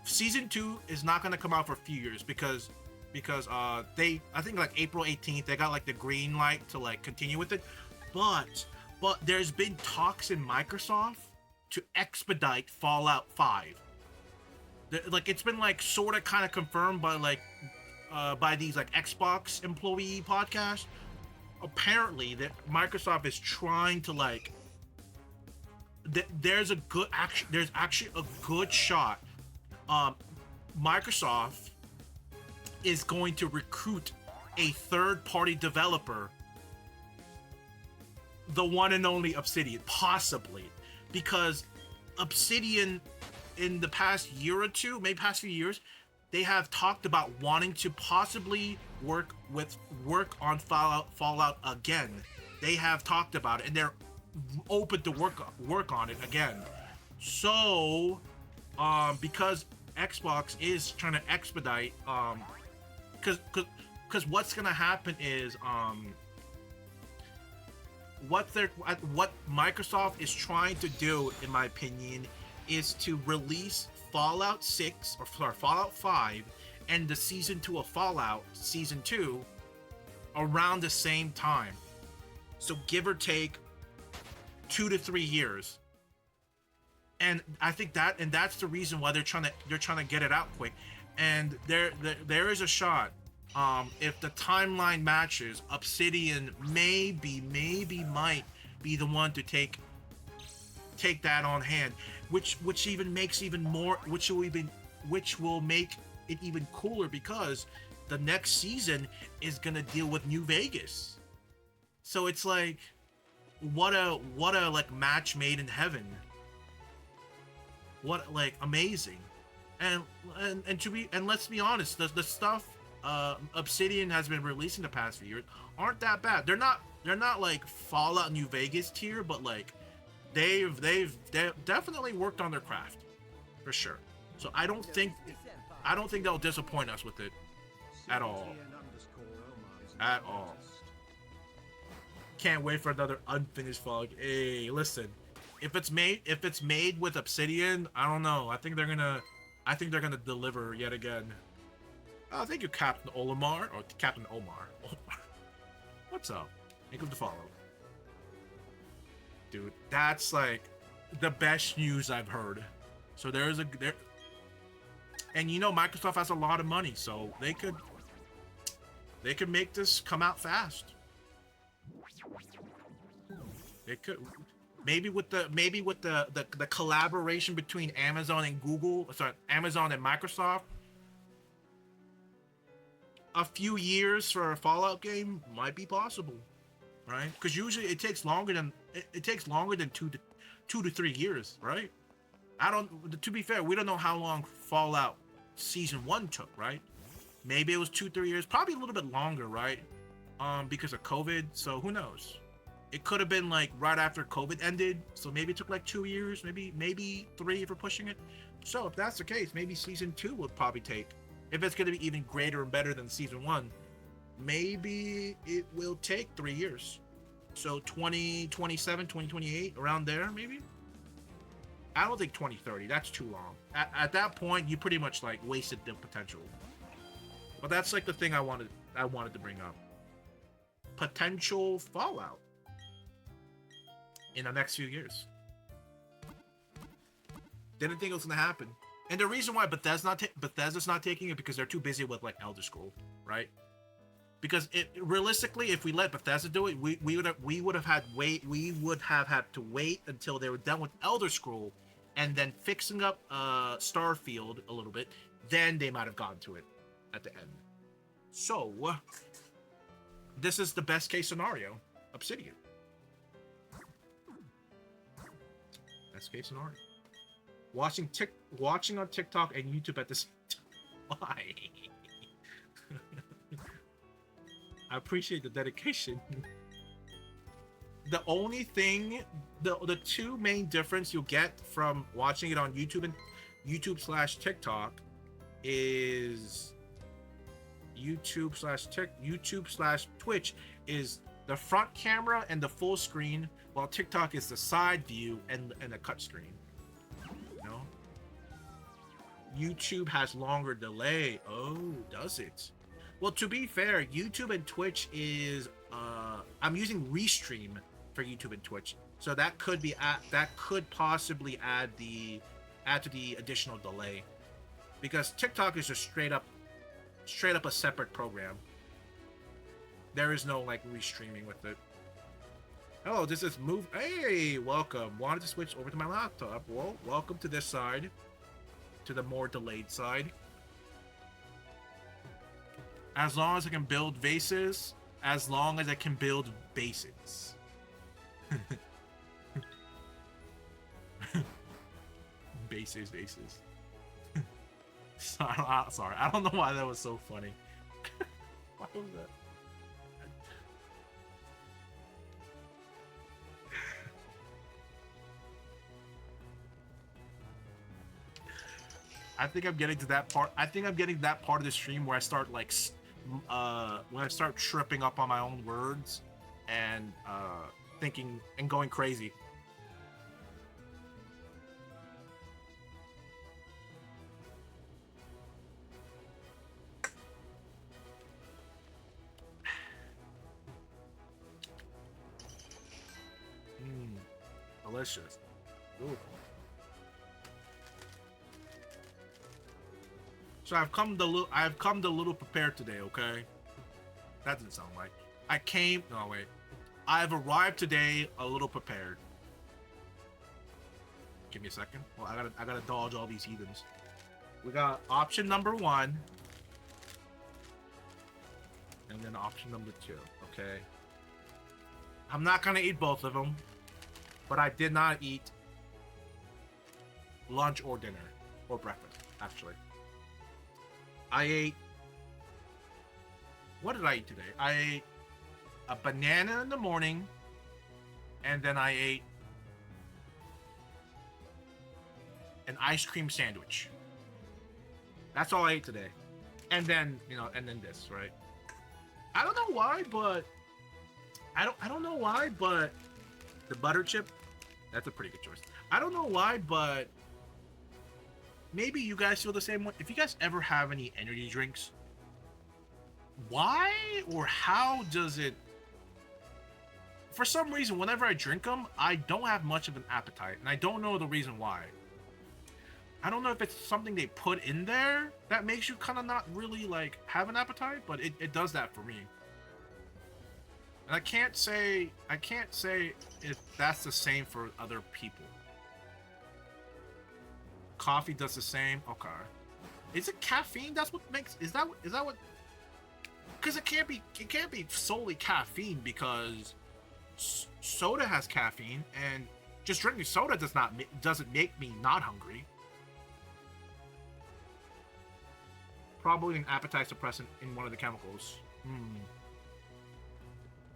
Season 2 is not gonna come out for a few years because they, I think like April 18th, they got like the green light to like continue with it. But there's been talks in Microsoft to expedite Fallout 5. Like it's been like sort of kind of confirmed by like by these like Xbox employee podcasts. Apparently that Microsoft is trying to like there's actually a good shot. Microsoft is going to recruit a third-party developer, the one and only Obsidian, possibly, because Obsidian in the past year or two, maybe past few years, they have talked about wanting to possibly work on Fallout again. They have talked about it, and they're open to work on it again. So, because Xbox is trying to expedite, because what's gonna happen is, what Microsoft is trying to do, in my opinion, is to release Fallout 6 or Fallout 5 and the season 2 of Fallout season 2 around the same time. So give or take 2 to 3 years. And I think that's the reason why they're trying to get it out quick. And there is a shot, if the timeline matches, Obsidian might be the one to take that on hand, which will make it even cooler, because the next season is gonna deal with New Vegas. So it's like, what a like match made in heaven. What, like, amazing. And let's be honest, the stuff Obsidian has been releasing the past few years aren't that bad. They're not like Fallout New Vegas tier, but like they've definitely worked on their craft for sure. So I don't think they'll disappoint us with it at all. At all. Can't wait for another unfinished Fallout. Hey, listen, if it's made with Obsidian, I don't know. I think they're gonna deliver yet again. Oh, thank you, Captain Olimar, or Captain Omar. What's up? Thank you to follow. Dude, that's like the best news I've heard. So and you know Microsoft has a lot of money, so they could make this come out fast. It could. Maybe with the collaboration between Amazon and Amazon and Microsoft, a few years for a Fallout game might be possible, right? Because usually it takes longer than 2 to 3 years, right? To be fair, we don't know how long Fallout Season 1 took, right? Maybe it was 2-3 years, probably a little bit longer, right? Because of COVID, so who knows? It could have been like right after COVID ended, so maybe it took like 2 years, maybe 3 if we're pushing it. So if that's the case, maybe Season 2 will probably take, if it's going to be even greater and better than Season 1, maybe it will take 3 years. So 2027, 2028, around there, maybe? I don't think 2030, that's too long. At that point, you pretty much like wasted the potential. But that's like the thing I wanted to bring up. Potential Fallout in the next few years. Didn't think it was gonna happen. And the reason why Bethesda's not taking it, because they're too busy with like Elder Scrolls, right? Because realistically, if we let Bethesda do it, we would have had to wait until they were done with Elder Scrolls and then fixing up Starfield a little bit. Then they might have gotten to it at the end. So this is the best case scenario. Obsidian. Best case scenario. Watching on TikTok and YouTube at the same time. Why? I appreciate the dedication. The only thing, the two main difference you'll get from watching it on YouTube and YouTube/TikTok is YouTube/Twitch is the front camera and the full screen, while TikTok is the side view and the cut screen. You know? YouTube has longer delay. Oh, does it? Well, to be fair, YouTube and Twitch is I'm using Restream for YouTube and Twitch, so that could be that could possibly add to the additional delay, because TikTok is just straight up a separate program. There is no like restreaming with it. Oh, this is move. Hey, welcome. Wanted to switch over to my laptop. Well, welcome to this side, to the more delayed side. As long as I can build vases, as long as I can build bases. Bases. Sorry, I don't know why that was so funny. Why was that? I think I'm getting to that part. I think I'm getting that part of the stream where I start like, when I start tripping up on my own words, and thinking and going crazy. Delicious. Ooh. So I've come to little prepared today, okay? That didn't sound right. I've arrived today a little prepared. Give me a second. Well, I gotta dodge all these heathens. We got option number 1. And then option number 2, okay? I'm not gonna eat both of them. But I did not eat lunch or dinner. Or breakfast, actually. I ate... What did I eat today? I ate a banana in the morning, and then I ate an ice cream sandwich. That's all I ate today. And then, and then this, right? I don't know why, but I don't know why, but the butter chip, that's a pretty good choice. I don't know why, but maybe you guys feel the same way. If you guys ever have any energy drinks, why or how does it... For some reason, whenever I drink them, I don't have much of an appetite, and I don't know the reason why. I don't know if it's something they put in there that makes you kind of not really, like, have an appetite, but it does that for me. And I can't say if that's the same for other people. Coffee does the same. Okay. Is it caffeine? That's what makes... Is that what... Because it can't be solely caffeine, because soda has caffeine, and just drinking soda doesn't make me not hungry. Probably an appetite suppressant in one of the chemicals.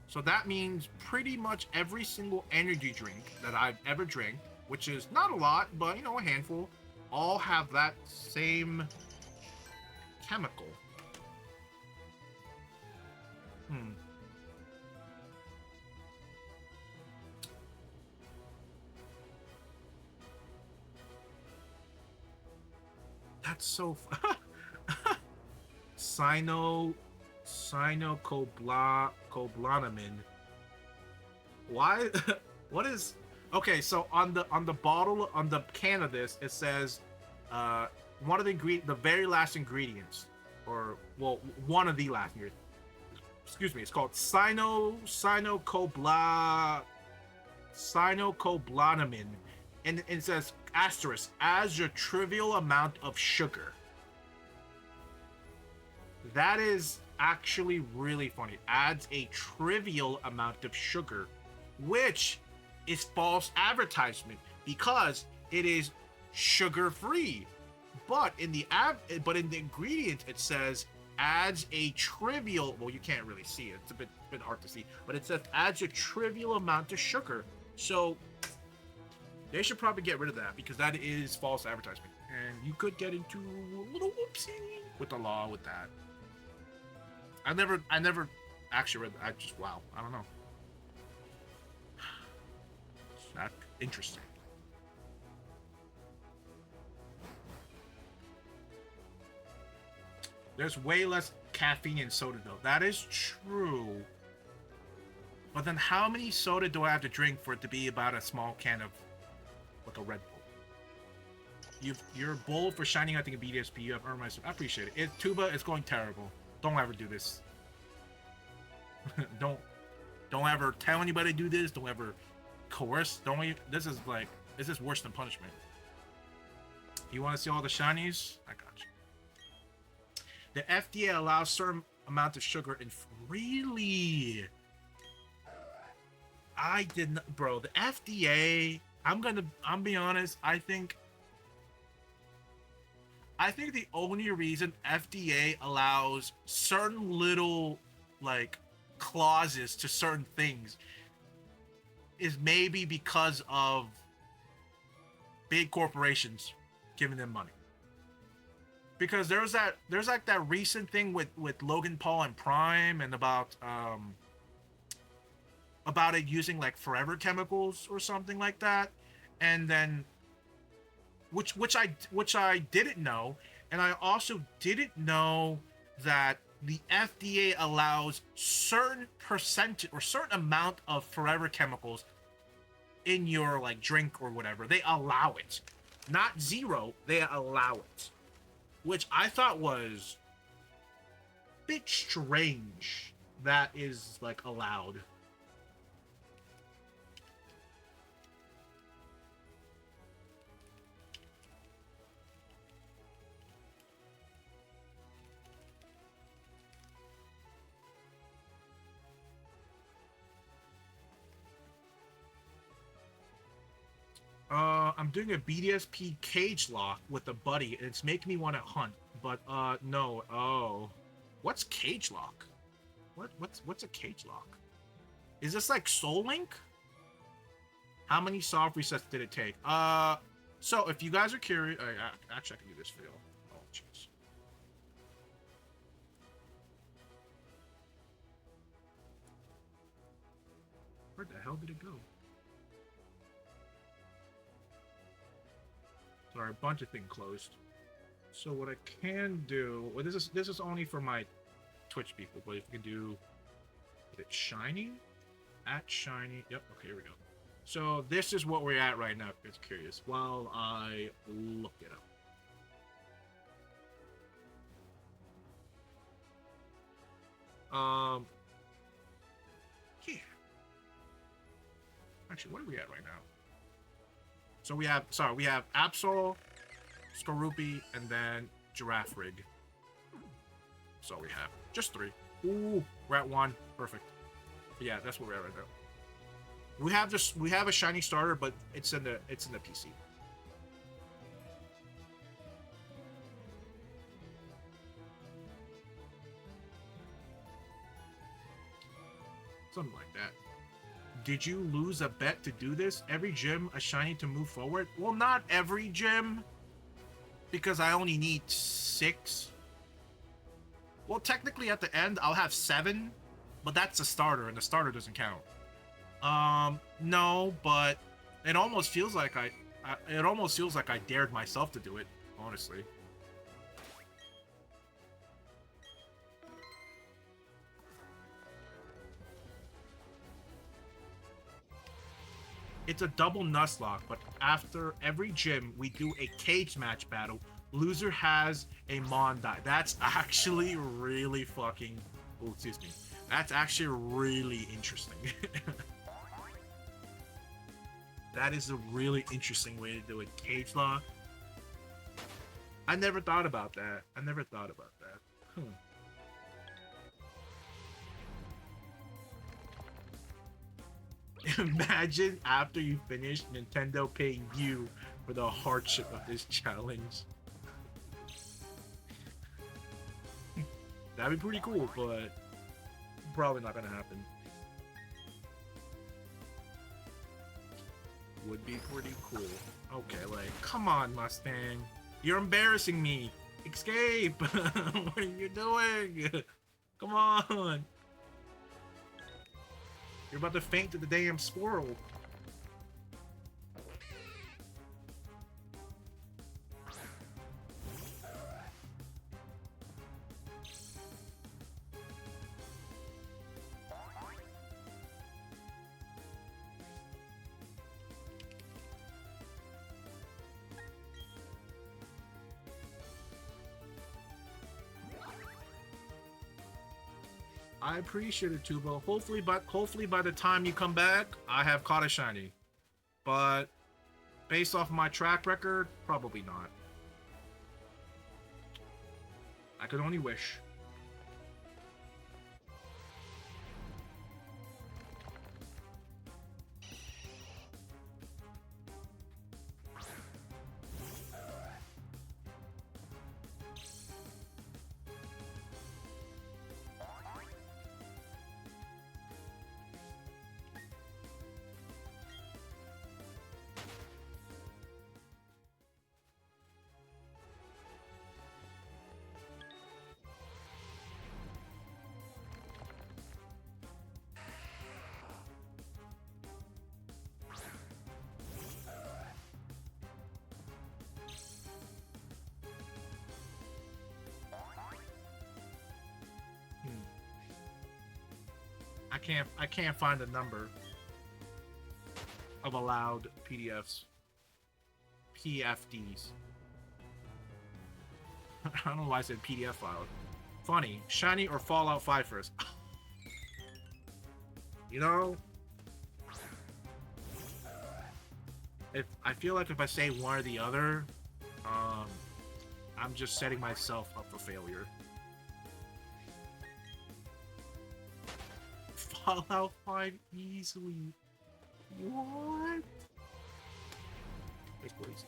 So that means pretty much every single energy drink that I've ever drank, which is not a lot, but a handful, all have that same chemical. That's so cyanocobalamin. Why? What is... Okay, so on the bottle, on the can of this, it says one of the very last ingredients, or well, one of the last ingredients. Excuse me. It's called cyanocobalamin, and it says asterisk, adds a trivial amount of sugar. That is actually really funny. Adds a trivial amount of sugar, which is false advertisement because it is sugar-free. But in the ingredient it says adds a trivial... Well, you can't really see it. It's a bit hard to see. But it says adds a trivial amount of sugar. So they should probably get rid of that, because that is false advertisement. And you could get into a little whoopsie with the law with that. I never actually read that. Wow. I don't know. That's interesting. There's way less caffeine in soda though. That is true. But then how many soda do I have to drink for it to be about a small can of like a Red Bull? You're bold for shining out the BDSP. You have earned my... I appreciate it. Tuba, it's going terrible. Don't ever do this. don't ever tell anybody to do this. Don't ever coerce. This is worse than punishment. You want to see all the shinies? I got you. The FDA allows certain amount of sugar in really. I did not, bro. The FDA. I'm be honest. I think the only reason FDA allows certain little like clauses to certain things is maybe because of big corporations giving them money. Because there's like that recent thing with Logan Paul and Prime and about it using like forever chemicals or something like that, and then which I didn't know, and I also didn't know that the FDA allows certain percentage or certain amount of forever chemicals in your like drink or whatever. They allow it, not zero. They allow it, which I thought was a bit strange. That is like allowed. I'm doing a BDSP cage lock with a buddy, and it's making me want to hunt. But no. Oh, what's cage lock? What's a cage lock? Is this like Soul Link? How many soft resets did it take? So if you guys are curious, actually I can do this for you. Oh jeez. Where the hell did it go? Sorry, a bunch of things closed. So what I can do, well, this is only for my Twitch people, but if you can do, is it shiny? At shiny, yep, okay, here we go. So this is what we're at right now, if you're curious, while I look it up. Yeah. Actually, what are we at right now? So we have Absol, Skorupi, and then Giraffe Rig. So we have just 3. Ooh, we're at 1. Perfect. But yeah, that's what we're at right now. We have a shiny starter, but it's in the PC. Something like that. Did you lose a bet to do this? Every gym a shiny to move forward? Well, not every gym, because I only need 6. Well, technically at the end I'll have 7, but that's a starter, and the starter doesn't count. No, but it almost feels like I dared myself to do it, honestly. It's a double Nuzlocke, but after every gym, we do a cage match battle. Loser has a Mon die. That's actually really fucking... Oh, excuse me. That's actually really interesting. That is a really interesting way to do a cage lock. I never thought about that. Imagine after you finish, Nintendo paying you for the hardship of this challenge. That'd be pretty cool, but probably not gonna happen. Would be pretty cool. Okay, like, come on, Mustang. You're embarrassing me. Escape! What are you doing? Come on. You're about to faint to the damn squirrel. I appreciate it, Tubo. Hopefully by the time you come back, I have caught a shiny. But based off my track record, probably not. I could only wish. I can't find a number of allowed PFDs. I don't know why I said PDF file. Funny, shiny or Fallout 5 first. You know, if I feel like if I say one or the other, I'm just setting myself up for failure. Fallout 5 easily. What? It's crazy.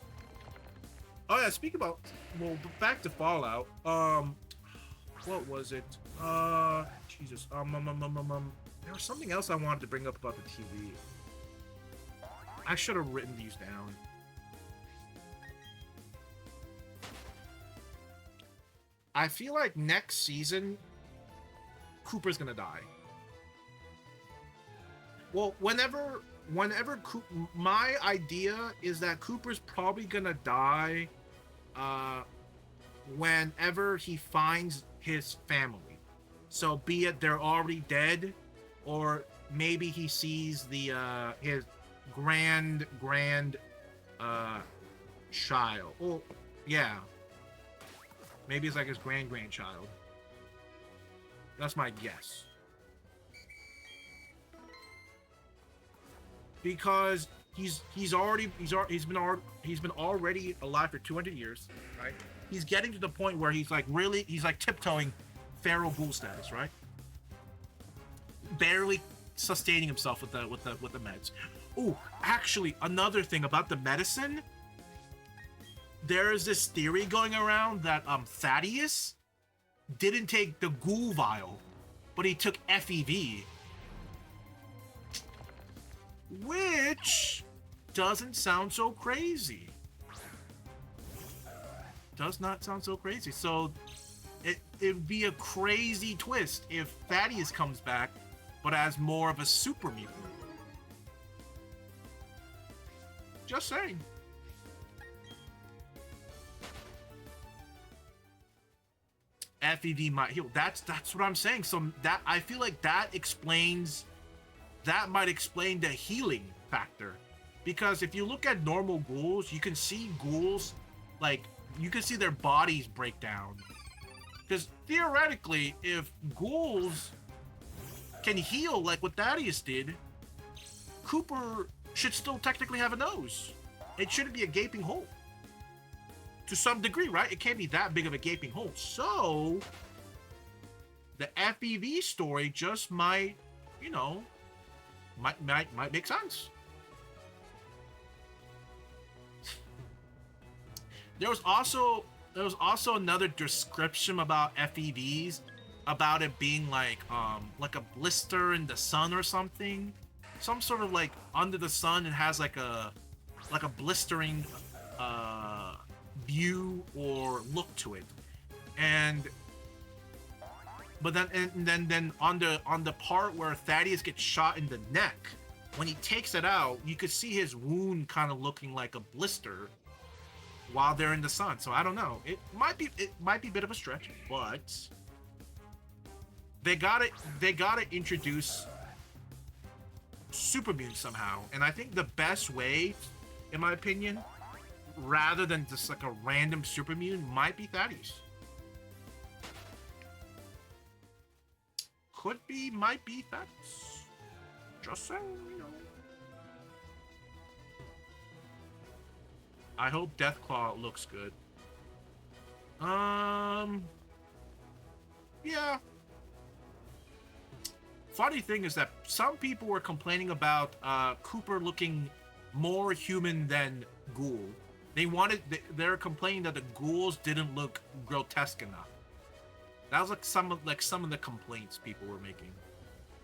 Oh yeah, speaking about, well, back to Fallout. What was it? Jesus. There was something else I wanted to bring up about the TV. I should have written these down. I feel like next season, Cooper's gonna die. Well, whenever my idea is that Cooper's probably gonna die whenever he finds his family. So be it they're already dead, or maybe he sees the his grand child. Well, yeah. Maybe it's like his grandchild. That's my guess. Because he's been already alive for 200 years, right? He's getting to the point where he's like tiptoeing feral ghoul status, right? Barely sustaining himself with the meds. Ooh, actually, another thing about the medicine, there is this theory going around that Thaddeus didn't take the ghoul vial, but he took FEV. Which doesn't sound so crazy. Does not sound so crazy. So it'd be a crazy twist if Thaddeus comes back, but as more of a super mutant. Just saying. FEV might heal. That's what I'm saying. So that I feel like that might explain the healing factor, because if you look at normal ghouls, you can see ghouls, like, you can see their bodies break down. Because theoretically, if ghouls can heal like what Thaddeus did, Cooper should still technically have a nose. It shouldn't be a gaping hole. To some degree, right? It can't be that big of a gaping hole. So the FEV story just might, you know, might make sense. There was also another description about FEVs, about it being like a blister in the sun or something. Some sort of like under the sun, it has like a blistering view or look to it. But then on the part where Thaddeus gets shot in the neck, when he takes it out, you could see his wound kind of looking like a blister while they're in the sun. So I don't know. It might be a bit of a stretch, but they gotta introduce super mutants somehow. And I think the best way, in my opinion, rather than just like a random super mutant, might be Thaddeus. could be, might be that's just saying, you know. I hope Deathclaw looks good. Yeah. Funny thing is that some people were complaining about Cooper looking more human than Ghoul. They're complaining that the ghouls didn't look grotesque enough. That was like some of the complaints people were making.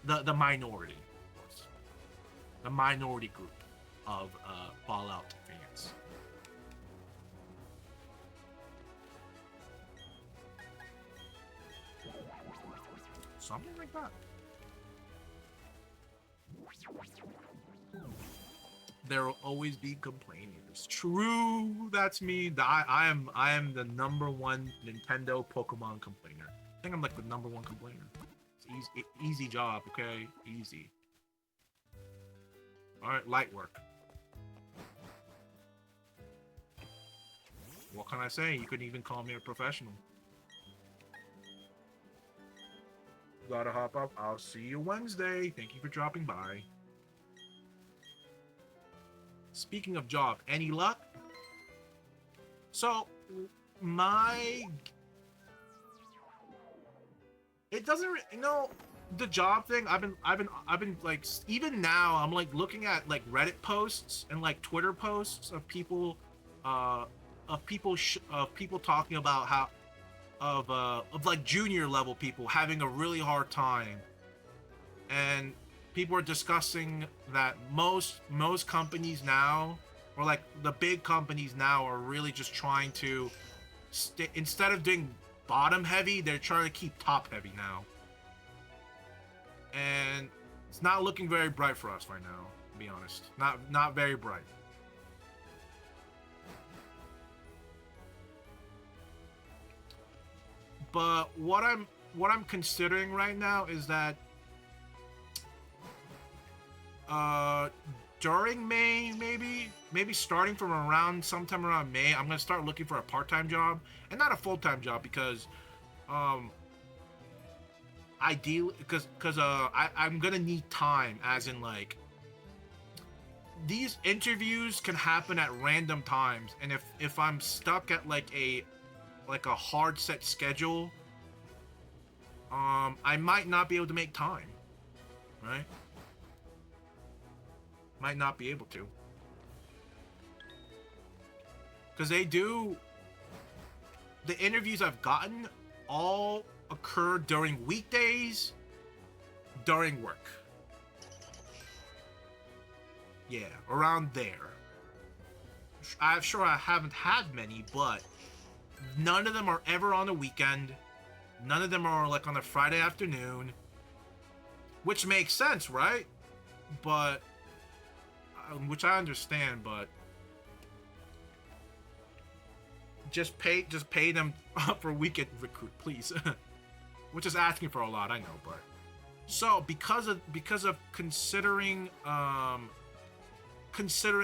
The minority, of course. The minority group of Fallout fans. Something like that. There will always be complainers. True, that's me. I am the #1 Nintendo Pokemon complainer. I think I'm like the #1 complainer. It's easy job, okay? Easy. All right, light work. What can I say? You couldn't even call me a professional. Gotta hop up. I'll see you Wednesday. Thank you for dropping by. Speaking of job, any luck? So, it doesn't, the job thing. I've been like, even now, I'm like looking at like Reddit posts and like Twitter posts of people, people talking about how, of like junior level people having a really hard time, and people are discussing that most companies now, or like the big companies now, are really just trying to instead of doing bottom heavy, they're trying to keep top heavy now, and it's not looking very bright for us right now, to be honest. Not very bright. But what I'm considering right now is that during May, maybe starting from sometime around May, I'm gonna start looking for a part-time job and not a full-time job, because ideally, because I'm gonna need time, as in like these interviews can happen at random times, and if I'm stuck at like a hard set schedule, I might not be able to make time, right? Might not be able to, because the interviews I've gotten all occur during weekdays, during work. Yeah, around there. I'm sure I haven't had many, but none of them are ever on a weekend. None of them are like on a Friday afternoon, which makes sense, right? But which I understand, but just pay them for weekend recruit, please. Which is asking for a lot, I know, but so because of considering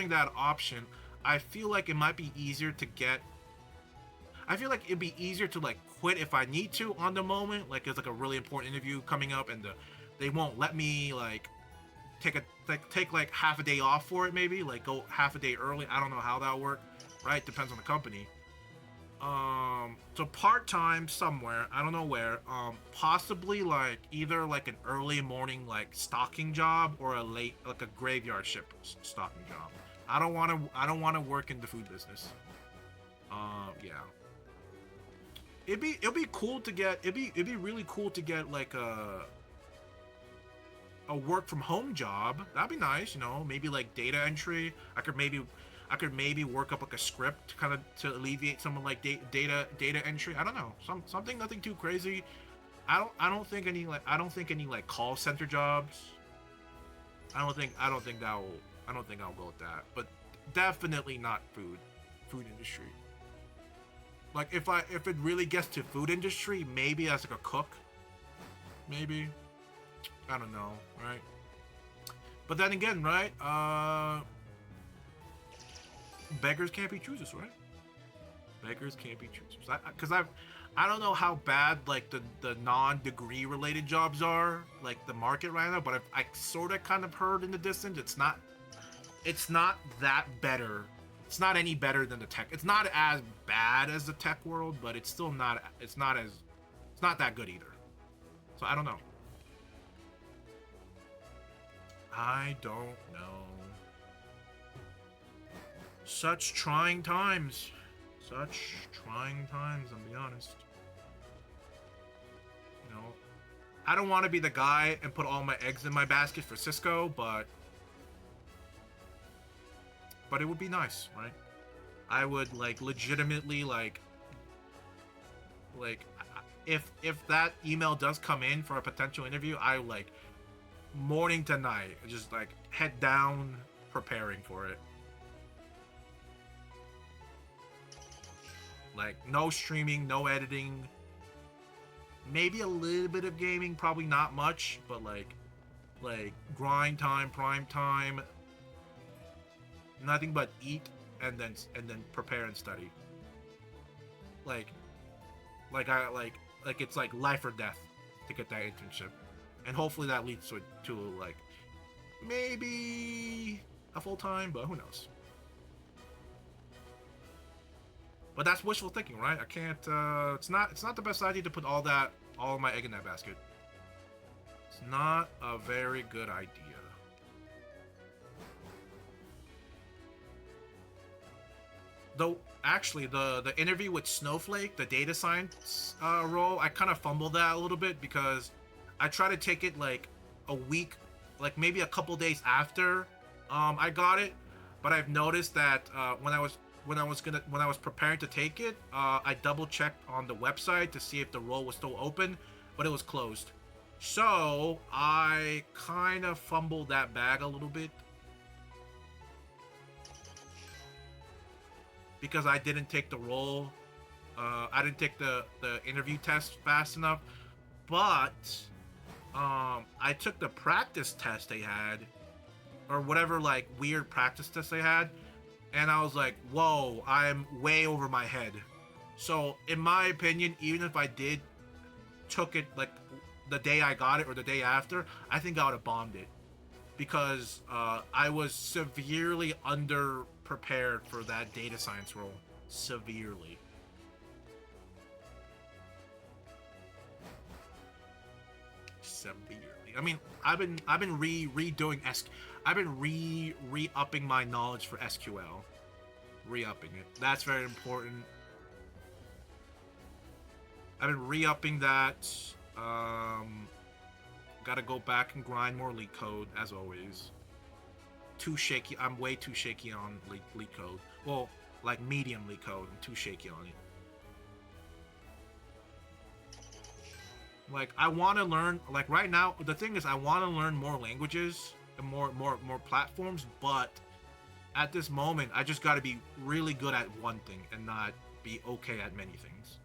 that option, I feel like it might be easier to get. I feel like it'd be easier to like quit if I need to on the moment, like it's like a really important interview coming up, and they won't let me like take like half a day off for it, maybe like go half a day early. I don't know how that'll work, right? Depends on the company. So part-time somewhere, I don't know where, possibly like either like an early morning like stocking job, or a late like a graveyard shift stocking job. I don't want to work in the food business. Yeah. It'd be cool to get, it'd be really cool to get like a work from home job. That'd be nice, maybe like data entry. I could maybe work up like a script kind of to alleviate some of like data entry. I don't know, something, nothing too crazy. I don't think any like call center jobs. I don't think I'll go with that. But definitely not food industry. Like if it really gets to food industry, maybe as like a cook, maybe. I don't know, right? But then again, right? Beggars can't be choosers, right? Beggars can't be choosers. Because I don't know how bad like the non-degree related jobs are, like the market right now, but I sort of kind of heard in the distance it's not that better. It's not any better than the tech. It's not as bad as the tech world, but it's still not. It's not that good either. So I don't know. I don't know. Such trying times. Such trying times, I'll be honest. You know, I don't want to be the guy and put all my eggs in my basket for Cisco, but it would be nice, right? I would like legitimately like if that email does come in for a potential interview, I like morning to night just like head down preparing for it. Like no streaming, no editing, maybe a little bit of gaming, probably not much, but like grind time, prime time, nothing but eat and then prepare and study. Like it's like life or death to get that internship, and hopefully that leads to like maybe a full time, but who knows. But that's wishful thinking, right? I can't. It's not the best idea to put all of my egg in that basket. It's not a very good idea. Though, actually, the interview with Snowflake, the data science role, I kind of fumbled that a little bit because I tried to take it like a week, like maybe a couple days after I got it. But I've noticed that when I was preparing to take it, I double checked on the website to see if the role was still open, but it was closed. So I kind of fumbled that bag a little bit because I didn't take the role. I didn't take the interview test fast enough, but I took the practice test they had, or whatever like weird practice test they had. And I was like, whoa, I'm way over my head. So, in my opinion, even if I took it like the day I got it or the day after, I think I would have bombed it. Because I was severely under-prepared for that data science role. Severely. I mean, I've been redoing I've been re-upping my knowledge for SQL. Re-upping it. That's very important. I've been re-upping that. Gotta go back and grind more leak code, as always. Too shaky. I'm way too shaky on leak code. Well, like medium leak code. I'm too shaky on it. Like, I want to learn, like right now, the thing is I want to learn more languages and more platforms, but at this moment, I just got to be really good at one thing and not be okay at many things.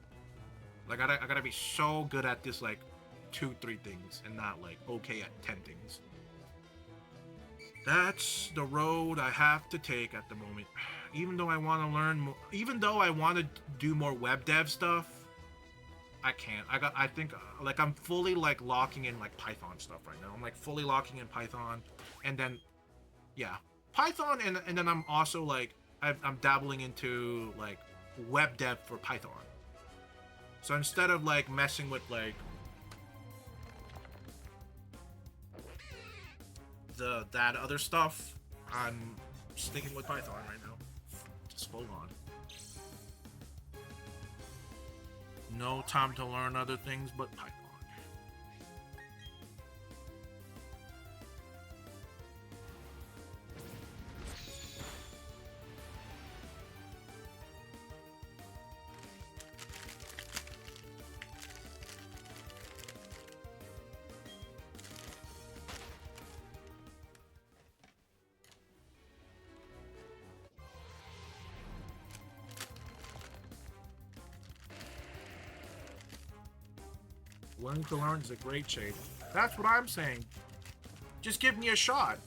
Like, I got to be so good at this, like, 2-3 things and not, like, okay at 10 things. That's the road I have to take at the moment. Even though I want to learn more, even though I want to do more web dev stuff, I can't. I think like I'm fully like locking in like Python stuff right now. I'm like fully locking in Python, and then yeah, Python, and then I'm also like I'm dabbling into like web dev for Python. So instead of like messing with like that other stuff, I'm sticking with Python right now. Just hold on. No time to learn other things but Python. Learning to learn is a great shade. That's what I'm saying. Just give me a shot.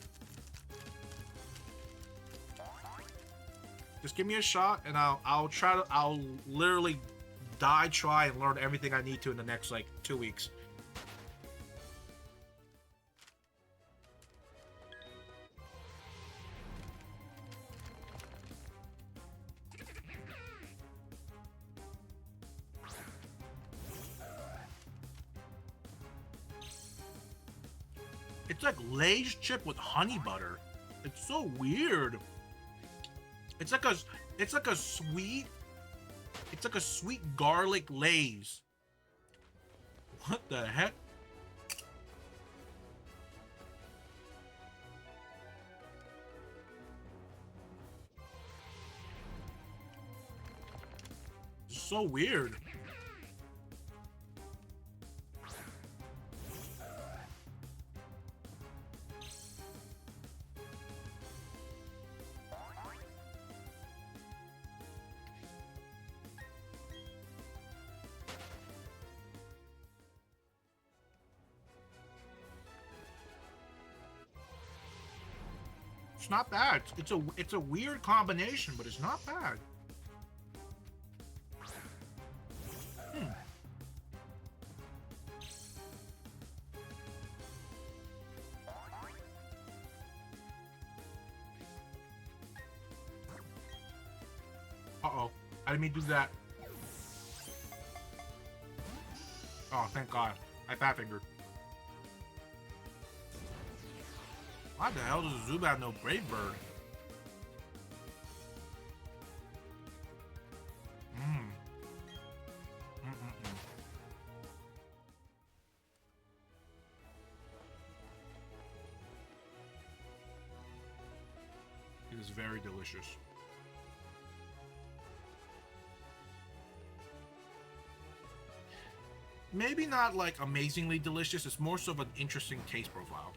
Just give me a shot, and I'll literally try and learn everything I need to in the next like 2 weeks. It's like Lay's chip with honey butter. It's so weird. It's like a sweet garlic Lay's. What the heck? It's so weird. It's not bad. It's a weird combination, but it's not bad. Uh-oh. I didn't mean to do that. Oh, thank God. I fat fingered. Why the hell does Zuba have no Brave Bird? It is very delicious. Maybe not like amazingly delicious, it's more so of an interesting taste profile.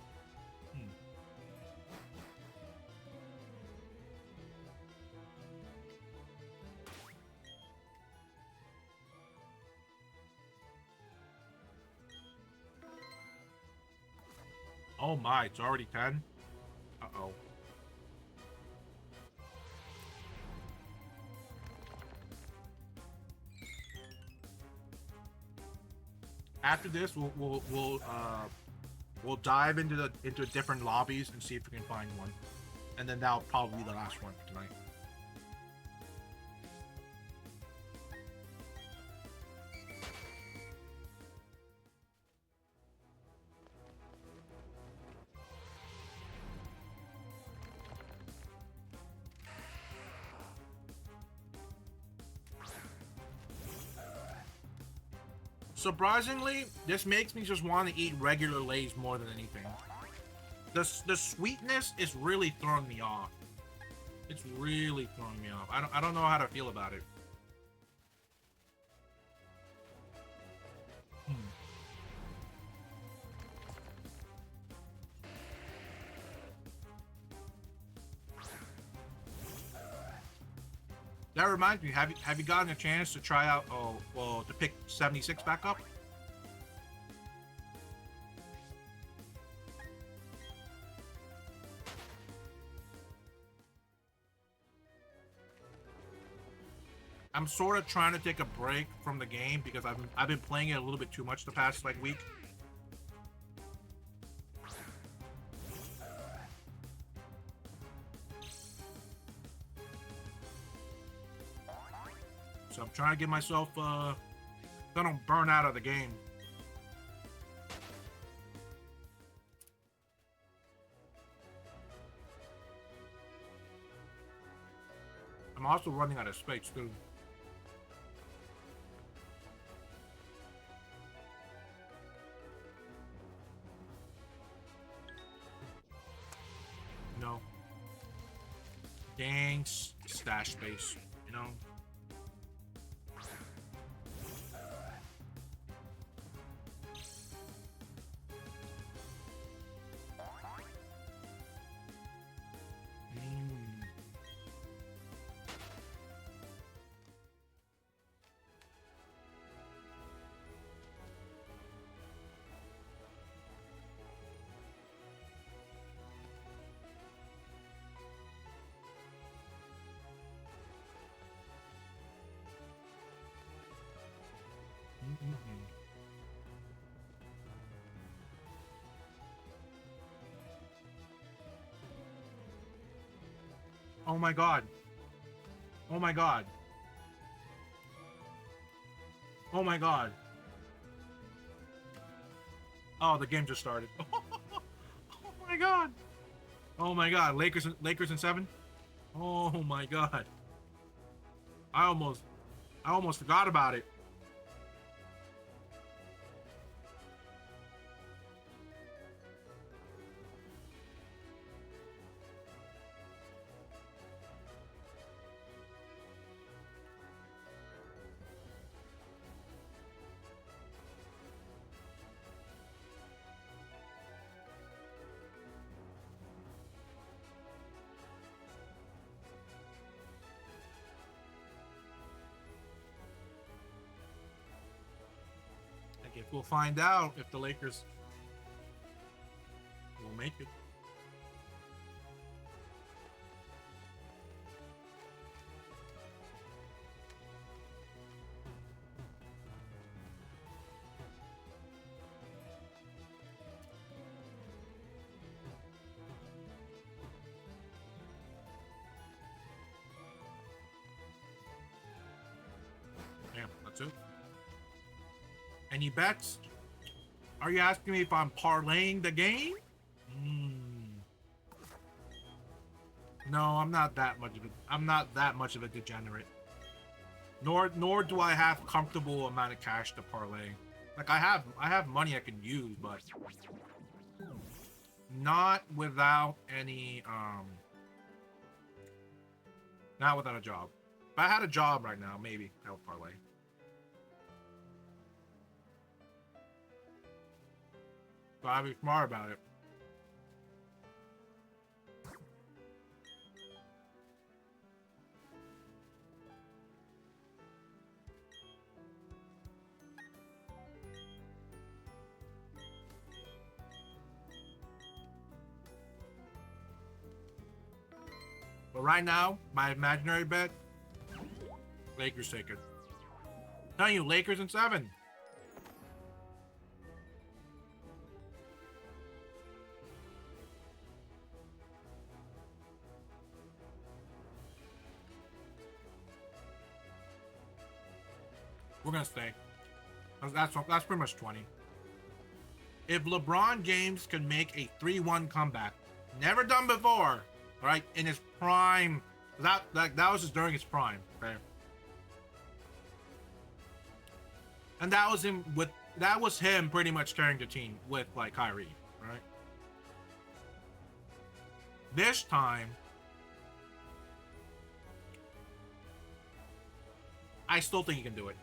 Oh my, it's already 10? Uh-oh. After this, we'll dive into different lobbies and see if we can find one. And then that'll probably be the last one for tonight. Surprisingly, this makes me just want to eat regular Lay's more than anything. The sweetness is really throwing me off. It's really throwing me off. I don't know how to feel about it. That reminds me, have you gotten a chance to try out, to pick 76 back up? I'm sort of trying to take a break from the game because I've been playing it a little bit too much the past like week. So I'm trying to get myself, so I don't burn out of the game. I'm also running out of space, too. No. Dang stash space, you know? Oh my god. Oh my god. Oh my god. Oh, the game just started. Oh my god. Oh my god. Lakers in 7? Oh my god. I almost forgot about it. I guess we'll find out if the Lakers will make it. Damn, that's it. Any bets? Are you asking me if I'm parlaying the game? No, I'm not that much of a degenerate. Nor do I have comfortable amount of cash to parlay. Like I have money I can use, but not without any not without a job. If I had a job right now, maybe I would parlay. But I'd be smart about it. But right now, my imaginary bet, Lakers take it. Telling you, Lakers in 7. We're gonna stay. That's pretty much 20. If LeBron James can make a 3-1 comeback, never done before, right? In his prime, that was just during his prime, okay? And that was him pretty much carrying the team with like Kyrie, right? This time, I still think he can do it.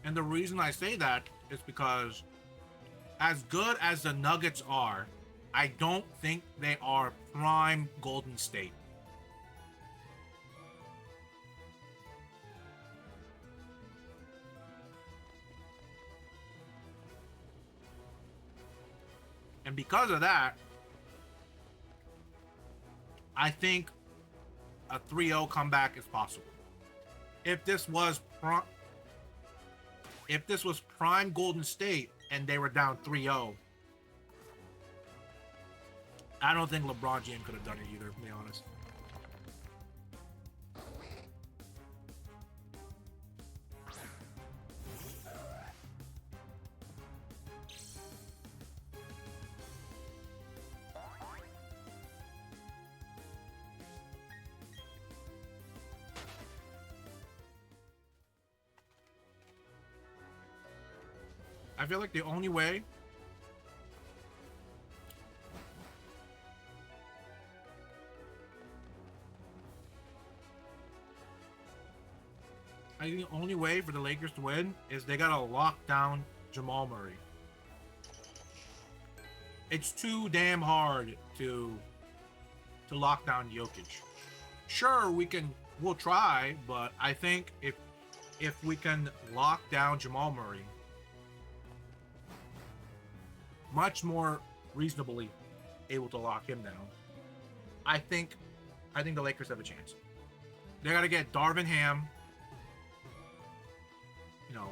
And the reason I say that is because as good as the Nuggets are, I don't think they are prime Golden State. And because of that, I think a 3-0 comeback is possible. If this was prime Golden State and they were down 3-0, I don't think LeBron James could have done it either, to be honest. I feel like the only way for the Lakers to win is they gotta lock down Jamal Murray. It's too damn hard to lock down Jokic. Sure, we'll try, but I think if we can lock down Jamal Murray, much more reasonably able to lock him down. I think the Lakers have a chance. They got to get Darvin Ham. You know,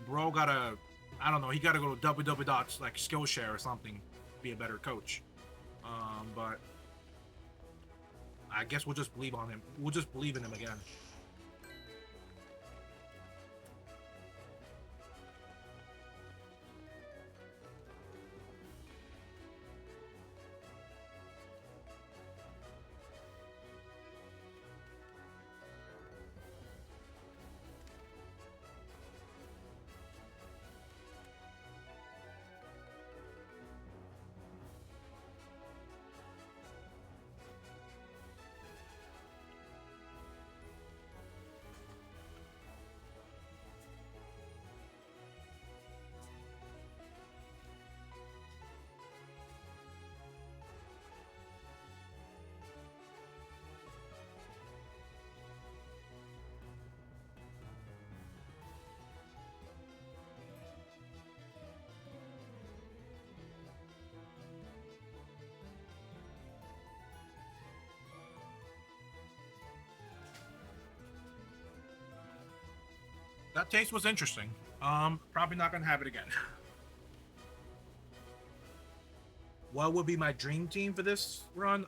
bro gotta, I don't know, he gotta go to www. Like Skillshare or something, be a better coach. But I guess we'll just believe on him. We'll just believe in him again. That taste was interesting. Probably not gonna have it again. What would be my dream team for this run?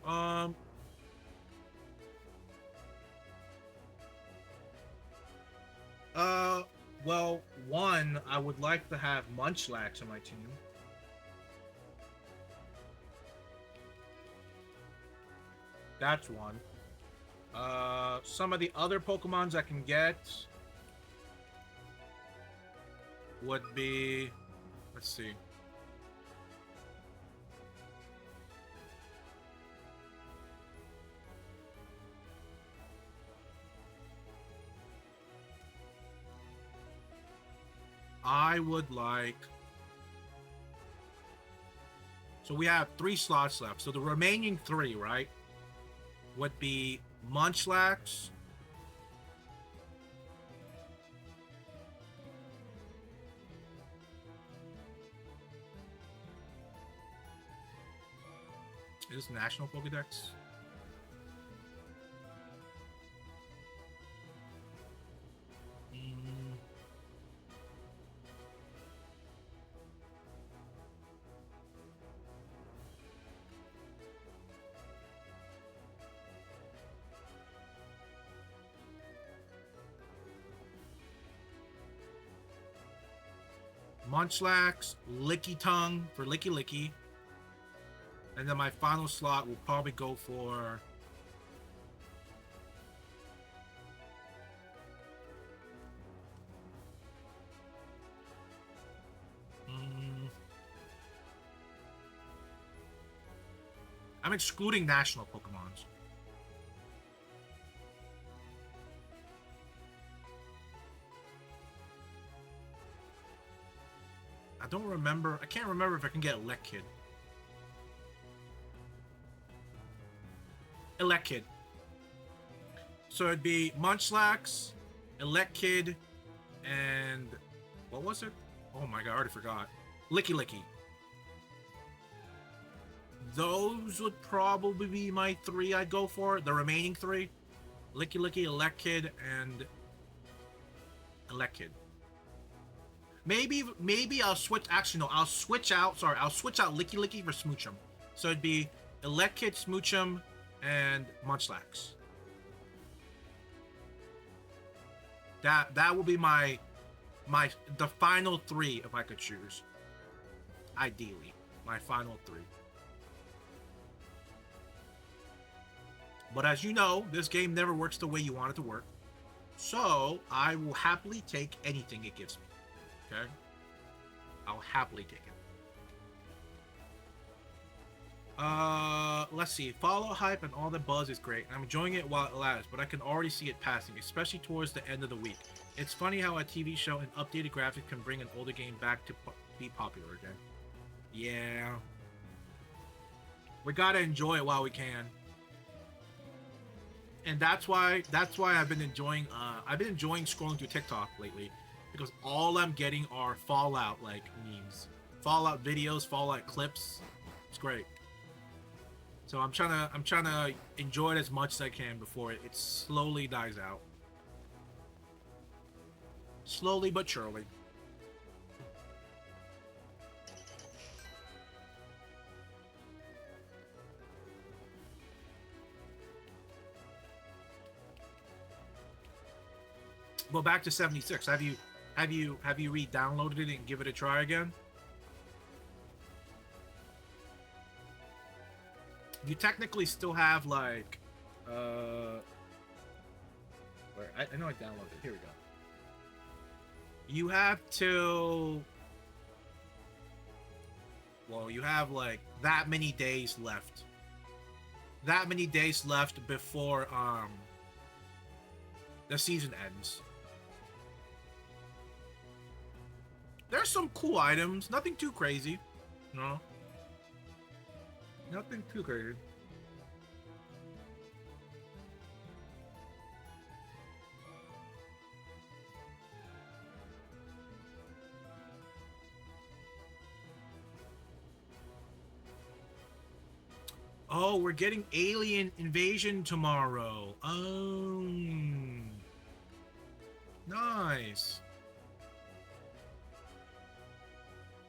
Well, one, I would like to have Munchlax on my team. That's one. Some of the other Pokemons I can get would be, let's see. I would like, so we have 3 slots left. So the remaining 3, right, would be Munchlax, is this National Pokedex? Munchlax, Licky Tongue for Licky Licky. And then my final slot will probably go for I'm excluding national Pokemons. I don't remember. I can't remember if I can get Elekid. Elekid. So it'd be Munchlax, Elekid, and what was it? Oh my god, I already forgot. Licky Licky. Those would probably be my 3 I'd go for. The remaining 3. Licky Licky, Elekid, and Elekid. Maybe I'll switch. Actually, no. I'll switch out. Sorry, I'll switch out Licky Licky for Smoochum. So it'd be Elekid, Smoochum, and Munchlax. That will be the final 3 if I could choose. Ideally, my final 3. But as you know, this game never works the way you want it to work. So I will happily take anything it gives me. Okay? I'll happily take it. Let's see. Follow hype and all the buzz is great. I'm enjoying it while it lasts, but I can already see it passing, especially towards the end of the week. It's funny how a TV show and updated graphics can bring an older game back to be popular again. Yeah. We gotta enjoy it while we can. And that's why I've been enjoying scrolling through TikTok lately, because all I'm getting are Fallout like memes, Fallout videos, Fallout clips. It's great. So I'm trying to enjoy it as much as I can before it slowly dies out. Slowly but surely. Well, back to 76. Have you re-downloaded it and give it a try again? You technically still have like where I know I downloaded it. Here we go. You have to, well, you have like that many days left. That many days left before the season ends. There's some cool items, nothing too crazy. No. Nothing too crazy. Oh, we're getting Alien Invasion tomorrow. Oh. Nice.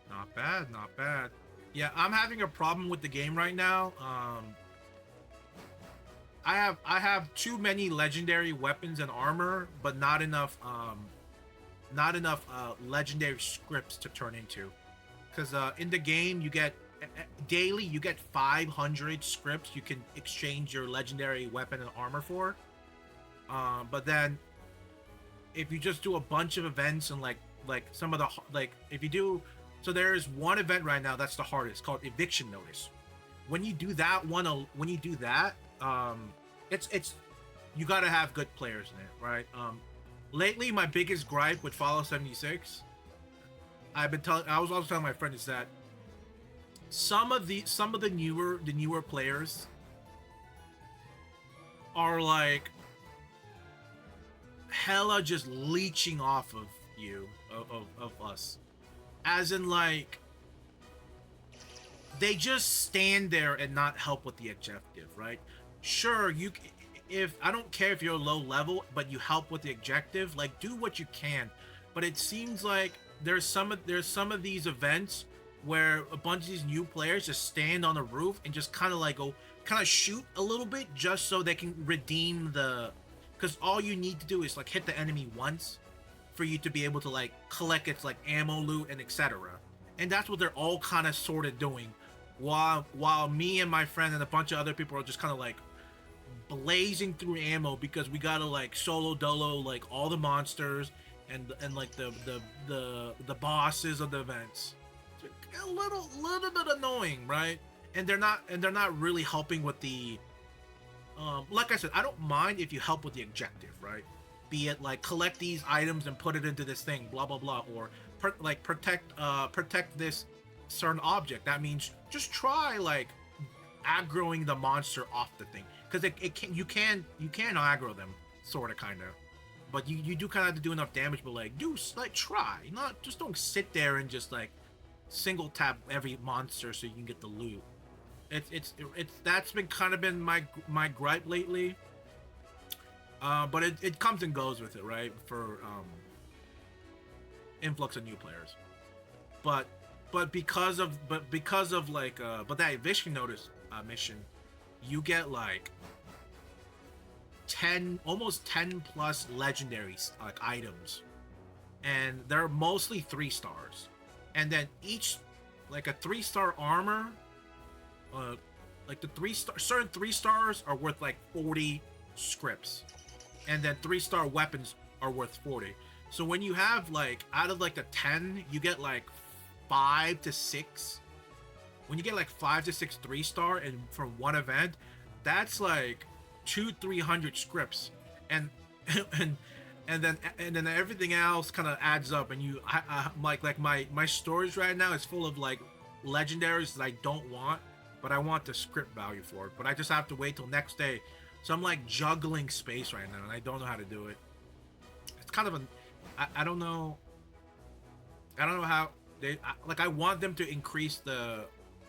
Not bad, not bad. Yeah, I'm having a problem with the game right now. I have too many legendary weapons and armor, but not enough legendary scripts to turn into. Because in the game you get daily you get 500 scripts you can exchange your legendary weapon and armor for. But then if you just do a bunch of events and like some of the if you do. So there's one event right now that's the hardest, called Eviction Notice. When you do that it's you gotta have good players in it, right? Lately my biggest gripe with Fallout 76, I was also telling my friend, is that some of the newer players are like hella just leeching off of you, of us. As in, like, they just stand there and not help with the objective, right? Sure, if I don't care if you're low level, but you help with the objective, like, do what you can. But it seems like there's some of these events where a bunch of these new players just stand on the roof and just kind of shoot a little bit just so they can redeem the, because all you need to do is like hit the enemy once for you to be able to like collect its like ammo, loot, and etc. And that's what they're all kind of sort of doing, while me and my friend and a bunch of other people are just kind of like blazing through ammo because we gotta like solo dolo like all the monsters and like the bosses of the events. It's a little bit annoying, right? And they're not really helping with the like I said, I don't mind if you help with the objective, right? Be it like collect these items and put it into this thing, blah blah blah, or protect this certain object. That means just try like aggroing the monster off the thing, because you can aggro them, sort of, kind of, but you do kind of have to do enough damage. But like try, not just don't sit there and just like single tap every monster so you can get the loot. It's that's been my gripe lately. But it comes and goes with it, right? For influx of new players, but because of that Eviction Notice mission, you get like almost 10 plus legendaries, like items, and they're mostly 3 stars, and then each like a 3-star armor, like the certain 3 stars are worth like 40 scripts. And then 3-star weapons are worth 40. So when you have like out of like the 10, you get like 5 to 6. When you get like 5 to 6 3-star and from one event, that's like 200-300 scripts, and then everything else kind of adds up. And my storage right now is full of like legendaries that I don't want, but I want the script value for it. But I just have to wait till next day. So I'm like juggling space right now, and I don't know how to do it. It's kind of I don't know. I don't know how like I want them to increase the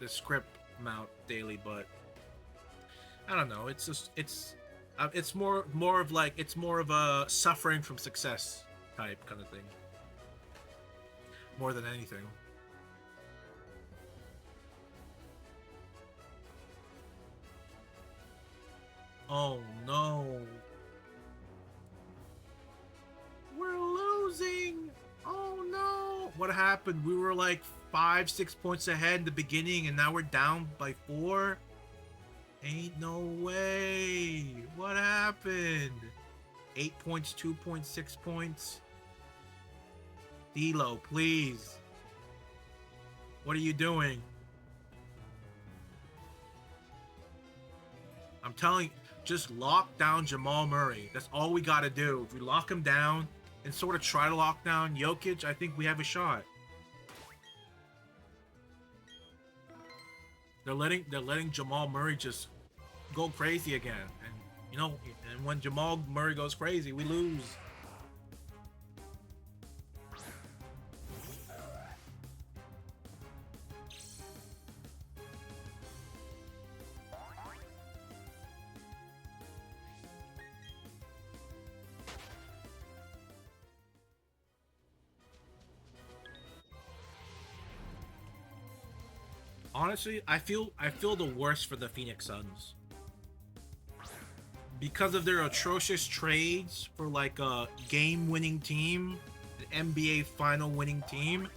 script amount daily, but I don't know. It's just it's more of like it's more of a suffering from success type kind of thing, more than anything. Oh no. We're losing. Oh no. What happened? We were like 5-6 points ahead in the beginning and now we're down by 4. Ain't no way. What happened? 8 points, 2 points, 6 points. D'Lo, please. What are you doing? I'm telling you, just lock down Jamal Murray. That's all we got to do. If we lock him down and sort of try to lock down Jokic, I think we have a shot. They're letting Jamal Murray just go crazy again. And you know, and when Jamal Murray goes crazy, we lose. Honestly, I feel the worst for the Phoenix Suns. Because of their atrocious trades for like a game-winning team, an NBA final winning team,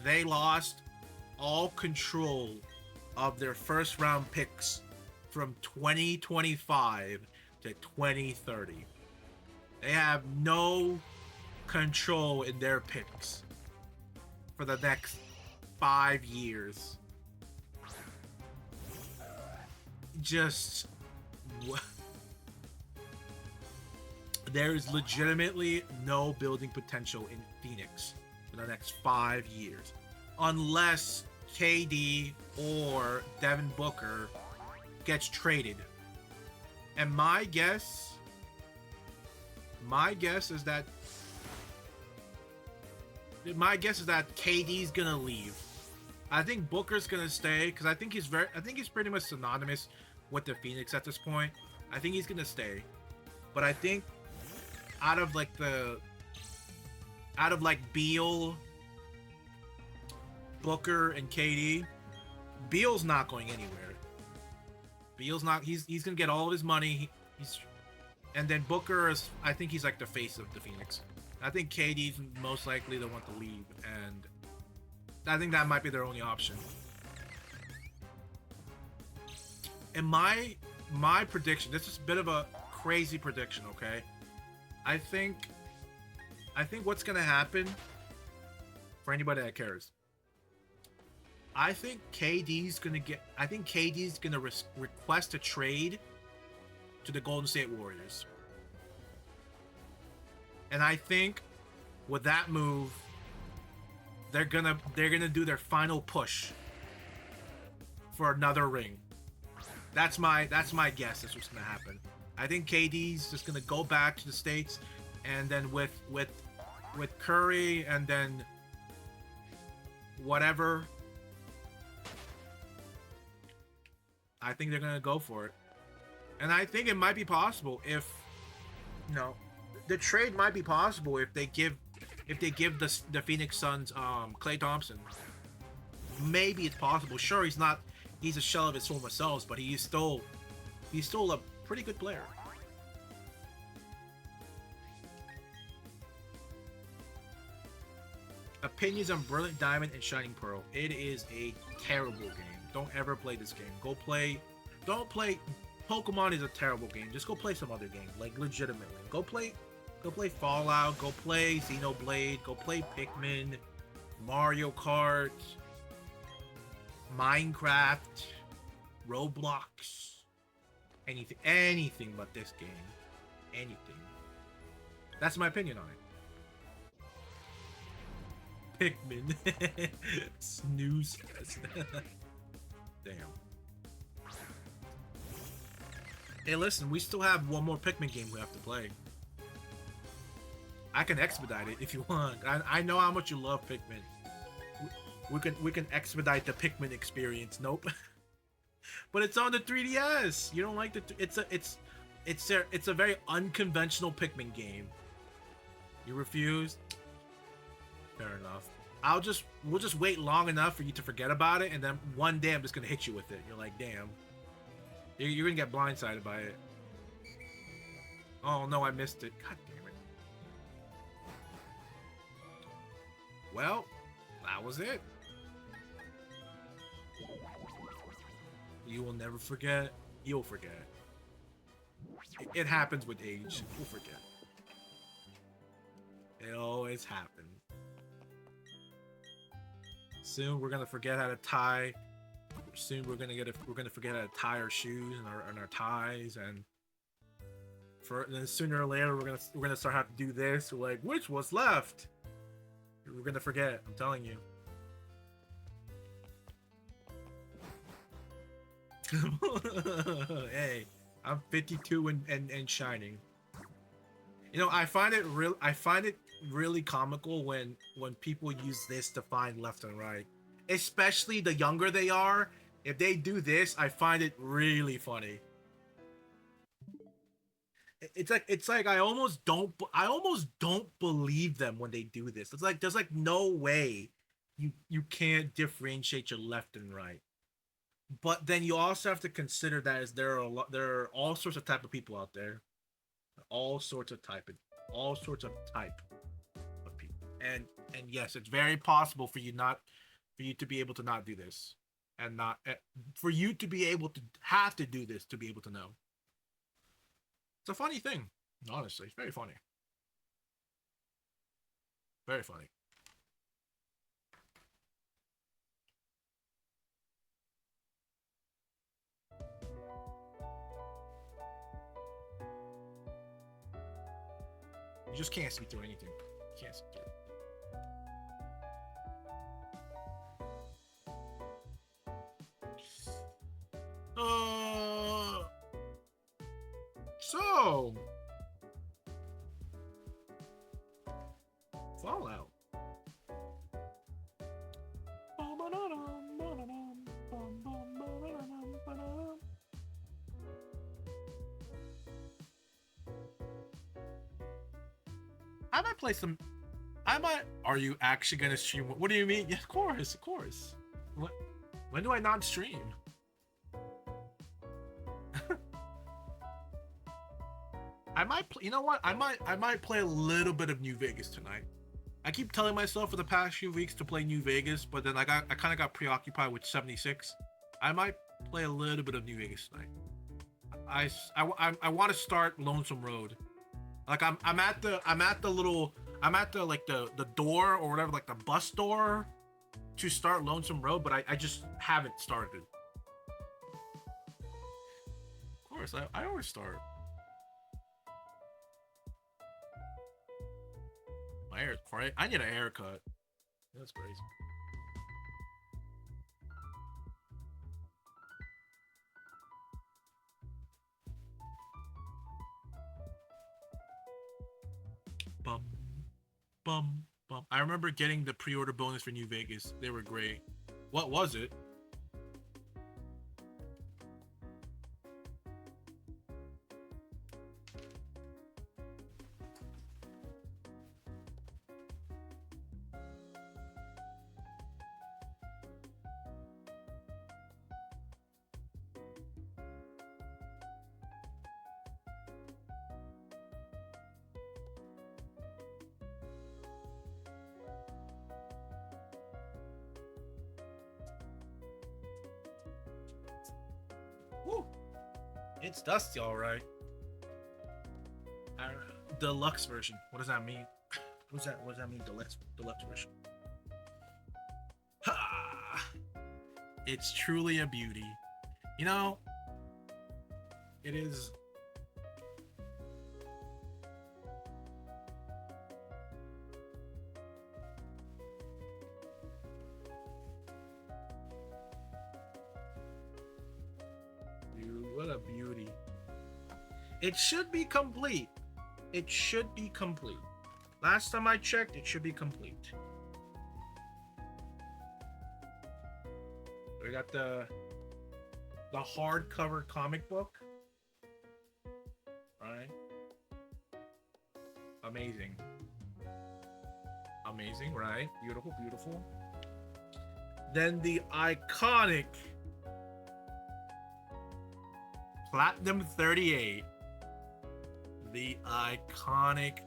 they lost all control of their first round picks from 2025 to 2030. They have no control in their picks for the next 5 years. Just there is legitimately no building potential in Phoenix for the next 5 years unless KD or Devin Booker gets traded. And my guess is that KD's gonna leave. I think Booker's gonna stay because I think he's pretty much synonymous with the Phoenix at this point. I think he's gonna stay, but I think out of Beal, Booker, and KD, Beal's not going anywhere. Beal's not. He's gonna get all of his money. And then Booker is. I think he's like the face of the Phoenix. I think KD's most likely the one to leave, and I think that might be their only option. And my prediction, this is a bit of a crazy prediction, okay? I think what's gonna happen, for anybody that cares, I think KD's gonna request a trade to the Golden State Warriors. And I think with that move, they're gonna do their final push for another ring. That's my guess. That's what's gonna happen. I think KD's just gonna go back to the States, and then with Curry and then whatever, I think they're gonna go for it. And I think it might be possible if, you know, the trade might be possible if they give the Phoenix Suns Klay Thompson. Maybe it's possible. Sure, he's a shell of his former selves, but he's still a pretty good player. Opinions on Brilliant Diamond and Shining Pearl. It is a terrible game. Don't ever play this game. Don't play Pokemon is a terrible game. Just go play some other game. Like legitimately. Go play Fallout, go play Xenoblade, go play Pikmin, Mario Kart, Minecraft, Roblox, anything but this game. Anything. That's my opinion on it. Pikmin. Snooze fest. Damn. Hey, listen, we still have one more Pikmin game we have to play. I can expedite it if you want. I know how much you love Pikmin. We can expedite the Pikmin experience. Nope. But it's on the 3DS. You don't like the it's a very unconventional Pikmin game. You refuse? Fair enough. We'll just wait long enough for you to forget about it, and then one day I'm just gonna hit you with it. You're like, damn. You're gonna get blindsided by it. Oh no, I missed it. God damn it. Well, that was it. You will never forget. You'll forget. It happens with age. You'll forget. It always happens. Soon we're gonna forget how to tie. Soon we're gonna forget how to tie our shoes and our ties, and then sooner or later we're gonna start having to do this. We're like, which was left? We're gonna forget. I'm telling you. Hey, I'm 52 and shining. You know, I find it really comical when people use this to find left and right, especially the younger they are. If they do this, I find it really funny. It's like I almost don't believe them when they do this. It's like there's like no way you can't differentiate your left and right. But then you also have to consider that there are all sorts of type of people out there, all sorts of type of people, and yes, it's very possible for you to be able to not do this, and for you to be able to have to do this to be able to know. It's a funny thing, honestly. It's very funny, very funny. You just can't see through anything. You can't see through it. So Fallout. I might play some. Are you actually gonna stream? What do you mean? Yeah, of course, of course. What? When do I not stream? I might. You know what? I might play a little bit of New Vegas tonight. I keep telling myself for the past few weeks to play New Vegas, but then I kind of got preoccupied with 76. I might play a little bit of New Vegas tonight. I want to start Lonesome Road. Like I'm at the like the door or whatever, like the bus door to start Lonesome Road, but I just haven't started. Of course, I always start. My hair is crazy. I need a haircut. That's crazy. Bum, bum, bum. I remember getting the pre-order bonus for New Vegas. They were great. What was it? Woo. It's dusty, all right. Deluxe version. What does that mean? What does that mean? Deluxe version. Ha! It's truly a beauty. You know, it is. What a beauty. It should be complete. It should be complete. Last time I checked, it should be complete. We got the hardcover comic book. Right? Amazing. Amazing, right? Beautiful, beautiful. Then the iconic Platinum 38. The iconic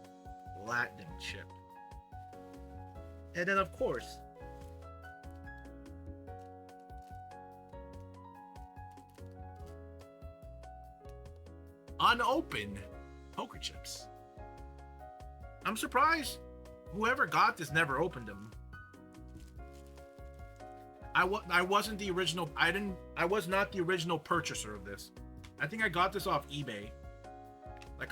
Platinum chip. And then, of course, unopened poker chips. I'm surprised whoever got this never opened them. I wasn't the original. I was not the original purchaser of this. I think I got this off eBay, like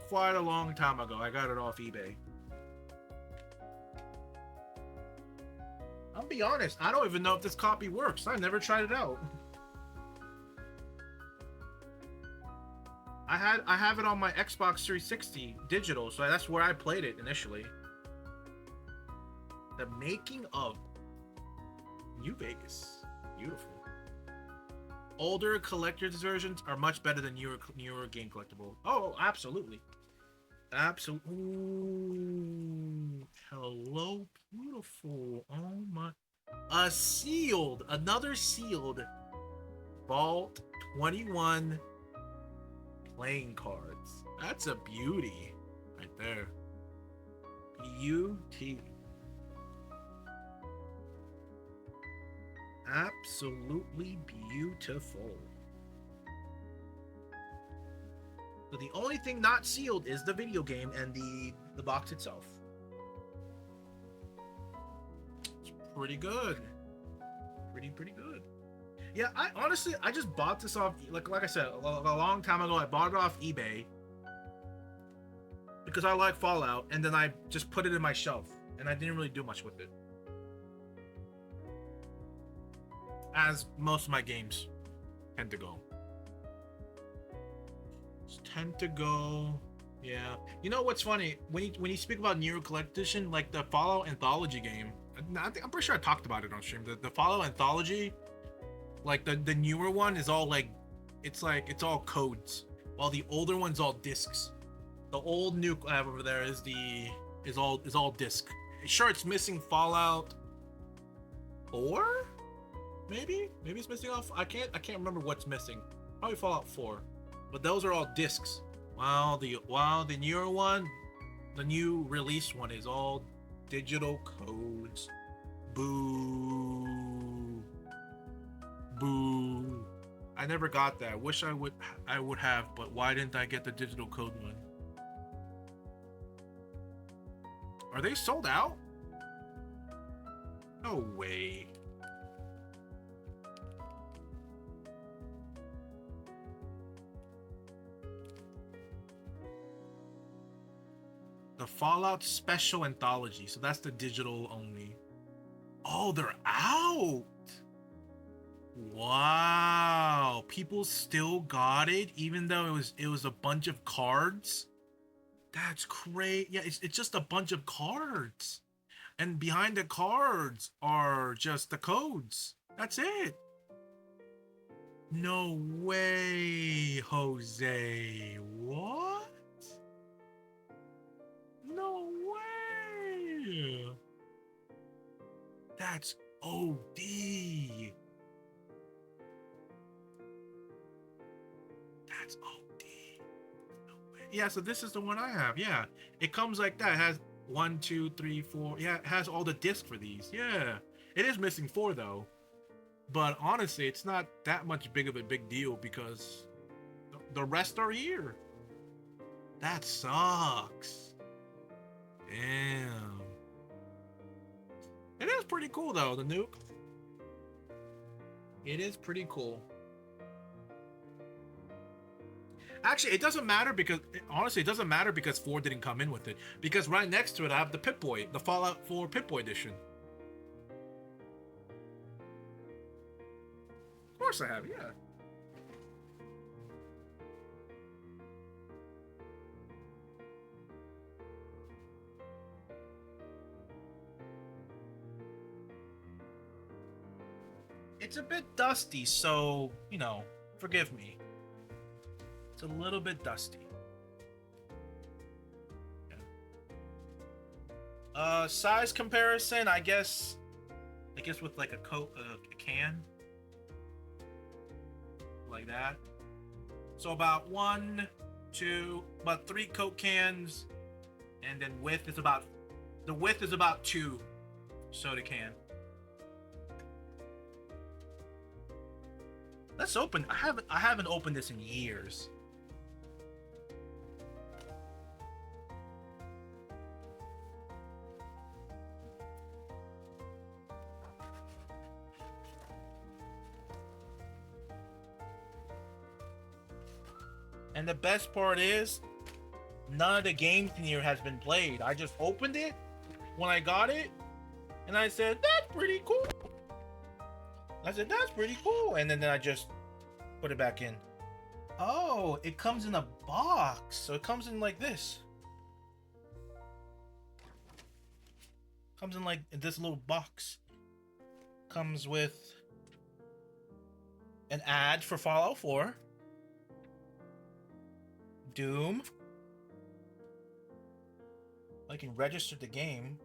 quite a long time ago. I got it off eBay. I'll be honest. I don't even know if this copy works. I never tried it out. I have it on my Xbox 360 digital, so that's where I played it initially. The making of New Vegas. Beautiful. Older collector's versions are much better than newer game collectible. Oh, absolutely. Absolutely. Hello, beautiful. Oh my. Another sealed Vault 21 playing cards. That's a beauty right there. Beauty. Absolutely beautiful. So the only thing not sealed is the video game and the box itself. It's pretty good. Pretty good. Yeah, I honestly just bought this off, like I said, a long time ago. I bought it off eBay because I like Fallout, and then I just put it in my shelf, and I didn't really do much with it, as most of my games tend to go. Yeah. You know what's funny? When you speak about Neuro Collection, like the Fallout Anthology game, I'm pretty sure I talked about it on stream. The Fallout Anthology, like the newer one is all like it's all codes, while the older one's all discs. The old nuke I have over there is all disc. Sure, it's missing Fallout 4. Maybe it's missing off. I can't remember what's missing. Probably Fallout 4, but those are all discs. While the newer one, the new release one, is all digital codes. Boo. I never got that. Wish I would have, but why didn't I get the digital code one? Are they sold out? No way. The Fallout Special Anthology. So that's the digital only. Oh, they're out. Wow. People still got it even though it was a bunch of cards. That's great. Yeah, it's just a bunch of cards. And behind the cards are just the codes. That's it. No way, Jose. What? No way. That's OD. That's OD. No way. Yeah, so this is the one I have. Yeah, it comes like that. It has 1, 2, 3, 4. Yeah, it has all the discs for these. Yeah, it is missing 4 though. But honestly, it's not that much big of a big deal because the rest are here. That sucks. Damn. It is pretty cool though, the nuke. It is pretty cool. Actually, it doesn't matter because honestly, it doesn't matter because 4 didn't come in with it. Because right next to it, I have the Pip-Boy, the Fallout 4 Pip-Boy edition. Of course I have, yeah. it's a bit dusty, so, you know, forgive me. It's a little bit dusty. Size comparison, I guess with like a can. Like that. So about about 3 Coke cans, and then the width is about 2 soda can. Let's open. I haven't opened this in years. And the best part is, none of the games in here has been played. I just opened it when I got it, and I said, that's pretty cool. And then I just put it back in. Oh, it comes in a box. So it comes in like this. Comes in like this little box. Comes with an ad for Fallout 4. Doom. I can register the game.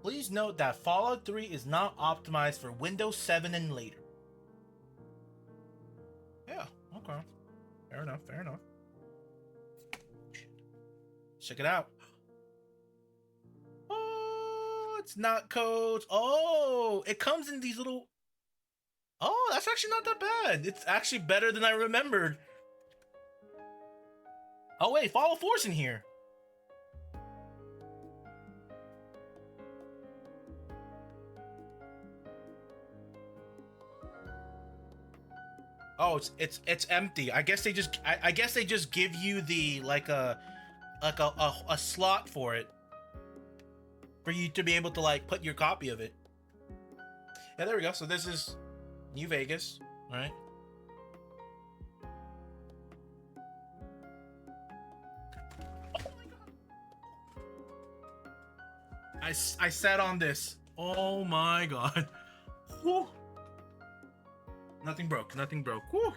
Please note that Fallout 3 is not optimized for Windows 7 and later. Yeah, okay. Fair enough. Check it out. Oh, it's not codes. Oh, it comes in these little... Oh, that's actually not that bad. It's actually better than I remembered. Oh wait, Fallout 4's in here. Oh, it's empty. I guess they just give you the like a slot for it, for you to be able to like put your copy of it. Yeah, there we go. So this is New Vegas, right? Oh my god! I sat on this. Oh my god! Whew. Nothing broke. Whew.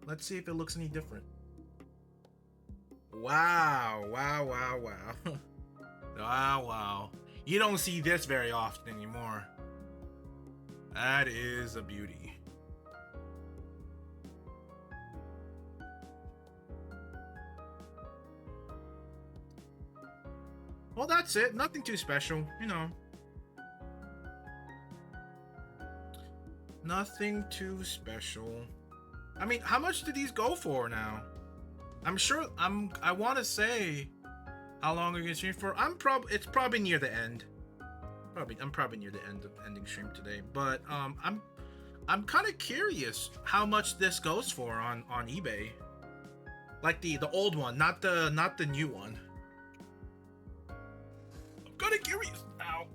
Let's see if it looks any different. Wow. Wow. You don't see this very often anymore. That is a beauty. Well, that's it. Nothing too special, you know. Nothing too special. I mean, how much do these go for now? I want to say how long are you gonna stream for? It's probably near the end. I'm probably near the end of ending stream today, but I'm kind of curious how much this goes for on eBay. Like the old one, not the new one. I'm kind of curious now.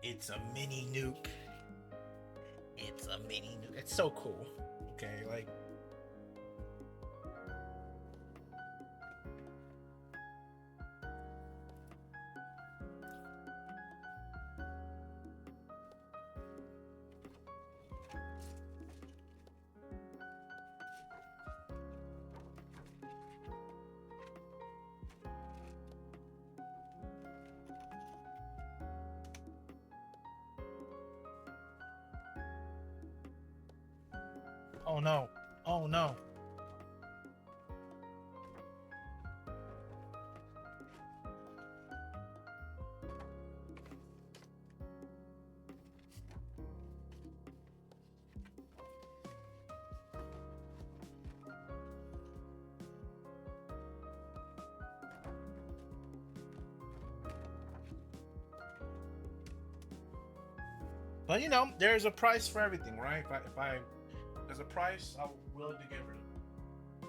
It's a mini nuke. It's so cool. Okay, like. Oh no. Oh no. But you know, there's a price for everything, right? If I there's a price, I'm willing to get rid of it.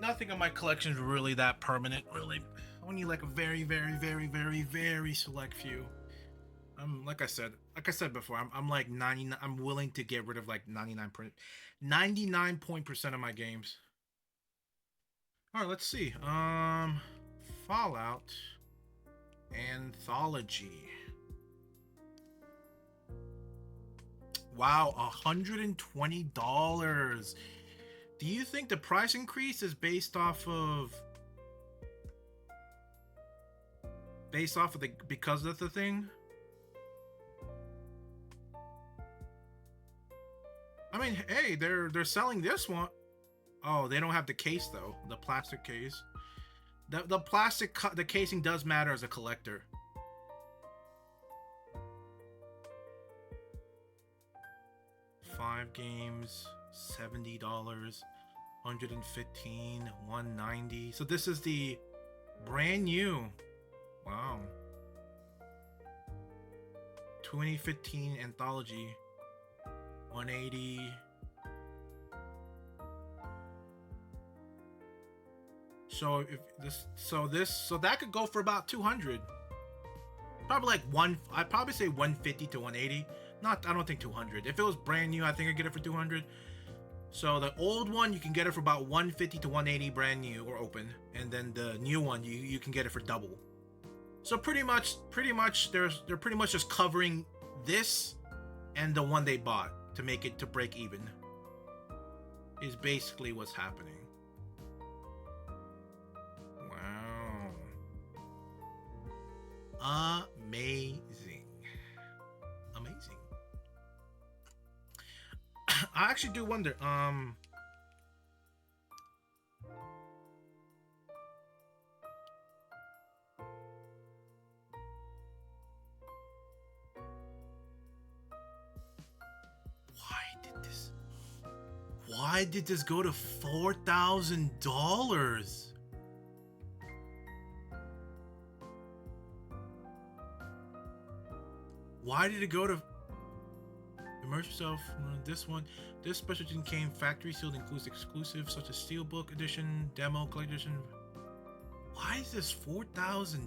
nothing in my collection is really that permanent. Really, only like a very, very, very, very, very select few. Like I said before, I'm like 99. I'm willing to get rid of like 99% of my games. All right, let's see. Fallout Anthology. Wow, $120. Do you think the price increase is based off of the because of the thing? I mean, hey, they're selling this one. Oh, they don't have the case though, the plastic case. The plastic the casing does matter as a collector. Five games, $70, $115, $190. So this is the brand new. Wow. 2015 anthology. 180. So if so that could go for about 200. Probably like I'd probably say 150 to 180. I don't think 200. If it was brand new, I think I'd get it for 200. So the old one you can get it for about 150 to 180 brand new or open, and then the new one you can get it for double. So pretty much they're pretty much just covering this and the one they bought to make it to break even. Is basically what's happening. Wow. Amazing. I actually do wonder, why did this go to $4,000? Why did it go to immerse yourself? This one, this special edition came factory sealed, includes exclusives such as Steelbook edition, demo, collector edition. Why is this $4,000?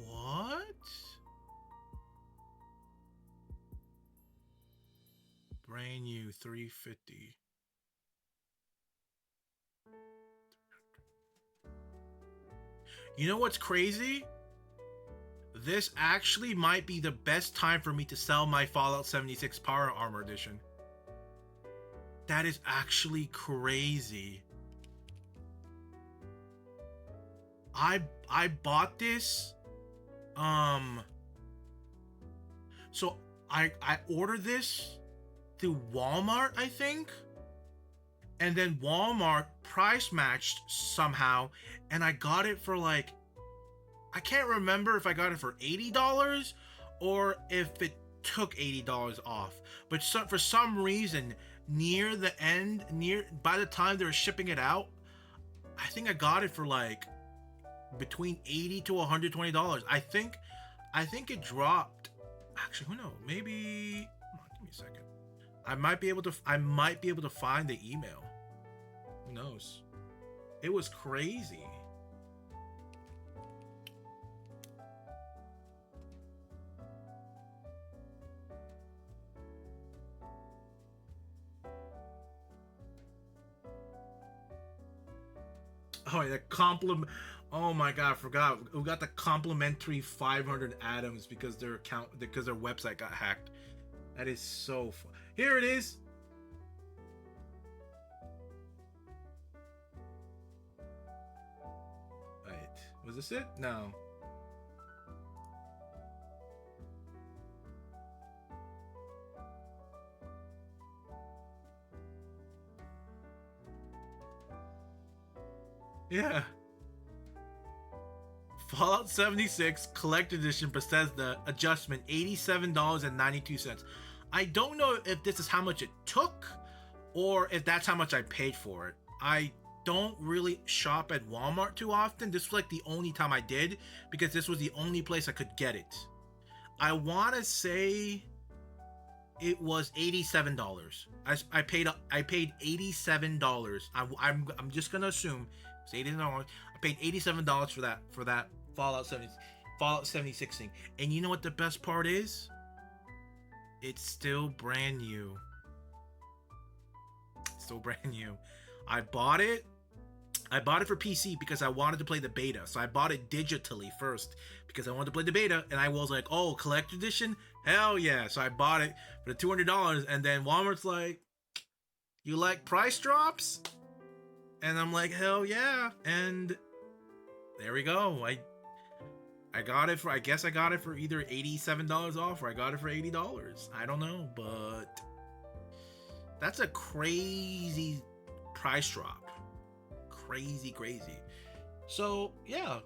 What? Brand new $350. You know what's crazy? This actually might be the best time for me to sell my Fallout 76 Power Armor Edition. That is actually crazy. I bought this. So I ordered this through Walmart, I think. And then Walmart price matched somehow, and I got it for like, I can't remember if I got it for $80 or if it took $80 off. But for some reason, near the end, by the time they were shipping it out, I think I got it for like between $80 to $120. I think it dropped. Actually, who knows? Maybe. Come on, give me a second. I might be able to find the email. Who knows? It was crazy. Oh, the compliment. Oh my god, I forgot. We got the complimentary 500 atoms because their website got hacked. That is so fun. Here it is. Right. Was this it? No. Yeah. Fallout 76 Collector Edition Bethesda adjustment, $87.92. I don't know if this is how much it took or if that's how much I paid for it. I don't really shop at Walmart too often. This was like the only time I did because this was the only place I could get it. I want to say it was $87. I paid $87. I'm just gonna assume it's $87. I paid $87 for that Fallout 76 thing. And you know what the best part is? It's still brand new. Still brand new. I bought it for PC because I wanted to play the beta. So I bought it digitally first because I wanted to play the beta, and I was like, oh, collector edition? Hell yeah. So I bought it for the $200, and then Walmart's like, you like price drops? And I'm like, hell yeah. And there we go. I got it for, I guess I got it for either $87 off or I got it for $80. I don't know, but that's a crazy price drop. Crazy. So yeah,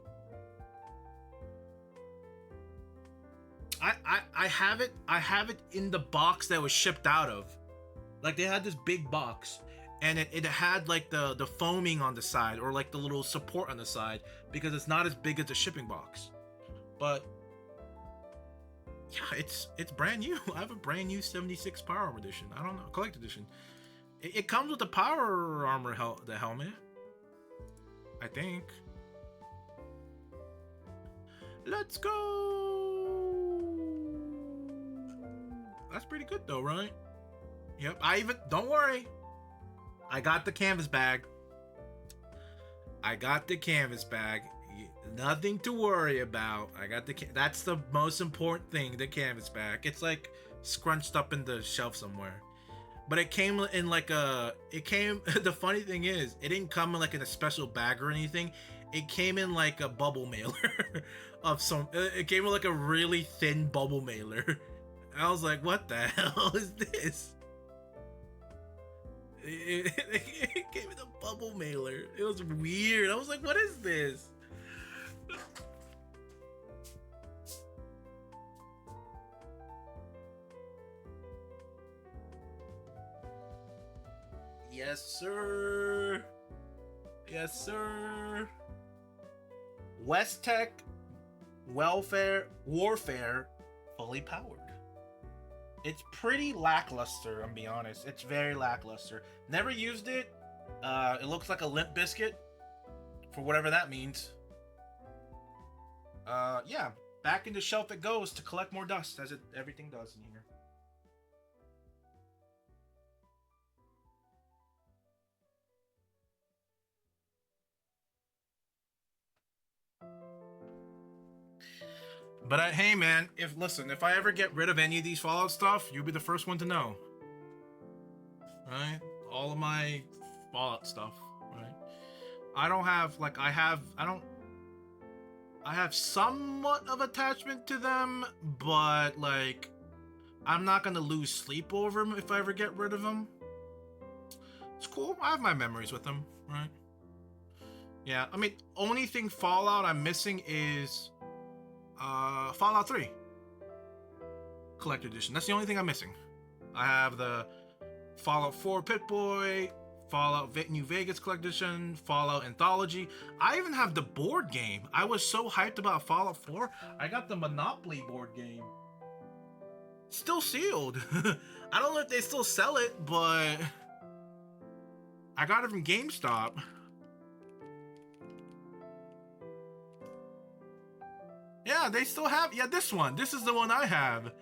I have it in the box that was shipped out of. Like, they had this big box, and it had like the foaming on the side, or like the little support on the side, because it's not as big as the shipping box. But yeah, it's brand new. I have a brand new 76 Power Armor edition. I don't know, collect edition. It comes with the Power Armor the helmet, I think. Let's go. That's pretty good though, right? Yep. Don't worry, I got the canvas bag. Nothing to worry about. I got that's the most important thing, the canvas bag. It's like scrunched up in the shelf somewhere. But it came in like the funny thing is, it didn't come in like in a special bag or anything. It came in like a bubble mailer it came in like a really thin bubble mailer. I was like, what the hell is this? It came in a bubble mailer. It was weird. I was like, what is this? Yes, sir. Yes, sir. West Tech Warfare fully powered. It's pretty lackluster, I'm be honest. It's very lackluster. Never used it. It looks like a Limp Biscuit, for whatever that means. Yeah, back in the shelf it goes to collect more dust, as everything does in here. But hey man, if I ever get rid of any of these Fallout stuff, you'll be the first one to know. Right? All of my Fallout stuff, right? I have somewhat of attachment to them, but like, I'm not gonna lose sleep over them if I ever get rid of them. It's cool. I have my memories with them, right? Yeah, I mean, only thing Fallout I'm missing is Fallout 3 Collector Edition. That's the only thing I'm missing. I have the Fallout 4 Pip-Boy, Fallout New Vegas Collector Edition, Fallout Anthology. I even have the board game. I was so hyped about Fallout 4. I got the Monopoly board game. Still sealed. I don't know if they still sell it, but I got it from GameStop. Yeah, they still have. Yeah, this one. This is the one I have.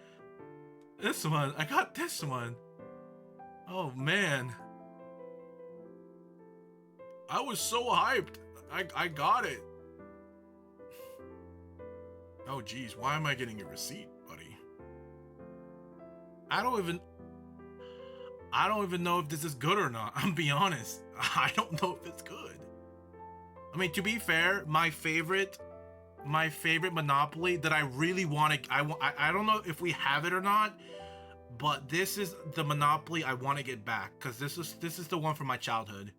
This one. I got this one. Oh, man. I was so hyped. I got it. Oh, geez. Why am I getting a receipt, buddy? I don't even know if this is good or not. I'm be honest. I don't know if it's good. I mean, to be fair, my favorite Monopoly that I really want to, I don't know if we have it or not, but this is the Monopoly I want to get back, because this is the one from my childhood.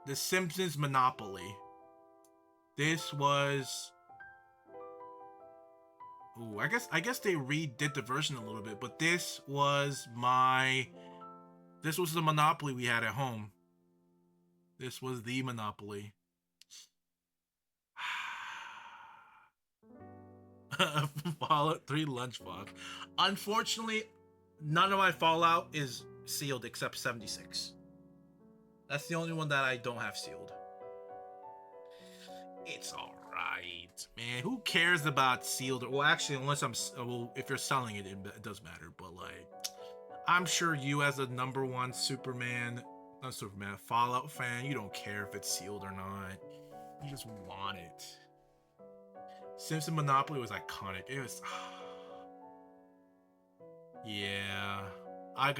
The Simpsons Monopoly. This was, ooh, I guess they redid the version a little bit, but this was the Monopoly we had at home. This was the Monopoly. Fallout 3 Lunchbox. Unfortunately, none of my Fallout is sealed except 76. That's the only one that I don't have sealed. It's alright, man. Who cares about sealed? Well, actually, unless if you're selling it, it does matter. But like, I'm sure you, as a #1 Fallout fan, you don't care if it's sealed or not. You just want it. Simpson Monopoly was iconic. It was. Yeah, I'm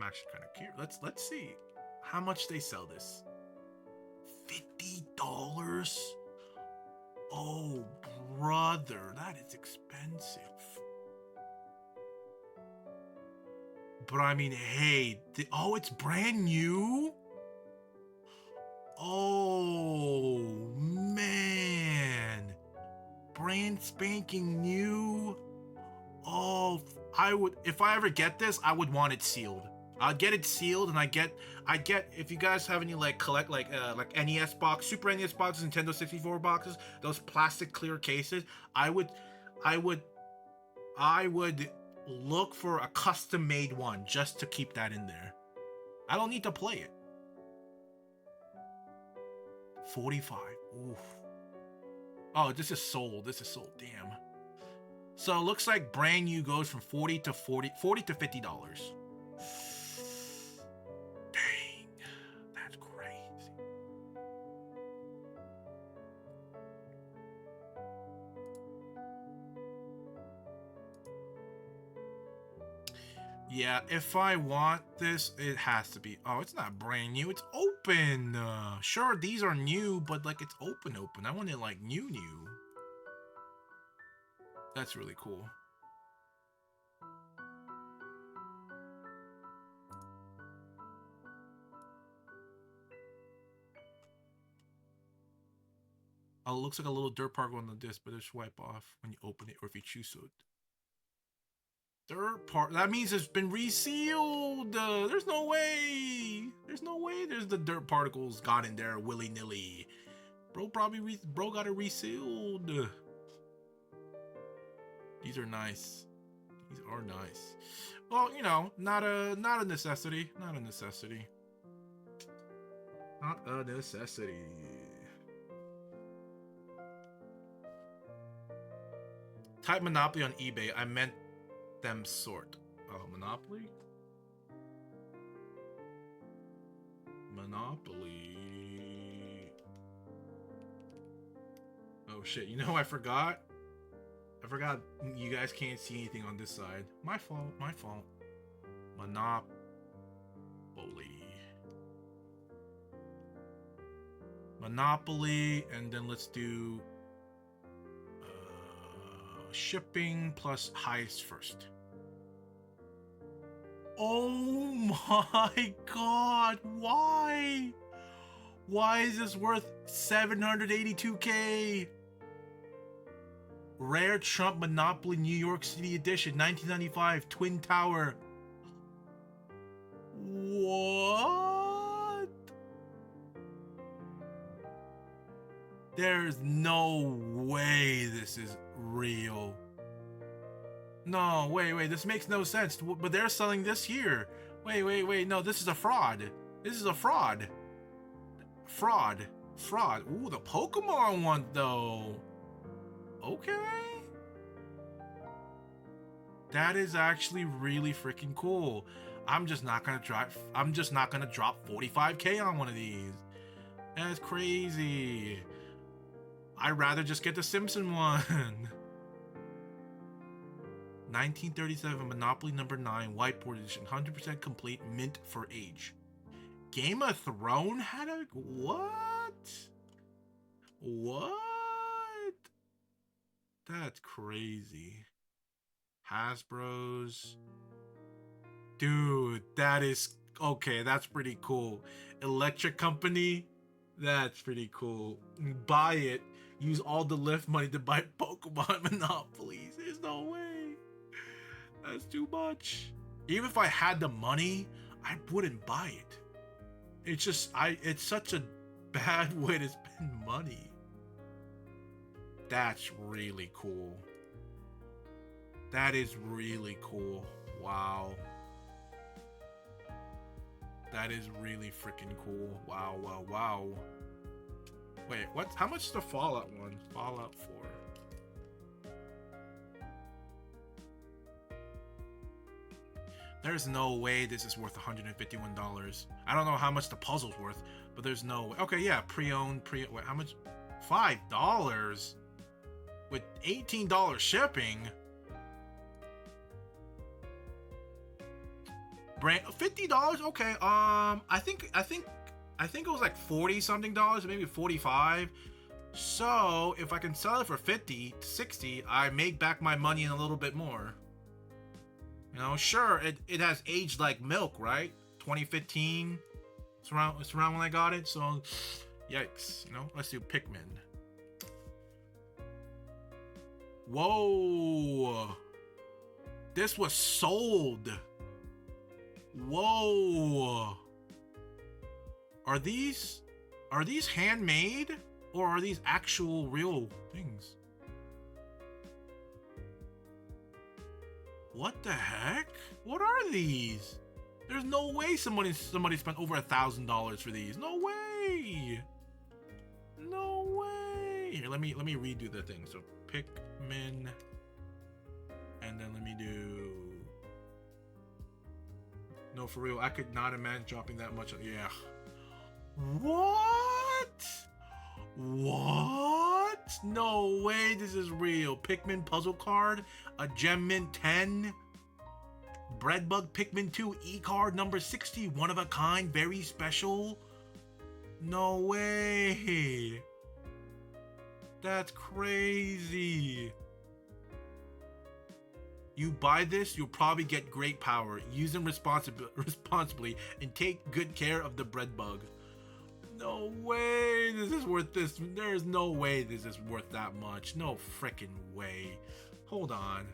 actually kind of curious. Let's see how much they sell this. $50? Oh, brother, that is expensive. But I mean, hey, it's brand new? Oh, man. Brand spanking new? Oh, if I ever get this, I would want it sealed. I'll get it sealed, and I get if you guys have any like collect like NES box, Super NES boxes, Nintendo 64 boxes, those plastic clear cases, I would look for a custom made one just to keep that in there. I don't need to play it. 45. Oof. Oh, this is sold. Damn. So it looks like brand new goes from $40 to $50. Dang, that's crazy. Yeah, if I want this, it has to be. Oh, it's not brand new. It's open. Sure, these are new, but like it's open. I want it like new. That's really cool. Oh, it looks like a little dirt particle on the disc, but it'll wipe off when you open it or if you choose to. Dirt part. That means it's been resealed. There's no way. There's the dirt particles got in there willy nilly. Bro got it resealed. These are nice. Well, you know, not a necessity. Not a necessity. Type Monopoly on eBay. I meant them sort. Oh, Monopoly? Oh shit, you know I forgot you guys can't see anything on this side. My fault. Monopoly, and then let's do shipping plus highest first. Oh my god, why? Why is this worth 782K? Rare Trump Monopoly New York City Edition, 1995, Twin Tower. What? There's no way this is real. No, wait, this makes no sense. But they're selling this here. Wait, no, this is a fraud. Fraud. Ooh, the Pokemon one, though. Okay. That is actually really freaking cool. I'm just not gonna drop 45K on one of these. That's crazy. I'd rather just get the Simpson one. 1937 Monopoly number 9 whiteboard edition, 100% complete, mint for age. Game of Thrones had a what? That's crazy. Hasbro's. Dude, that is okay. That's pretty cool. Electric Company. That's pretty cool. Buy it. Use all the lift money to buy Pokemon Monopolies. There's no way. That's too much. Even if I had the money, I wouldn't buy it. It's such a bad way to spend money. That's really cool. That is really cool. Wow. That is really freaking cool. Wow, wow, wow. Wait, what? How much is the Fallout one? Fallout 4. There's no way this is worth $151. I don't know how much the puzzle's worth, but there's no way. Okay, yeah, pre-owned, wait, how much? $5 with $18 shipping. Brand $50. Okay, I think it was like 40 something dollars, maybe 45. So if I can sell it for 50 to 60, I make back my money and a little bit more. You know, sure, it has aged like milk, right? 2015. It's around when I got it, so yikes. You know, let's do Pikmin. Whoa. This was sold. Whoa. Are these handmade or are these actual real things? What the heck? What are these? There's no way somebody spent over $1,000 for these. No way. No way. Here, let me redo the thing. So Pikmin, and then let me do. No, for real, I could not imagine dropping that much. Yeah. What? What? No way this is real. Pikmin puzzle card, a Gem Mint 10, Breadbug Pikmin 2 e-card number 60, one of a kind, very special. No way. That's crazy. You buy this, you'll probably get great power. Use them responsibly and take good care of the Breadbug. No way this is worth this. There's no way this is worth that much. No freaking way. Hold on.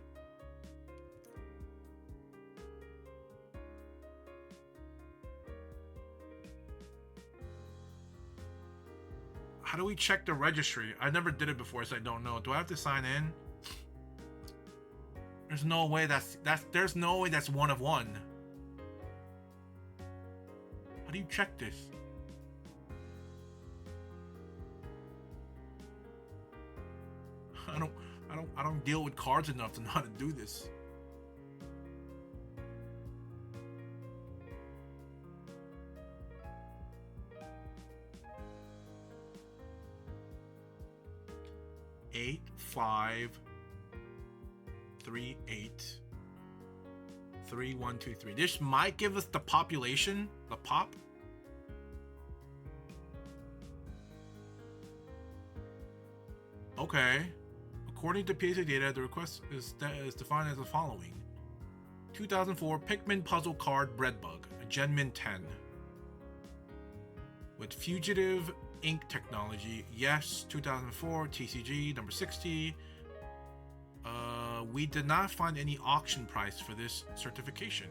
How do we check the registry? I never did it before, so I don't know. Do I have to sign in? There's no way there's no way that's one of one. How do you check this? I don't deal with cards enough to know how to do this. Eight, 5, 3, 8, 3, 1, 2, 3. This might give us the population, the pop. Okay. According to PSA data, the request is defined as the following: 2004 Pikmin puzzle card Breadbug, a Gen Mint 10 with fugitive ink technology. Yes, 2004 TCG number 60. We did not find any auction price for this certification.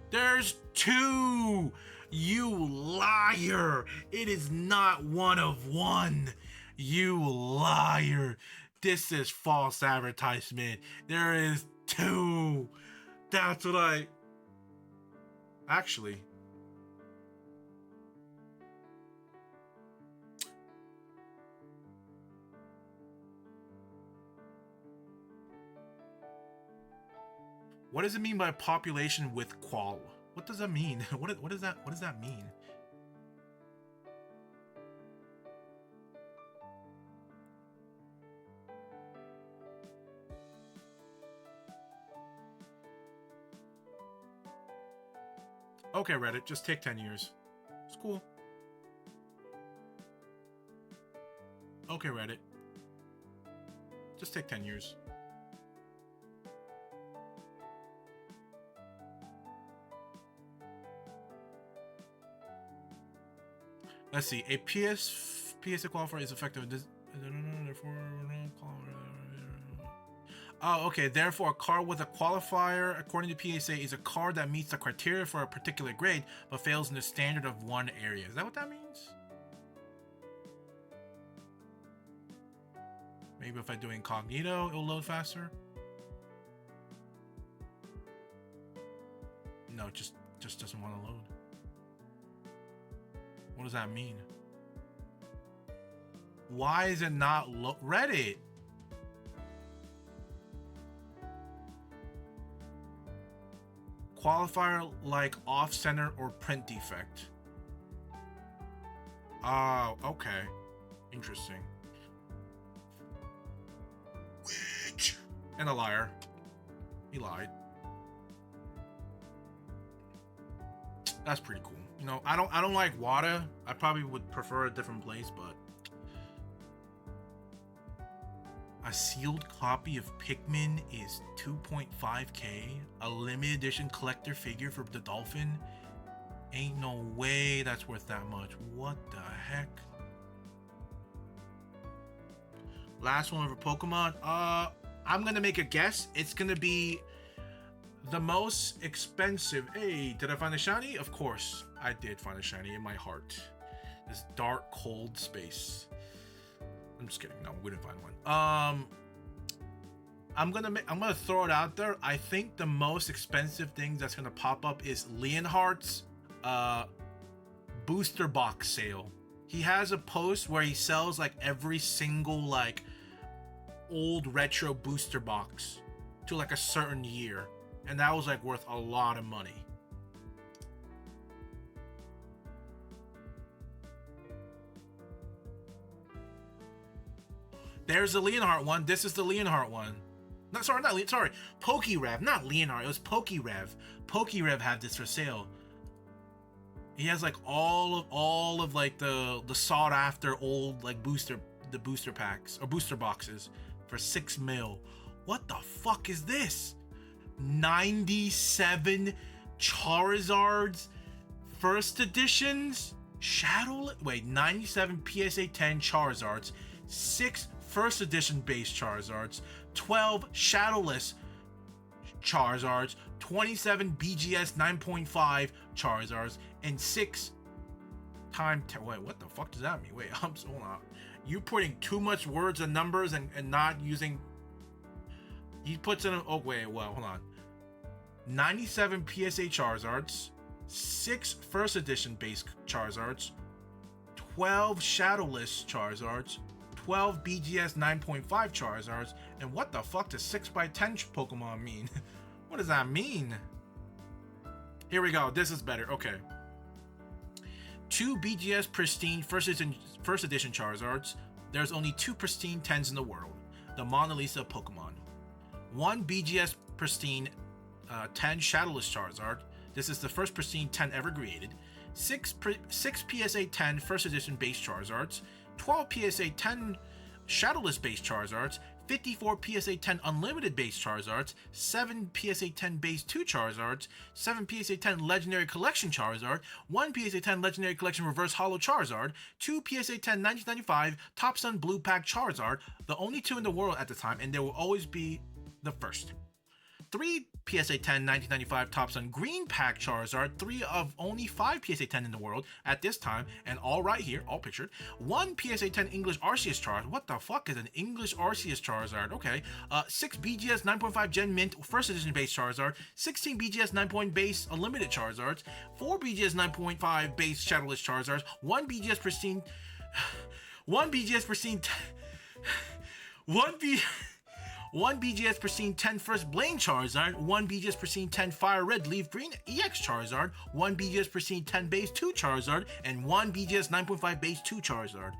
There's 2! You liar! It is not one of one. You liar! This is false advertisement. There is 2. That's what I... Actually... What does it mean by population with qual? What does that mean? What does that mean? Okay, Reddit, just take 10 years. It's cool. Okay, Reddit. Just take 10 years. Let's see. A PSA qualifier is effective. Oh, okay. Therefore, a card with a qualifier, according to PSA, is a card that meets the criteria for a particular grade, but fails in the standard of one area. Is that what that means? Maybe if I do incognito, it'll load faster. No, it just doesn't want to load. What does that mean? Why is it not Reddit? Qualifier like off center or print defect. Oh, okay. Interesting. Witch and a liar. He lied. That's pretty cool. You know, I don't like water. I probably would prefer a different place, but a sealed copy of Pikmin is 2.5k. A limited edition collector figure for the dolphin. Ain't no way that's worth that much. What the heck? Last one for Pokemon. I'm gonna make a guess. It's gonna be the most expensive. Hey, did I find a shiny? Of course, I did find a shiny in my heart. This dark, cold space. I'm just kidding. No, we didn't find one. I'm gonna throw it out there. I think the most expensive thing that's gonna pop up is Leonhardt's booster box sale. He has a post where he sells like every single like old retro booster box to like a certain year, and that was like worth a lot of money. There's the Leonhardt one. This is the Leonhardt one. Not sorry, not sorry. Pokerev, not Leonhardt. It was Pokerev. Pokerev had this for sale. He has like all of like the sought after old like booster packs or booster boxes for 6 mil. What the fuck is this? 97 Charizards first editions. 97 PSA 10 Charizards, 6 first edition base Charizards, 12 shadowless Charizards, 27 BGS 9.5 Charizards, and 6 time. Wait, what the fuck does that mean? Wait, I'm so not. You putting too much words and numbers and not using. He puts in. Oh wait, well, hold on. 97 PSA Charizards, 6 first edition base Charizards, 12 shadowless Charizards, 12 BGS 9.5 Charizards, and what the fuck does 6x10 Pokemon mean? What does that mean? Here we go. This is better. Okay. 2 BGS pristine first edition Charizards. There's only 2 pristine 10s in the world. The Mona Lisa of Pokemon. 1 BGS pristine 10 shadowless Charizard. This is the first pristine 10 ever created. 6 PSA 10 first edition base Charizards. 12 PSA 10 shadowless base Charizards, 54 PSA 10 unlimited base Charizards, 7 PSA 10 base 2 Charizards, 7 PSA 10 legendary collection Charizard, 1 PSA 10 legendary collection reverse holo Charizard, 2 PSA 10 1995 Top Sun Blue Pack Charizard, the only 2 in the world at the time, and there will always be the first. 3 PSA 10 1995 Top Sun Green Pack Charizard, 3 of only 5 PSA 10 in the world at this time, and all right here, all pictured. 1 PSA 10 English Arceus Charizard. What the fuck is an English Arceus Charizard? Okay. 6 BGS 9.5 Gen Mint First Edition base Charizard, 16 BGS 9 base Unlimited Charizards, 4 BGS 9.5 base Shadowless Charizards, 1 BGS Pristine, 1 BGS Pristine, 1 BGS Pristine 10 First Blaine Charizard, 1 BGS Pristine 10 Fire Red Leaf Green EX Charizard, 1 BGS Pristine 10 Base 2 Charizard, and 1 BGS 9.5 Base 2 Charizard.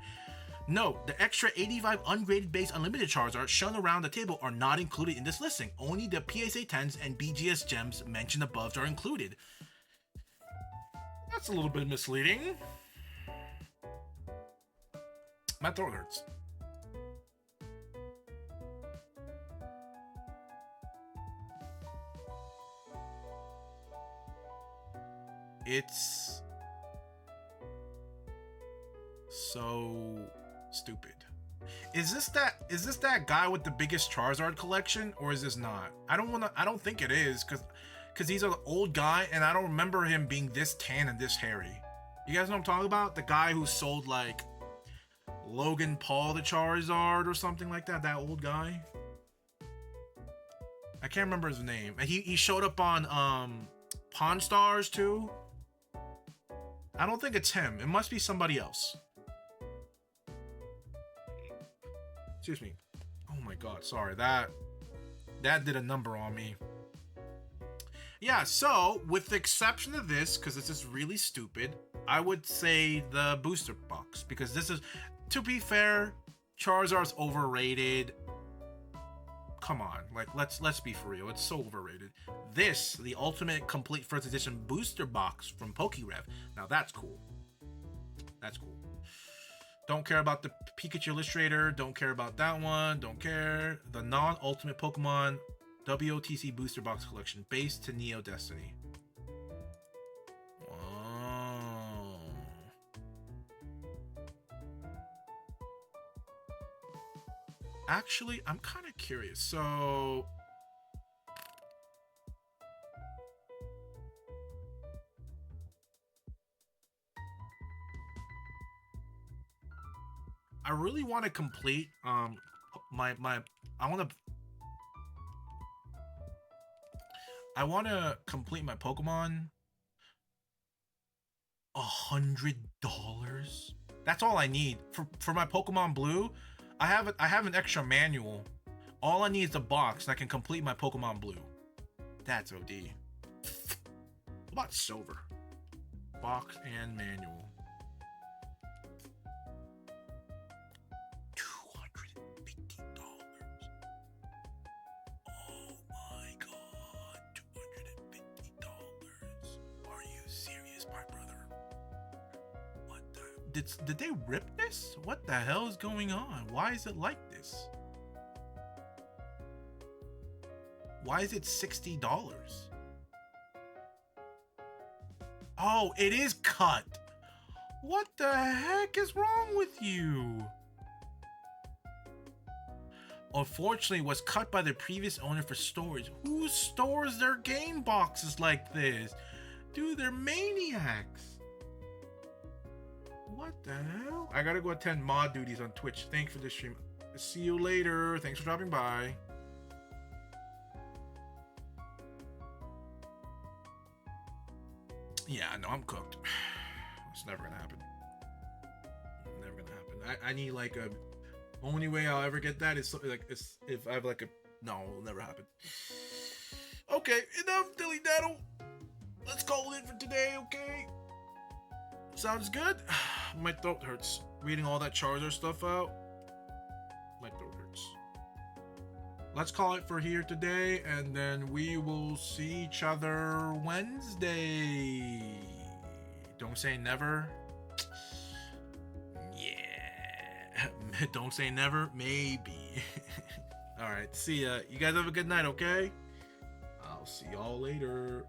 Note, the extra 85 ungraded base unlimited Charizards shown around the table are not included in this listing. Only the PSA 10s and BGS gems mentioned above are included. That's a little bit misleading. My throat hurts. It's so stupid. Is this that guy with the biggest Charizard collection, or is this not? I don't think it is, because he's an old guy and I don't remember him being this tan and this hairy. You guys know what I'm talking about? The guy who sold like Logan Paul the Charizard or something like that, that old guy. I can't remember his name. And he showed up on Pawn Stars too. I don't think it's him. It must be somebody else. Excuse me. Oh my god, sorry. That did a number on me. Yeah, so with the exception of this, because this is really stupid, I would say the booster box, because this is, to be fair, Charizard's overrated. Come on, like let's be for real. It's so overrated. This, the Ultimate Complete First Edition booster box from PokeRev. Now that's cool. That's cool. Don't care about the Pikachu Illustrator. Don't care about that one. Don't care. The non-Ultimate Pokemon WOTC booster box collection based to Neo Destiny. Wow. Actually, I'm kind of curious. So I really want to complete my I want to complete my Pokemon. $100. That's all I need for my Pokemon Blue. I have an extra manual. All I need is a box, and I can complete my Pokemon Blue. That's OD. What about Silver? Box and manual. $250. Oh my god, $250. Are you serious, my brother? What the? Did they rip this? What the hell is going on? Why is it like this? Why is it $60? Oh, it is cut. What the heck is wrong with you? Unfortunately, it was cut by the previous owner for storage. Who stores their game boxes like this? Dude, they're maniacs. What the hell? I gotta go attend mod duties on Twitch. Thanks for this stream. See you later. Thanks for dropping by. Yeah, no, I'm cooked. It's never gonna happen. Never gonna happen. I need like a. Only way I'll ever get that is like if I have like a. No, it'll never happen. Okay, enough dilly daddle. Let's call it for today, okay? Sounds good. My throat hurts. Reading all that Charizard stuff out. My throat hurts. Let's call it for here today, and then we will see each other Wednesday. Don't say never. Yeah. Don't say never. Maybe. All right. See ya. You guys have a good night, okay? I'll see y'all later.